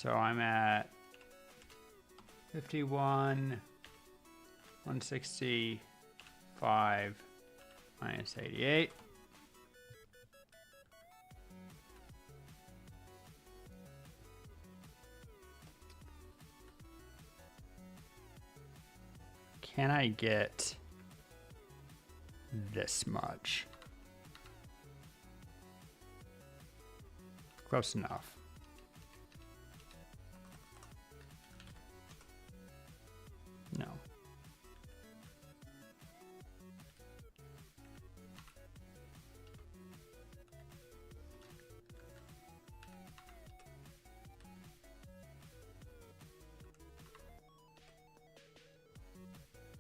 [SPEAKER 2] So I'm at 51, 165 minus 88. Can I get this much? Close enough. No.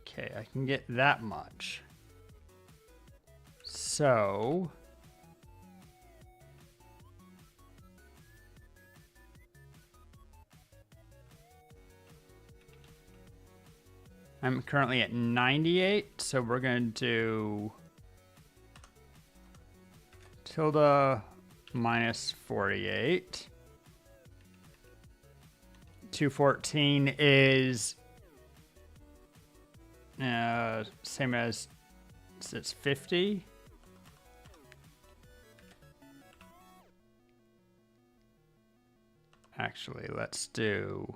[SPEAKER 2] Okay, I can get that much. So... I'm currently at 98, so we're going to do tilde minus 48. 214 is same as it's 50. Actually, let's do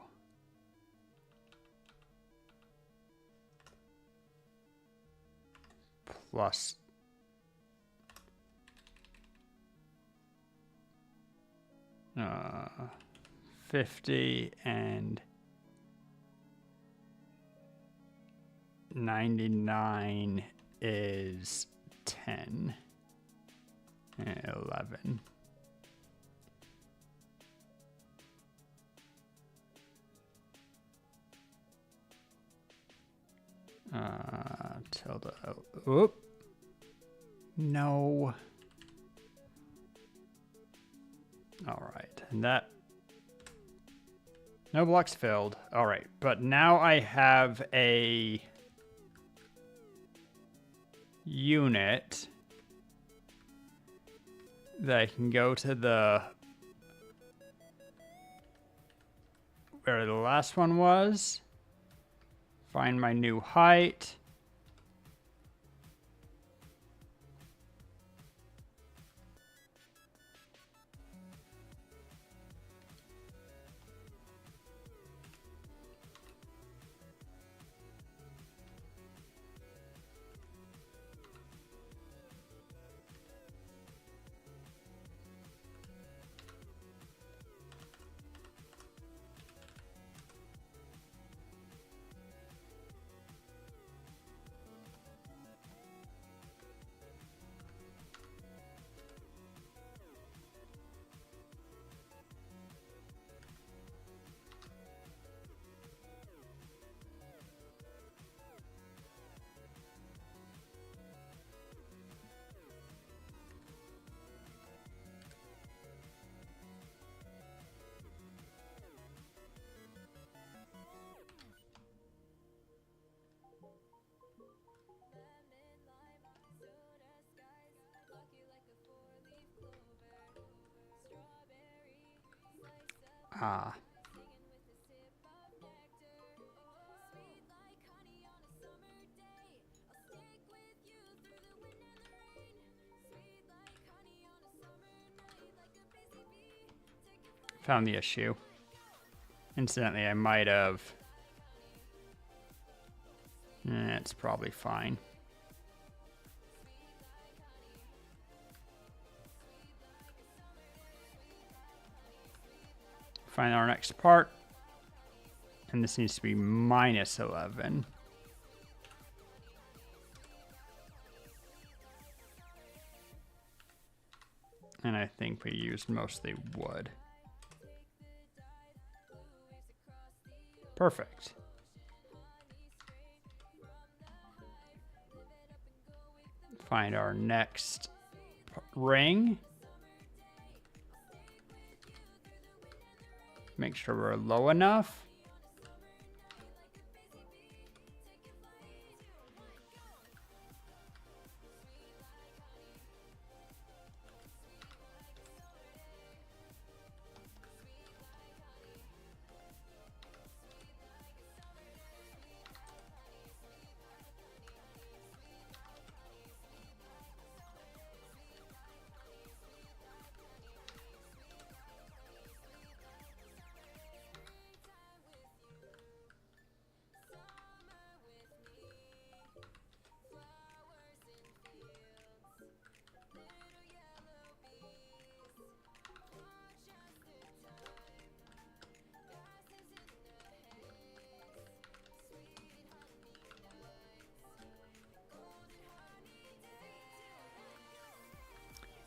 [SPEAKER 2] plus 50 and 99 is 10 and 11. Tilde. Oop. No. All right, and that. No blocks filled. All right, but now I have a unit that I can go to the where the last one was, find my new height. Ah. Found the issue. Incidentally, I might have... It's probably fine. Find our next part. And this needs to be minus 11. And I think we used mostly wood. Perfect. Find our next ring. Make sure we're low enough.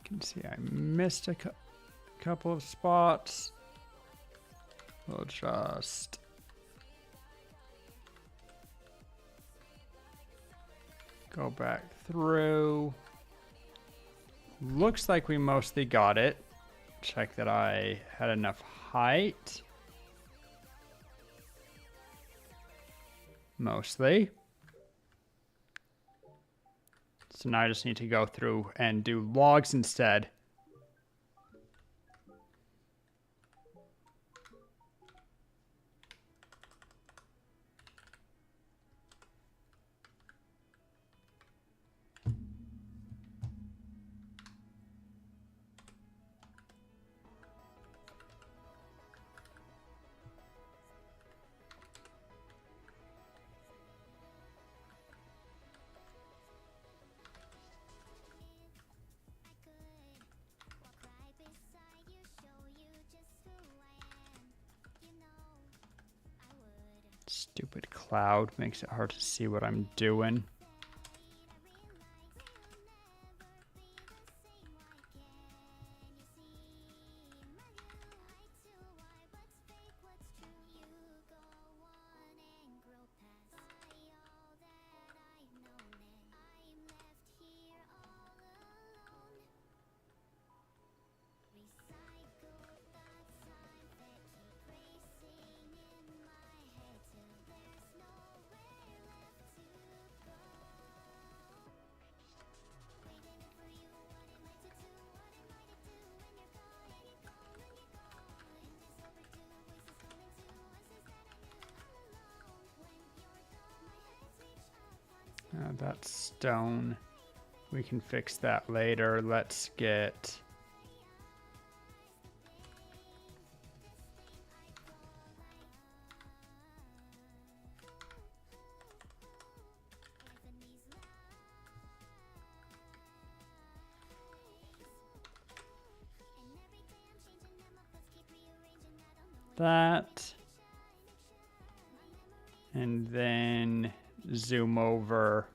[SPEAKER 2] You can see I missed a couple of spots. We'll just go back through. Looks like we mostly got it. Check that I had enough height. Mostly. So now I just need to go through and do logs instead. Stupid cloud makes it hard to see what I'm doing. That's stone. We can fix that later. Let's get... that. And then zoom over.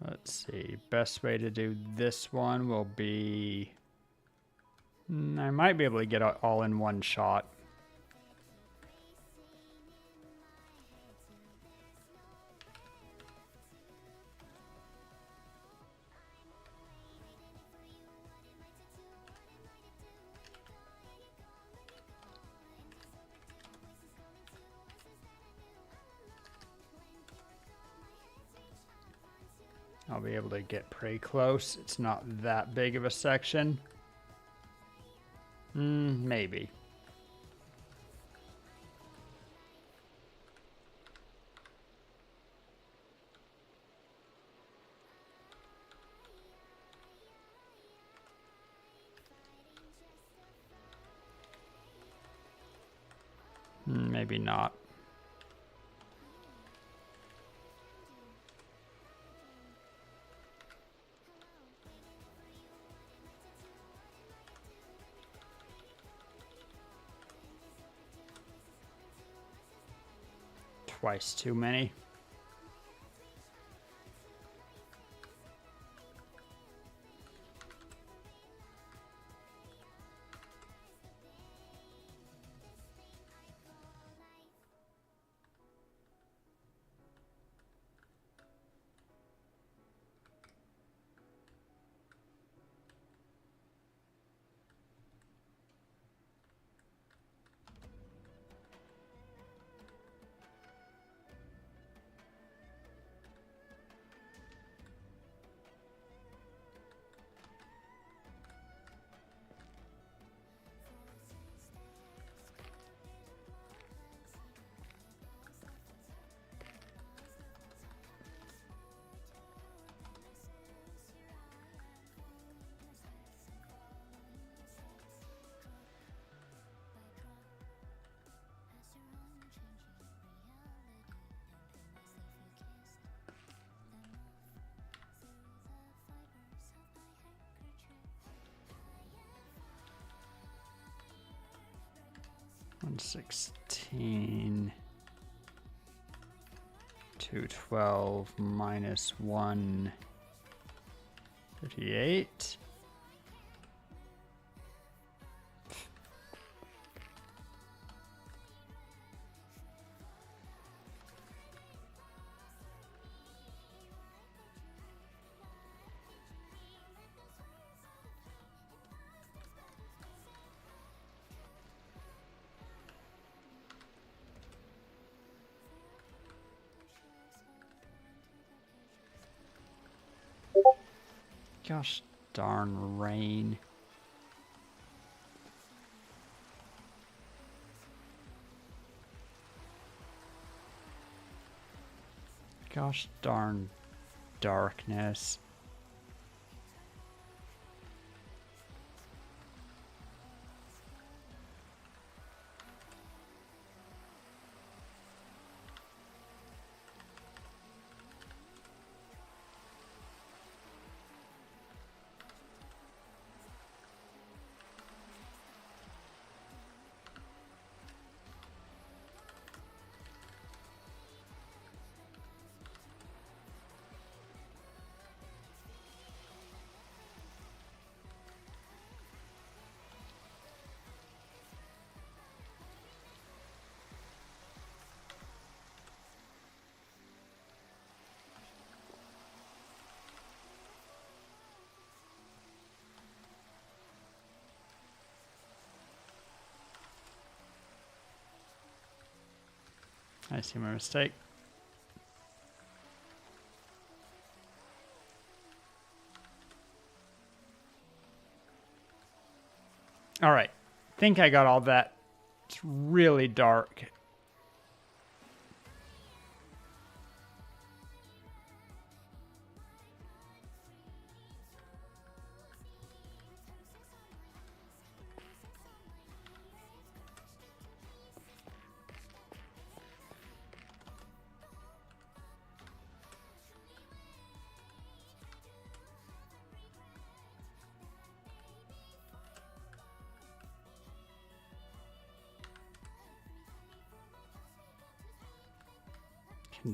[SPEAKER 2] Let's see. Best way to do this one will be... I might be able to get it all in one shot. I'll be able to get pretty close. It's not that big of a section. Maybe. Maybe not. Twice too many. One 16. 212 minus 138. Gosh darn rain. Gosh darn darkness. I see my mistake. All right. Think I got all that It's really dark.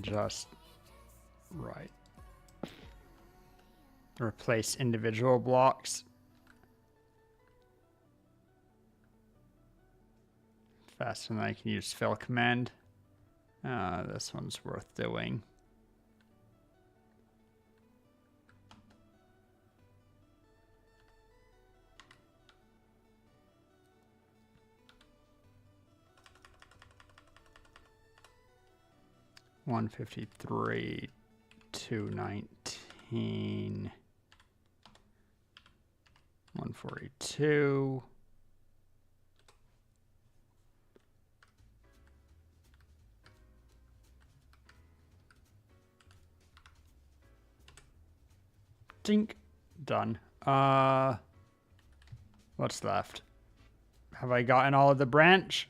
[SPEAKER 2] Just right. Replace individual blocks. Faster than I can use fill command. This one's worth doing. $153, $219, $142. Dink. Done. What's left? Have I gotten all of the branch?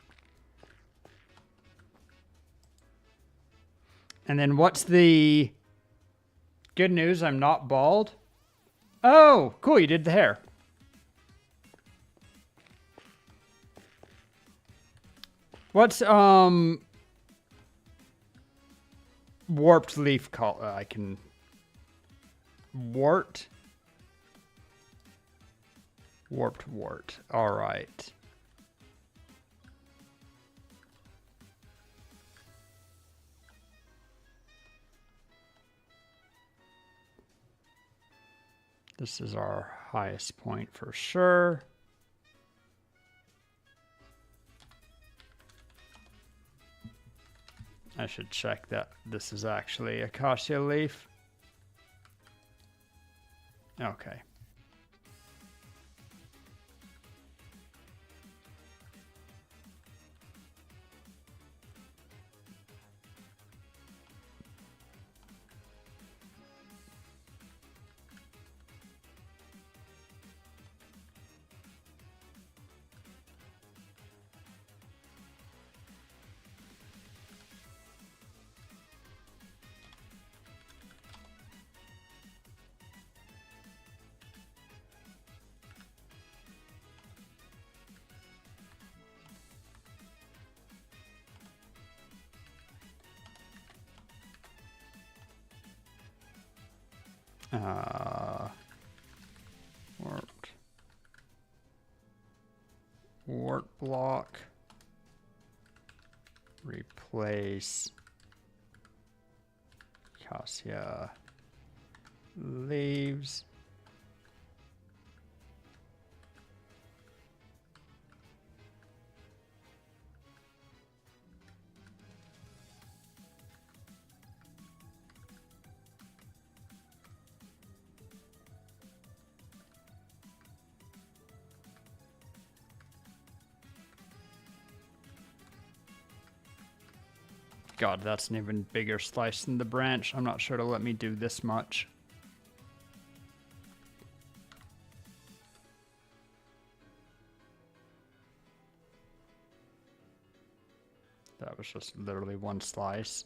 [SPEAKER 2] And then what's the good news? I'm not bald. Oh, cool. You did the hair. What's warped leaf called? I can warped wart. All right. This is our highest point for sure. I should check that this is actually a cassia leaf. Okay. Wart block. Replace cassia leaves. God, that's an even bigger slice than the branch. I'm not sure it'll let me do this much. That was just literally one slice.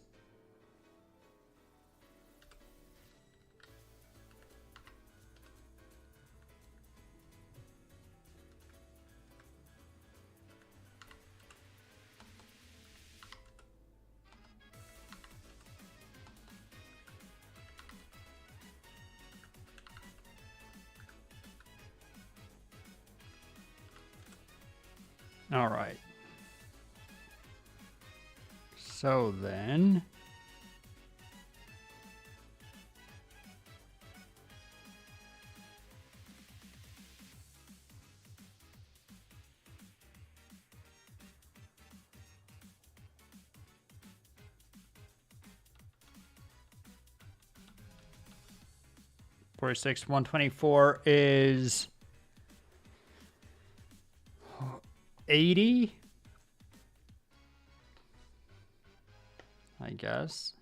[SPEAKER 2] All right. So then, $46, $124 is 80. I guess.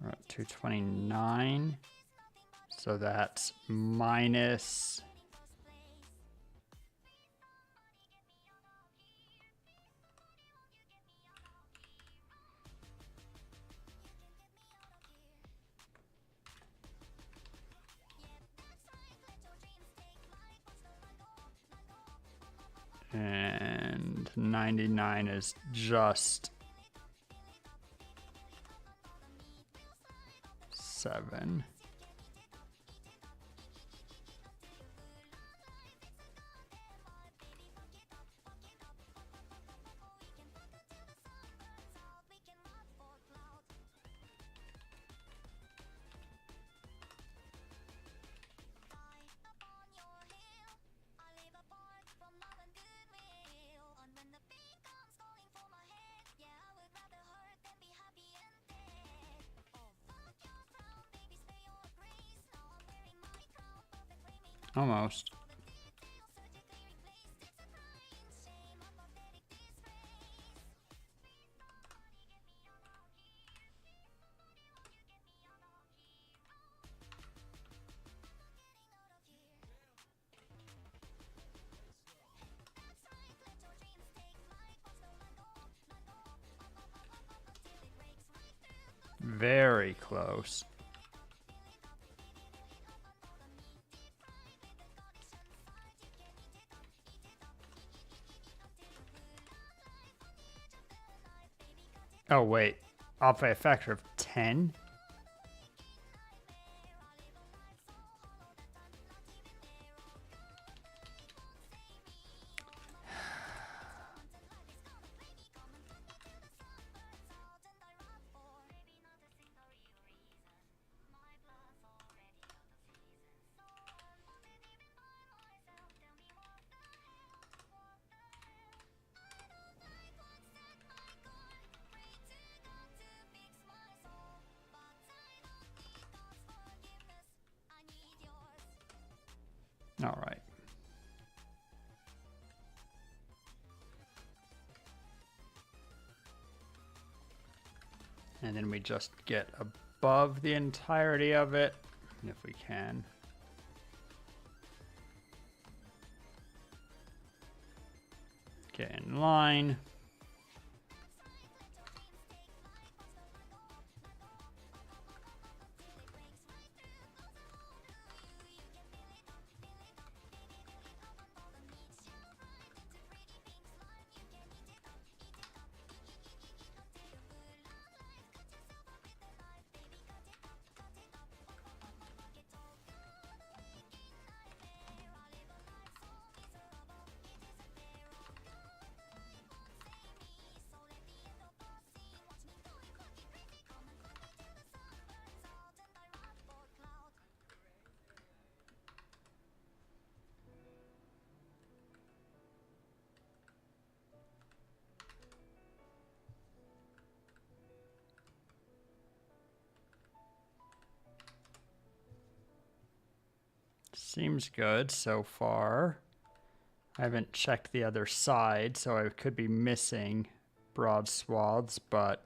[SPEAKER 2] We're at 229. So that's minus. And 99 is just 7. Almost. Very close. Oh, wait. Off by a factor of 10? All right. And then we just get above the entirety of it, if we can. Get in line. Seems good so far. I haven't checked the other side, so I could be missing broad swaths, but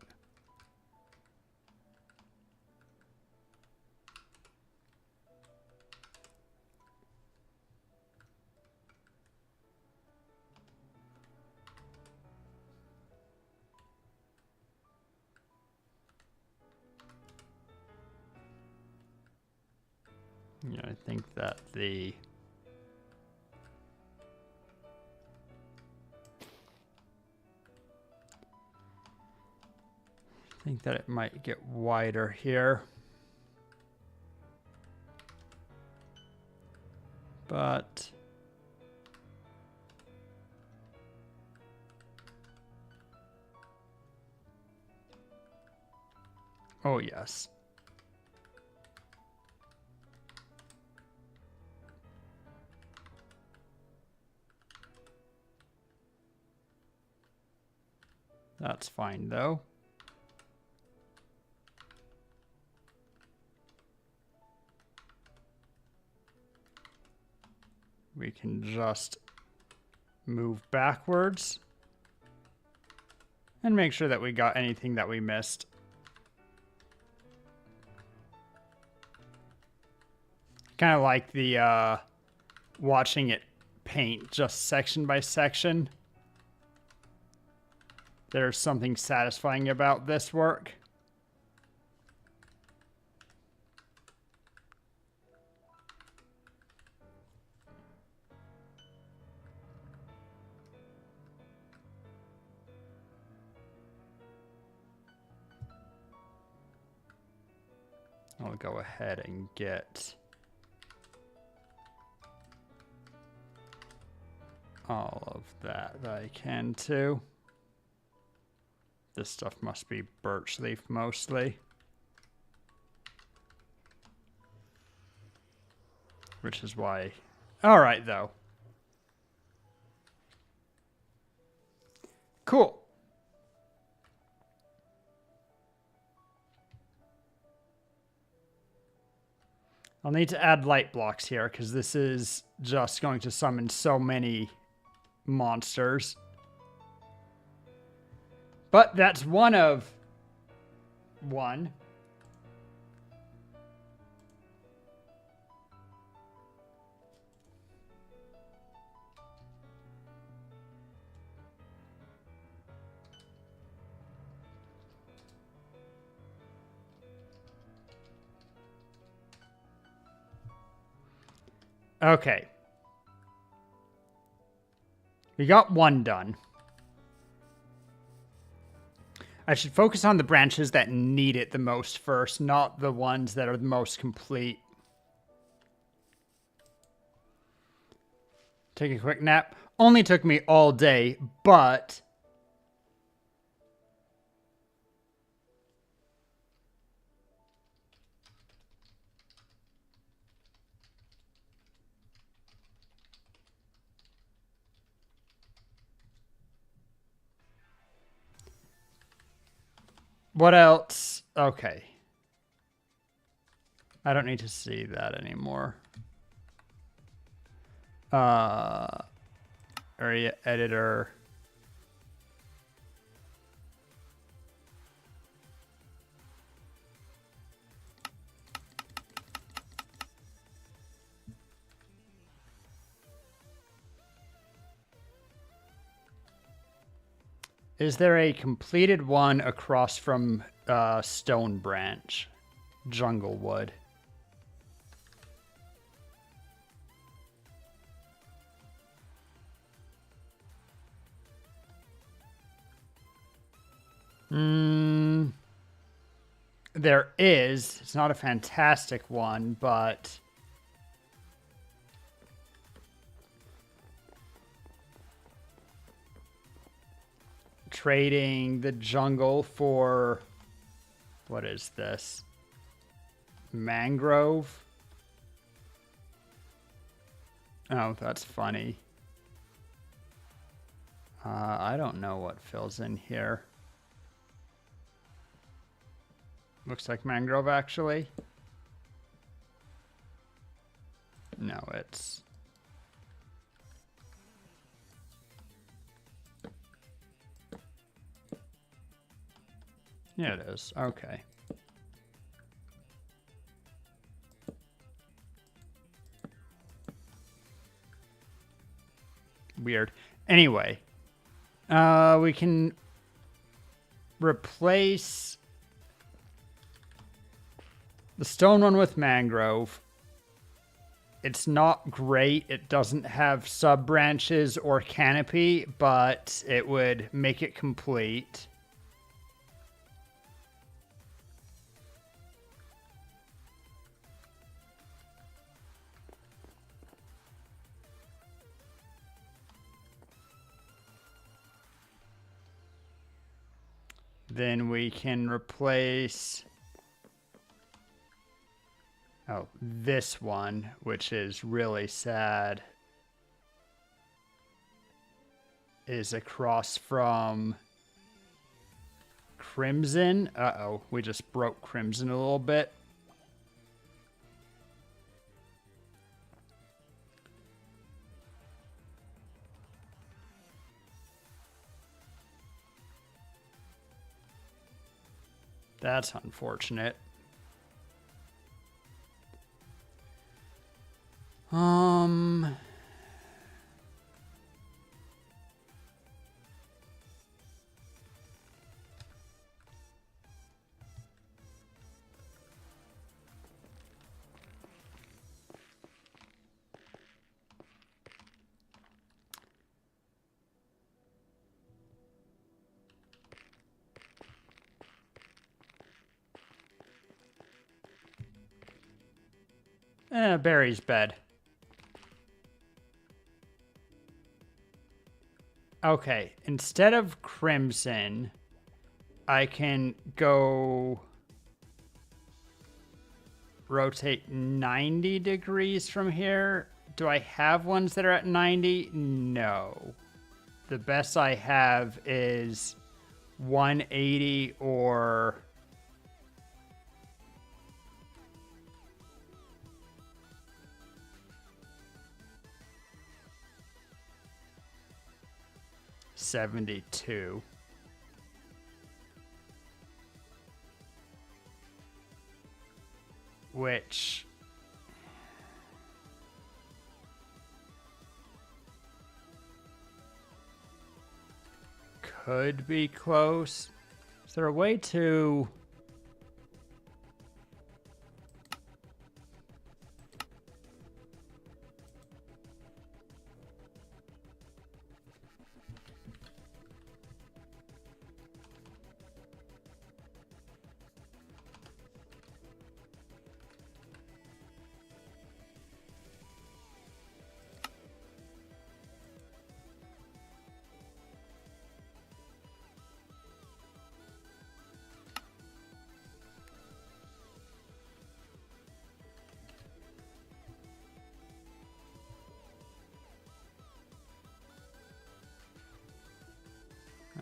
[SPEAKER 2] you know, I think that it might get wider here. But Oh, yes. That's fine, though. We can just move backwards and make sure that we got anything that we missed. Kind of like the watching it paint just section by section. There's something satisfying about this work. I'll go ahead and get all of that I can too. This stuff must be birch leaf mostly. Which is why... Alright, though. Cool. I'll need to add light blocks here, because this is just going to summon so many monsters. But that's one of one. Okay. We got one done. I should focus on the branches that need it the most first, not the ones that are the most complete. Take a quick nap. Only took me all day, but... What else? Okay. I don't need to see that anymore. Area editor. Is there a completed one across from Stone Branch? Jungle Wood. There is. It's not a fantastic one, but... Trading the jungle for... What is this? Mangrove? Oh, that's funny. I don't know what fills in here. Looks like mangrove, actually. No, it's... Yeah, it is. Okay. Weird. Anyway. We can replace the stone one with mangrove. It's not great. It doesn't have sub-branches or canopy, but it would make it complete. Then we can replace Oh, this one, which is really sad, is across from Crimson. Uh-oh, we just broke Crimson a little bit. That's unfortunate. Barry's bed. Okay, instead of Crimson, I can go rotate 90 degrees from here. Do I have ones that are at 90? No. The best I have is 180 or... $72. Which could be close. Is there a way to...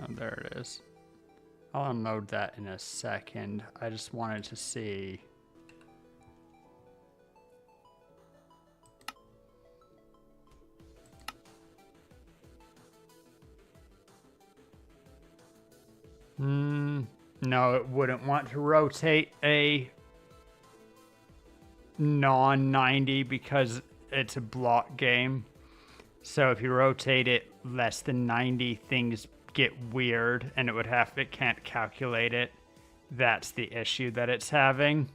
[SPEAKER 2] Oh, there it is. I'll unload that in a second. I just wanted to see. No, it wouldn't want to rotate a non-90 because it's a block game. So if you rotate it less than 90, things get weird and it can't calculate it. That's the issue that it's having.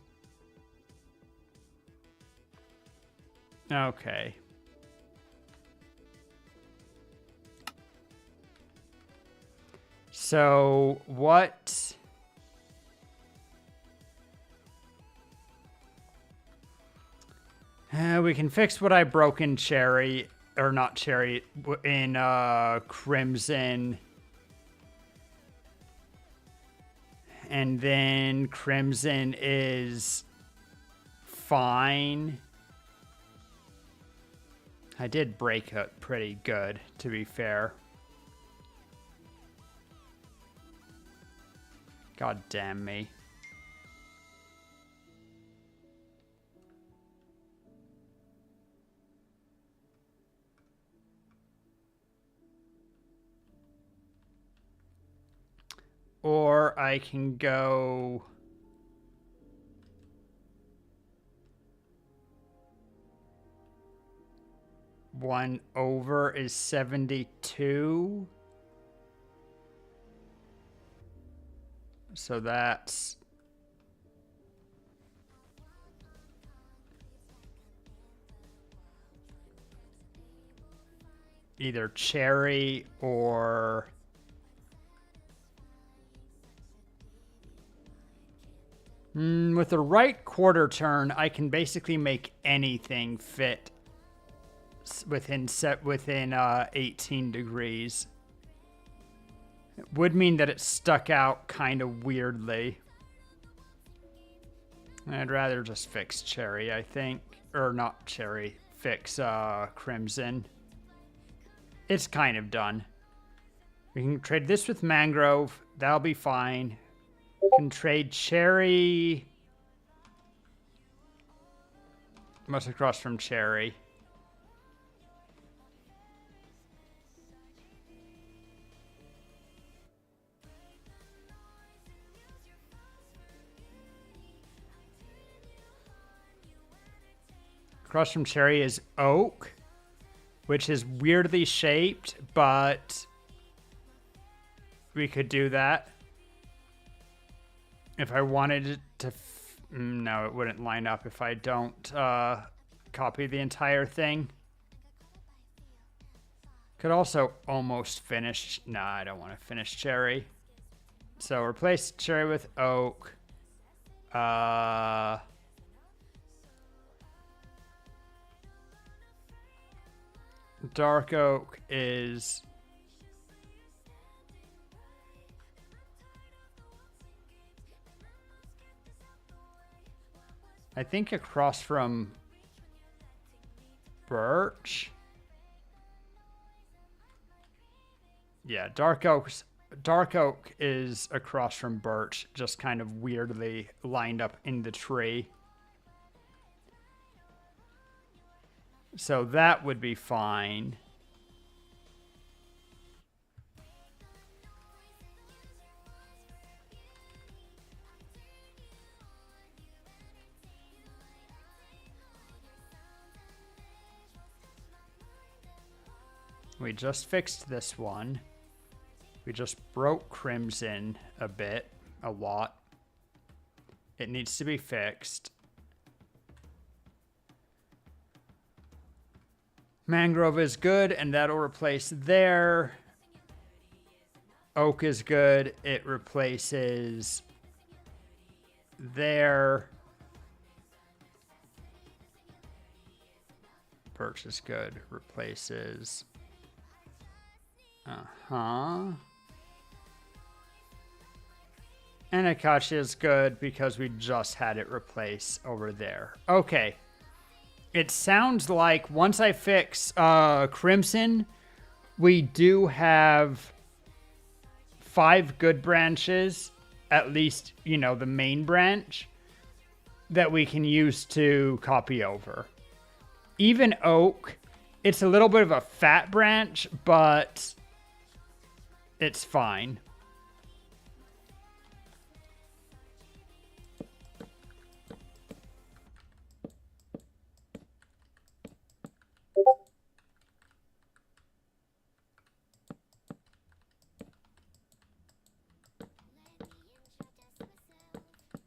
[SPEAKER 2] Okay. So what... we can fix what I broke in Cherry, or not Cherry, in Crimson. And then Crimson is fine. I did break it pretty good, to be fair. God damn me. Or I can go... One over is 72. So that's... either Cherry or... with the right quarter turn, I can basically make anything fit within 18 degrees. It would mean that it stuck out kind of weirdly. I'd rather just fix cherry, I think. Or not cherry. Fix crimson. It's kind of done. We can trade this with mangrove. That'll be fine. Can trade cherry. What's across from cherry? Across from cherry is oak, which is weirdly shaped, but we could do that. If I wanted it to... no, it wouldn't line up if I don't copy the entire thing. Could also almost finish... nah, I don't want to finish cherry. So replace cherry with oak. Dark oak is... I think across from birch. Yeah, dark oak is across from birch, just kind of weirdly lined up in the tree. So that would be fine. We just fixed this one. We just broke crimson a lot. It needs to be fixed. Mangrove is good, and that'll replace there. Oak is good. It replaces there. Birch is good. Replaces. And Acacia is good because we just had it replace over there. Okay. It sounds like once I fix Crimson, we do have 5 good branches, at least, you know, the main branch, that we can use to copy over. Even Oak, it's a little bit of a fat branch, but it's fine.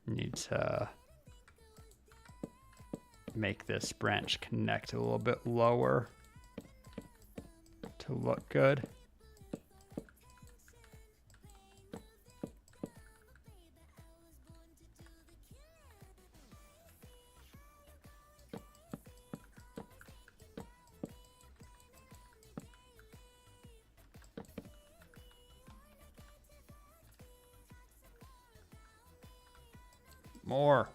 [SPEAKER 2] Need to make this branch connect a little bit lower to look good. More.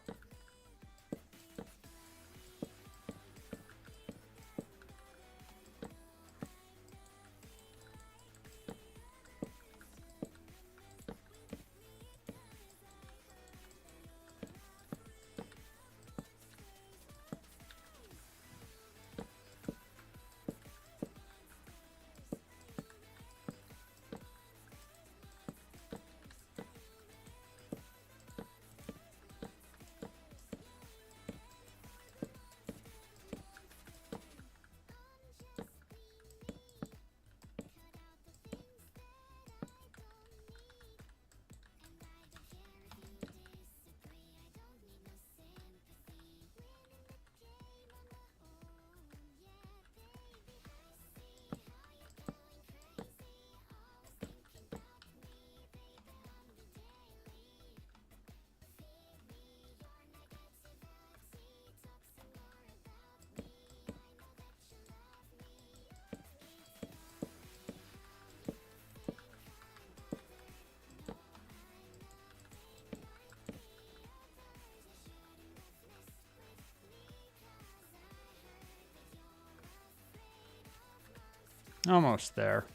[SPEAKER 2] Almost there.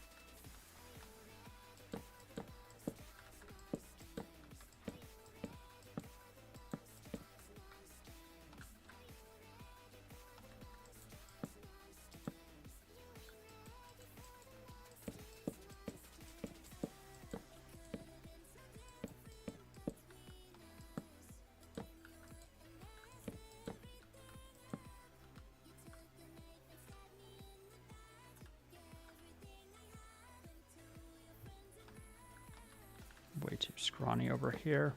[SPEAKER 2] Way too scrawny over here.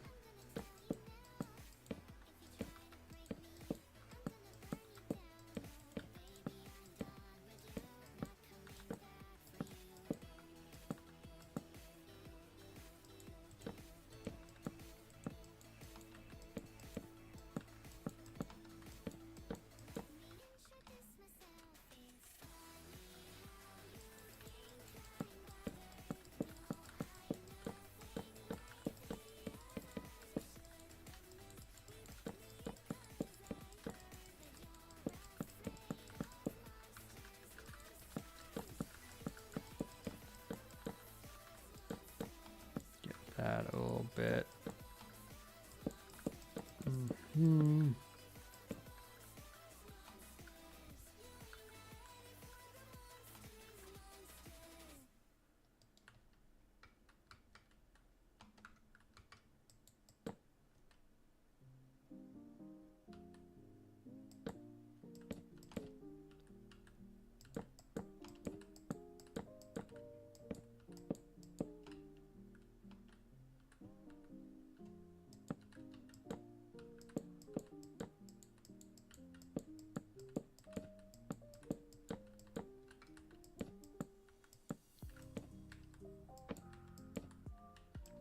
[SPEAKER 2] That a little bit.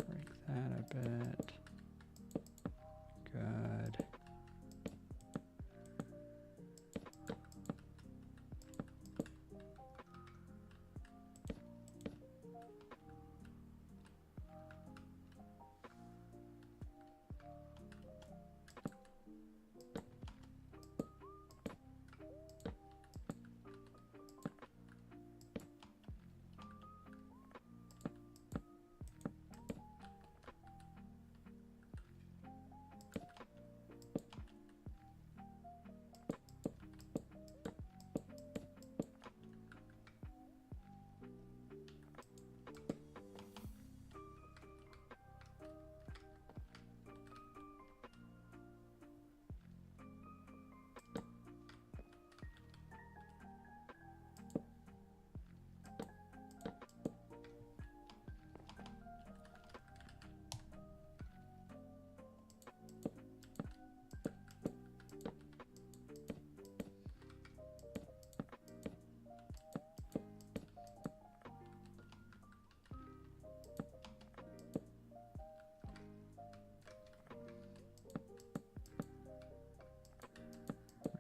[SPEAKER 2] Break that a bit. Good.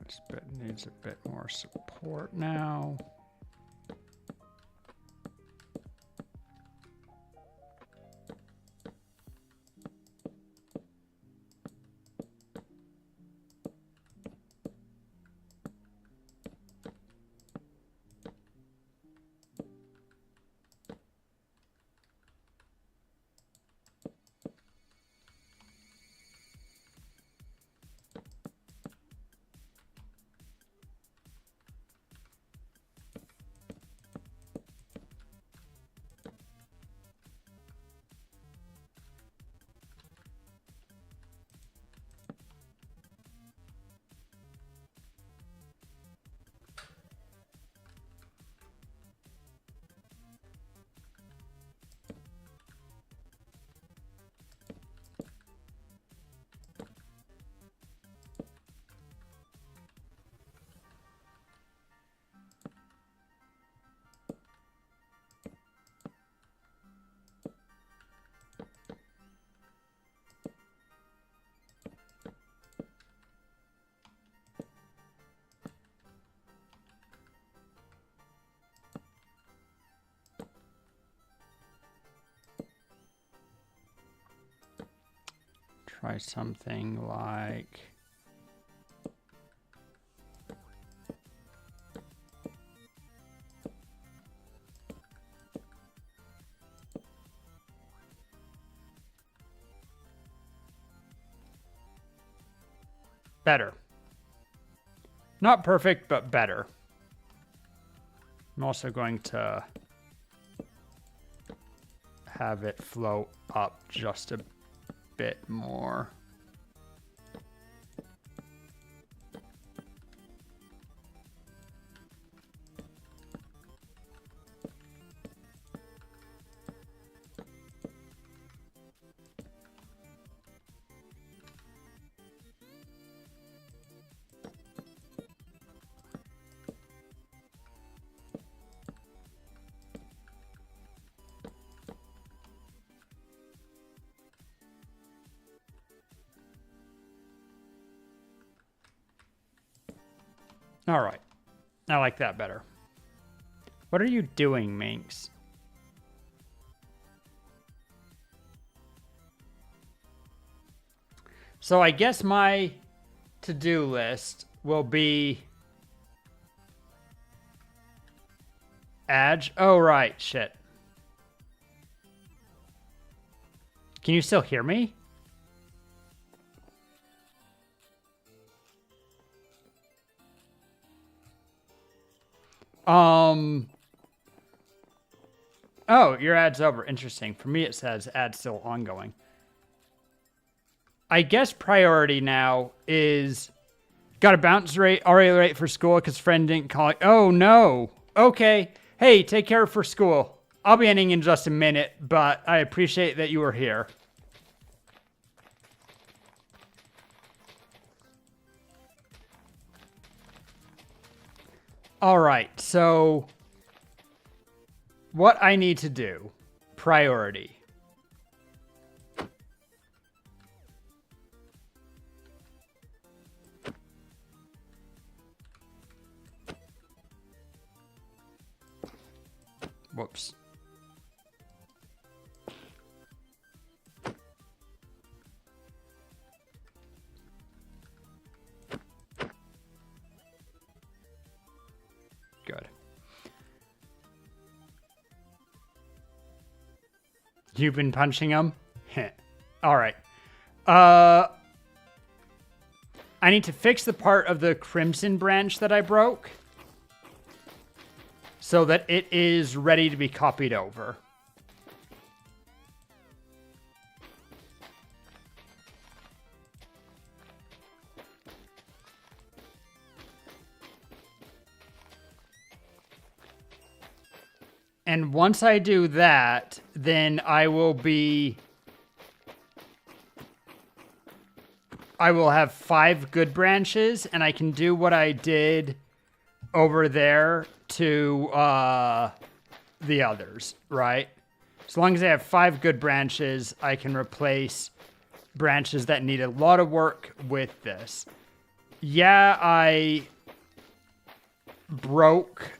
[SPEAKER 2] This bit needs a bit more support now. Try something like Better. Not perfect, but better. I'm also going to have it float up just a bit more. All right. I like that better. What are you doing, Minx? So I guess my to-do list will be Adge. Oh, right. Shit. Can you still hear me? Oh, your ad's over. Interesting. For me, it says ad still ongoing. I guess priority now is got a bounce rate, RA rate for school because friend didn't call it. Oh, no. Okay. Hey, take care for school. I'll be ending in just a minute, but I appreciate that you were here. All right, so what I need to do, priority. Whoops. Good. You've been punching him? All right. I need to fix the part of the crimson branch that I broke so that it is ready to be copied over. And once I do that, then I will have 5 good branches, and I can do what I did over there to the others, right? As long as I have 5 good branches, I can replace branches that need a lot of work with this. Yeah, I broke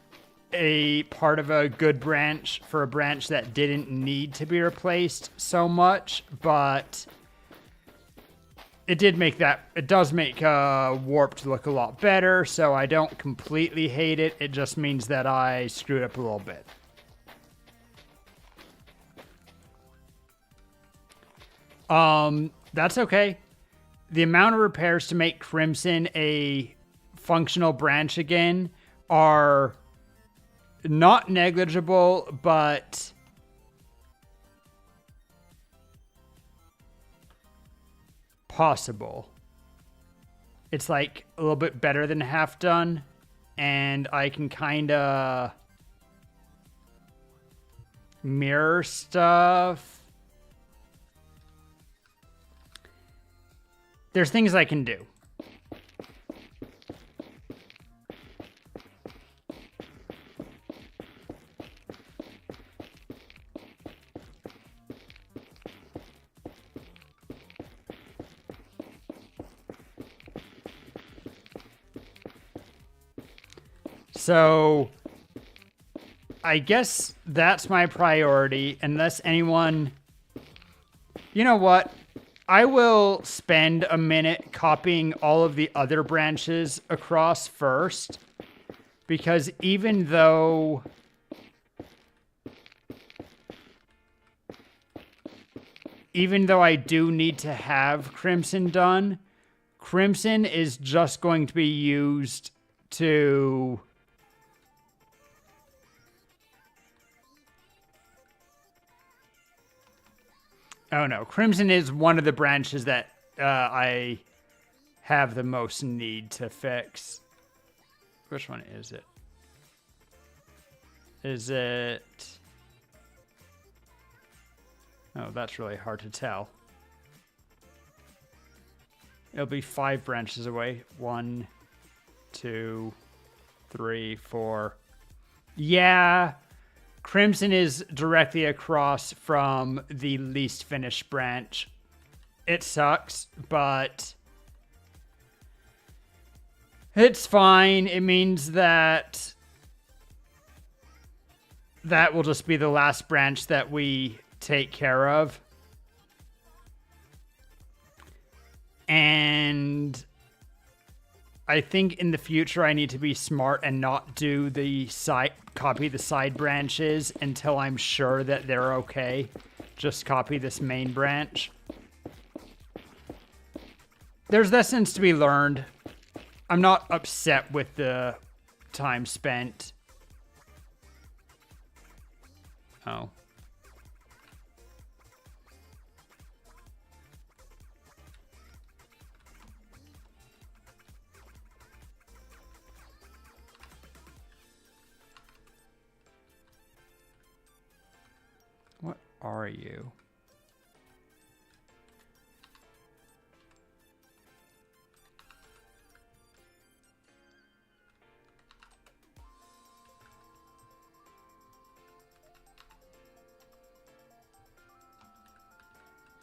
[SPEAKER 2] a part of a good branch for a branch that didn't need to be replaced so much, but it does make warped look a lot better, so I don't completely hate it. It just means that I screwed up a little bit. That's okay. The amount of repairs to make Crimson a functional branch again are not negligible, but possible. It's like a little bit better than half done, and I can kind of mirror stuff. There's things I can do. So I guess that's my priority, unless anyone... You know what? I will spend a minute copying all of the other branches across first, because even though I do need to have Crimson done, Crimson is just going to be used to... Oh no, Crimson is one of the branches that I have the most need to fix. Which one is it? Is it... Oh, that's really hard to tell. It'll be 5 branches away. 1, 2, 3, 4. Yeah, Crimson is directly across from the least finished branch. It sucks, but it's fine. It means that that will just be the last branch that we take care of. And I think in the future I need to be smart and not do the copy the side branches until I'm sure that they're okay. Just copy this main branch. There's lessons to be learned. I'm not upset with the time spent. Oh. What are you?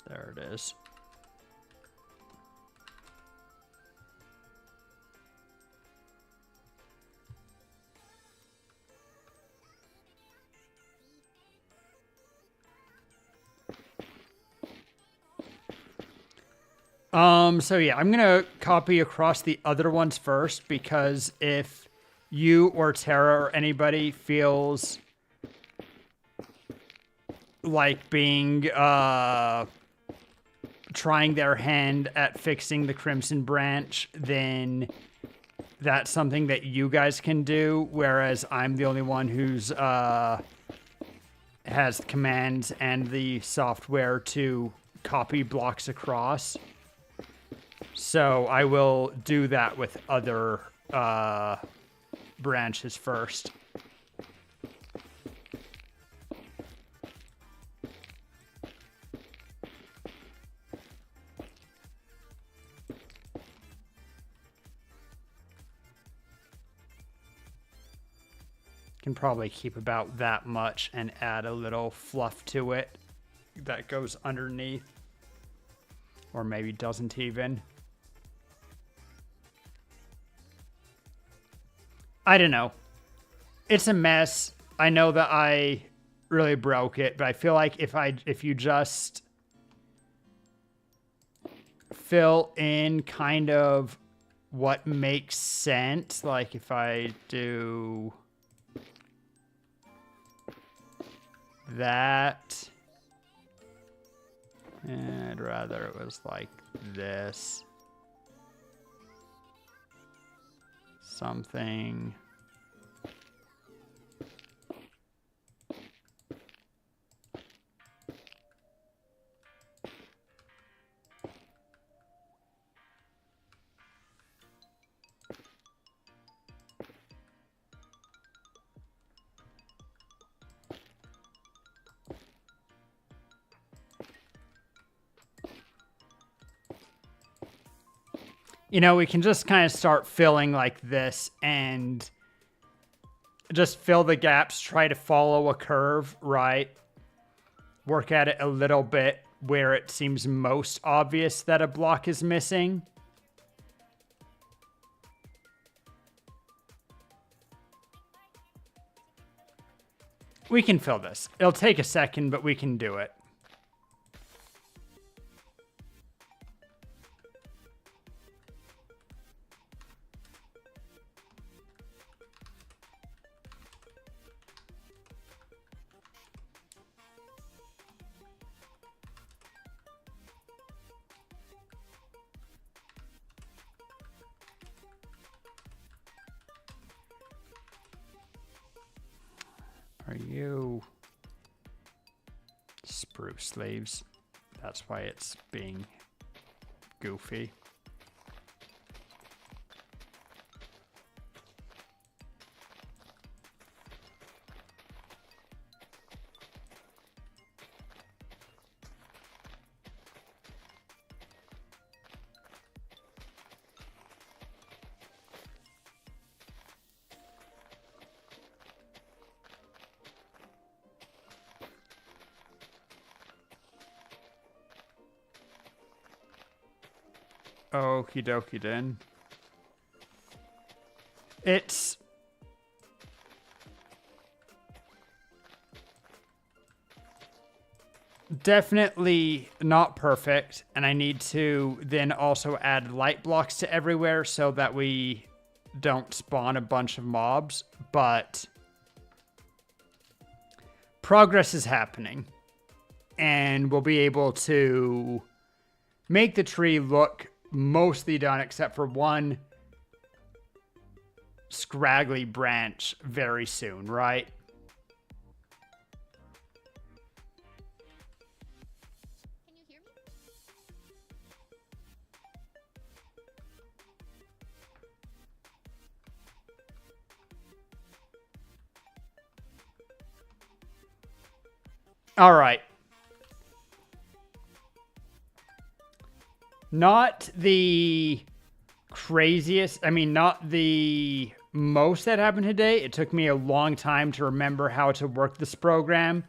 [SPEAKER 2] There it is. So yeah, I'm gonna copy across the other ones first, because if you or Tara or anybody feels like being trying their hand at fixing the Crimson branch, then that's something that you guys can do, whereas I'm the only one who's has the commands and the software to copy blocks across. So I will do that with other branches first. Can probably keep about that much and add a little fluff to it that goes underneath. Or maybe doesn't even. I don't know. It's a mess. I know that I really broke it, but I feel like if you just fill in kind of what makes sense, like if I do that, I'd rather it was like this. Something. You know, we can just kind of start filling like this and just fill the gaps, try to follow a curve, right? Work at it a little bit where it seems most obvious that a block is missing. We can fill this. It'll take a second, but we can do it. Are you spruce leaves? That's why it's being goofy. Okie dokie then. It's definitely not perfect, and I need to then also add light blocks to everywhere so that we don't spawn a bunch of mobs, but progress is happening, and we'll be able to make the tree look mostly done except for one scraggly branch very soon, right?
[SPEAKER 4] Can you hear me?
[SPEAKER 2] All right. Not the craziest, I mean, not the most that happened today. It took me a long time to remember how to work this program.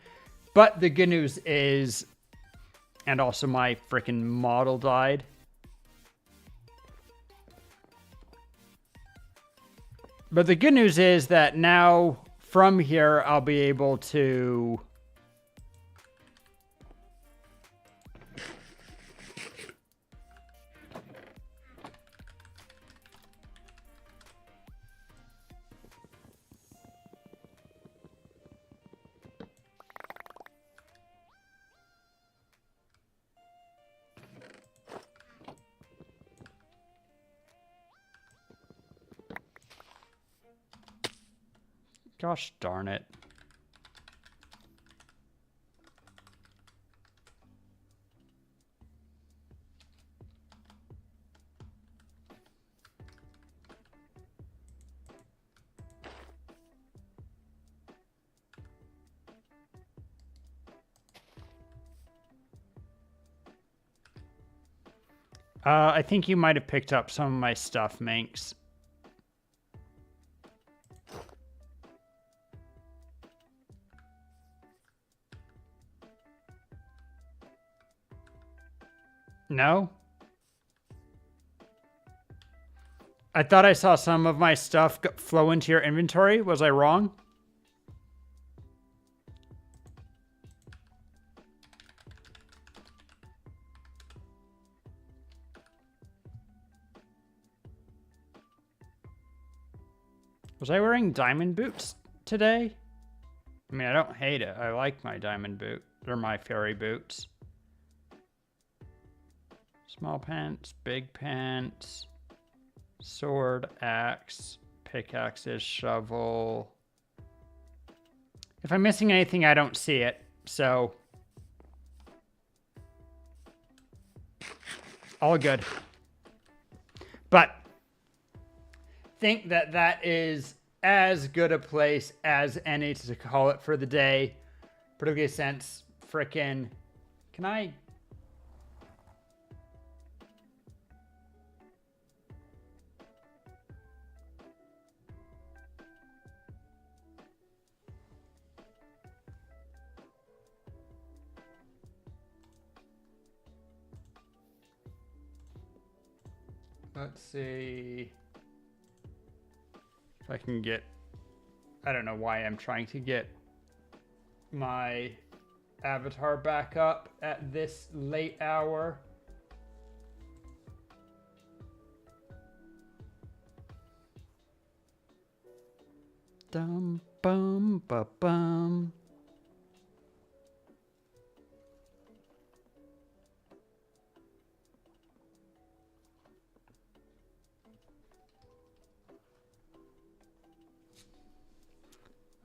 [SPEAKER 2] But the good news is, and also my freaking model died. But the good news is that now from here, I'll be able to gosh darn it. I think you might have picked up some of my stuff, Minx. No? I thought I saw some of my stuff flow into your inventory. Was I wrong? Was I wearing diamond boots today? I mean, I don't hate it. I like my diamond boot. Or my fairy boots. Small pants, big pants, sword, axe, pickaxes, shovel. If I'm missing anything, I don't see it. So, all good. But think that that is as good a place as any to call it for the day. Particularly since frickin', can I? Let's see if I can get, I don't know why I'm trying to get my avatar back up at this late hour. Dum bum ba bum.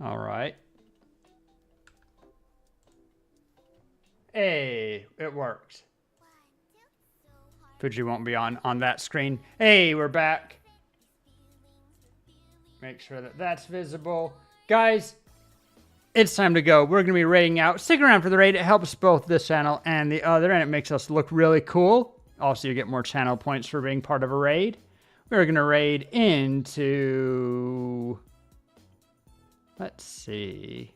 [SPEAKER 2] All right. Hey, it worked. Fuji won't be on that screen. Hey, we're back. Make sure that that's visible. Guys, it's time to go. We're going to be raiding out. Stick around for the raid. It helps both this channel and the other, and it makes us look really cool. Also, you get more channel points for being part of a raid. We're going to raid into... Let's see.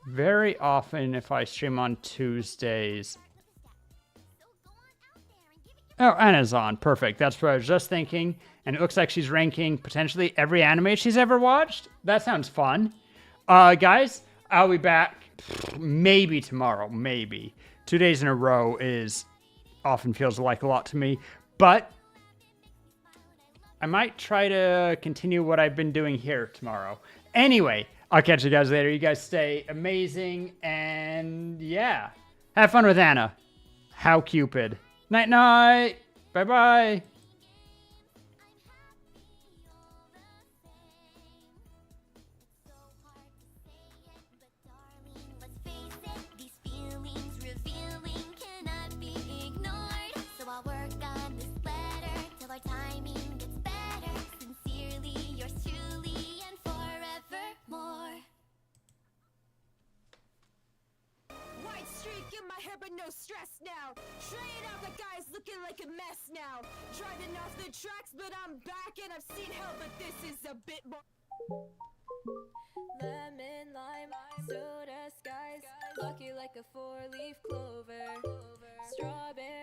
[SPEAKER 2] Very often, if I stream on Tuesdays... Oh, Anna's on. Perfect. That's what I was just thinking. And it looks like she's ranking potentially every anime she's ever watched. That sounds fun. Guys, I'll be back maybe tomorrow. Maybe. 2 days in a row often feels like a lot to me. But I might try to continue what I've been doing here tomorrow. Anyway, I'll catch you guys later. You guys stay amazing. And yeah, have fun with Anna. How Cupid. Night night. Bye bye.
[SPEAKER 1] But no stress now. Trying out the guys looking like a mess now. Driving off the tracks, but I'm back and I've seen hell, but this is a bit more. Lemon, lime, soda, skies. Lucky like a 4-leaf clover. Strawberry.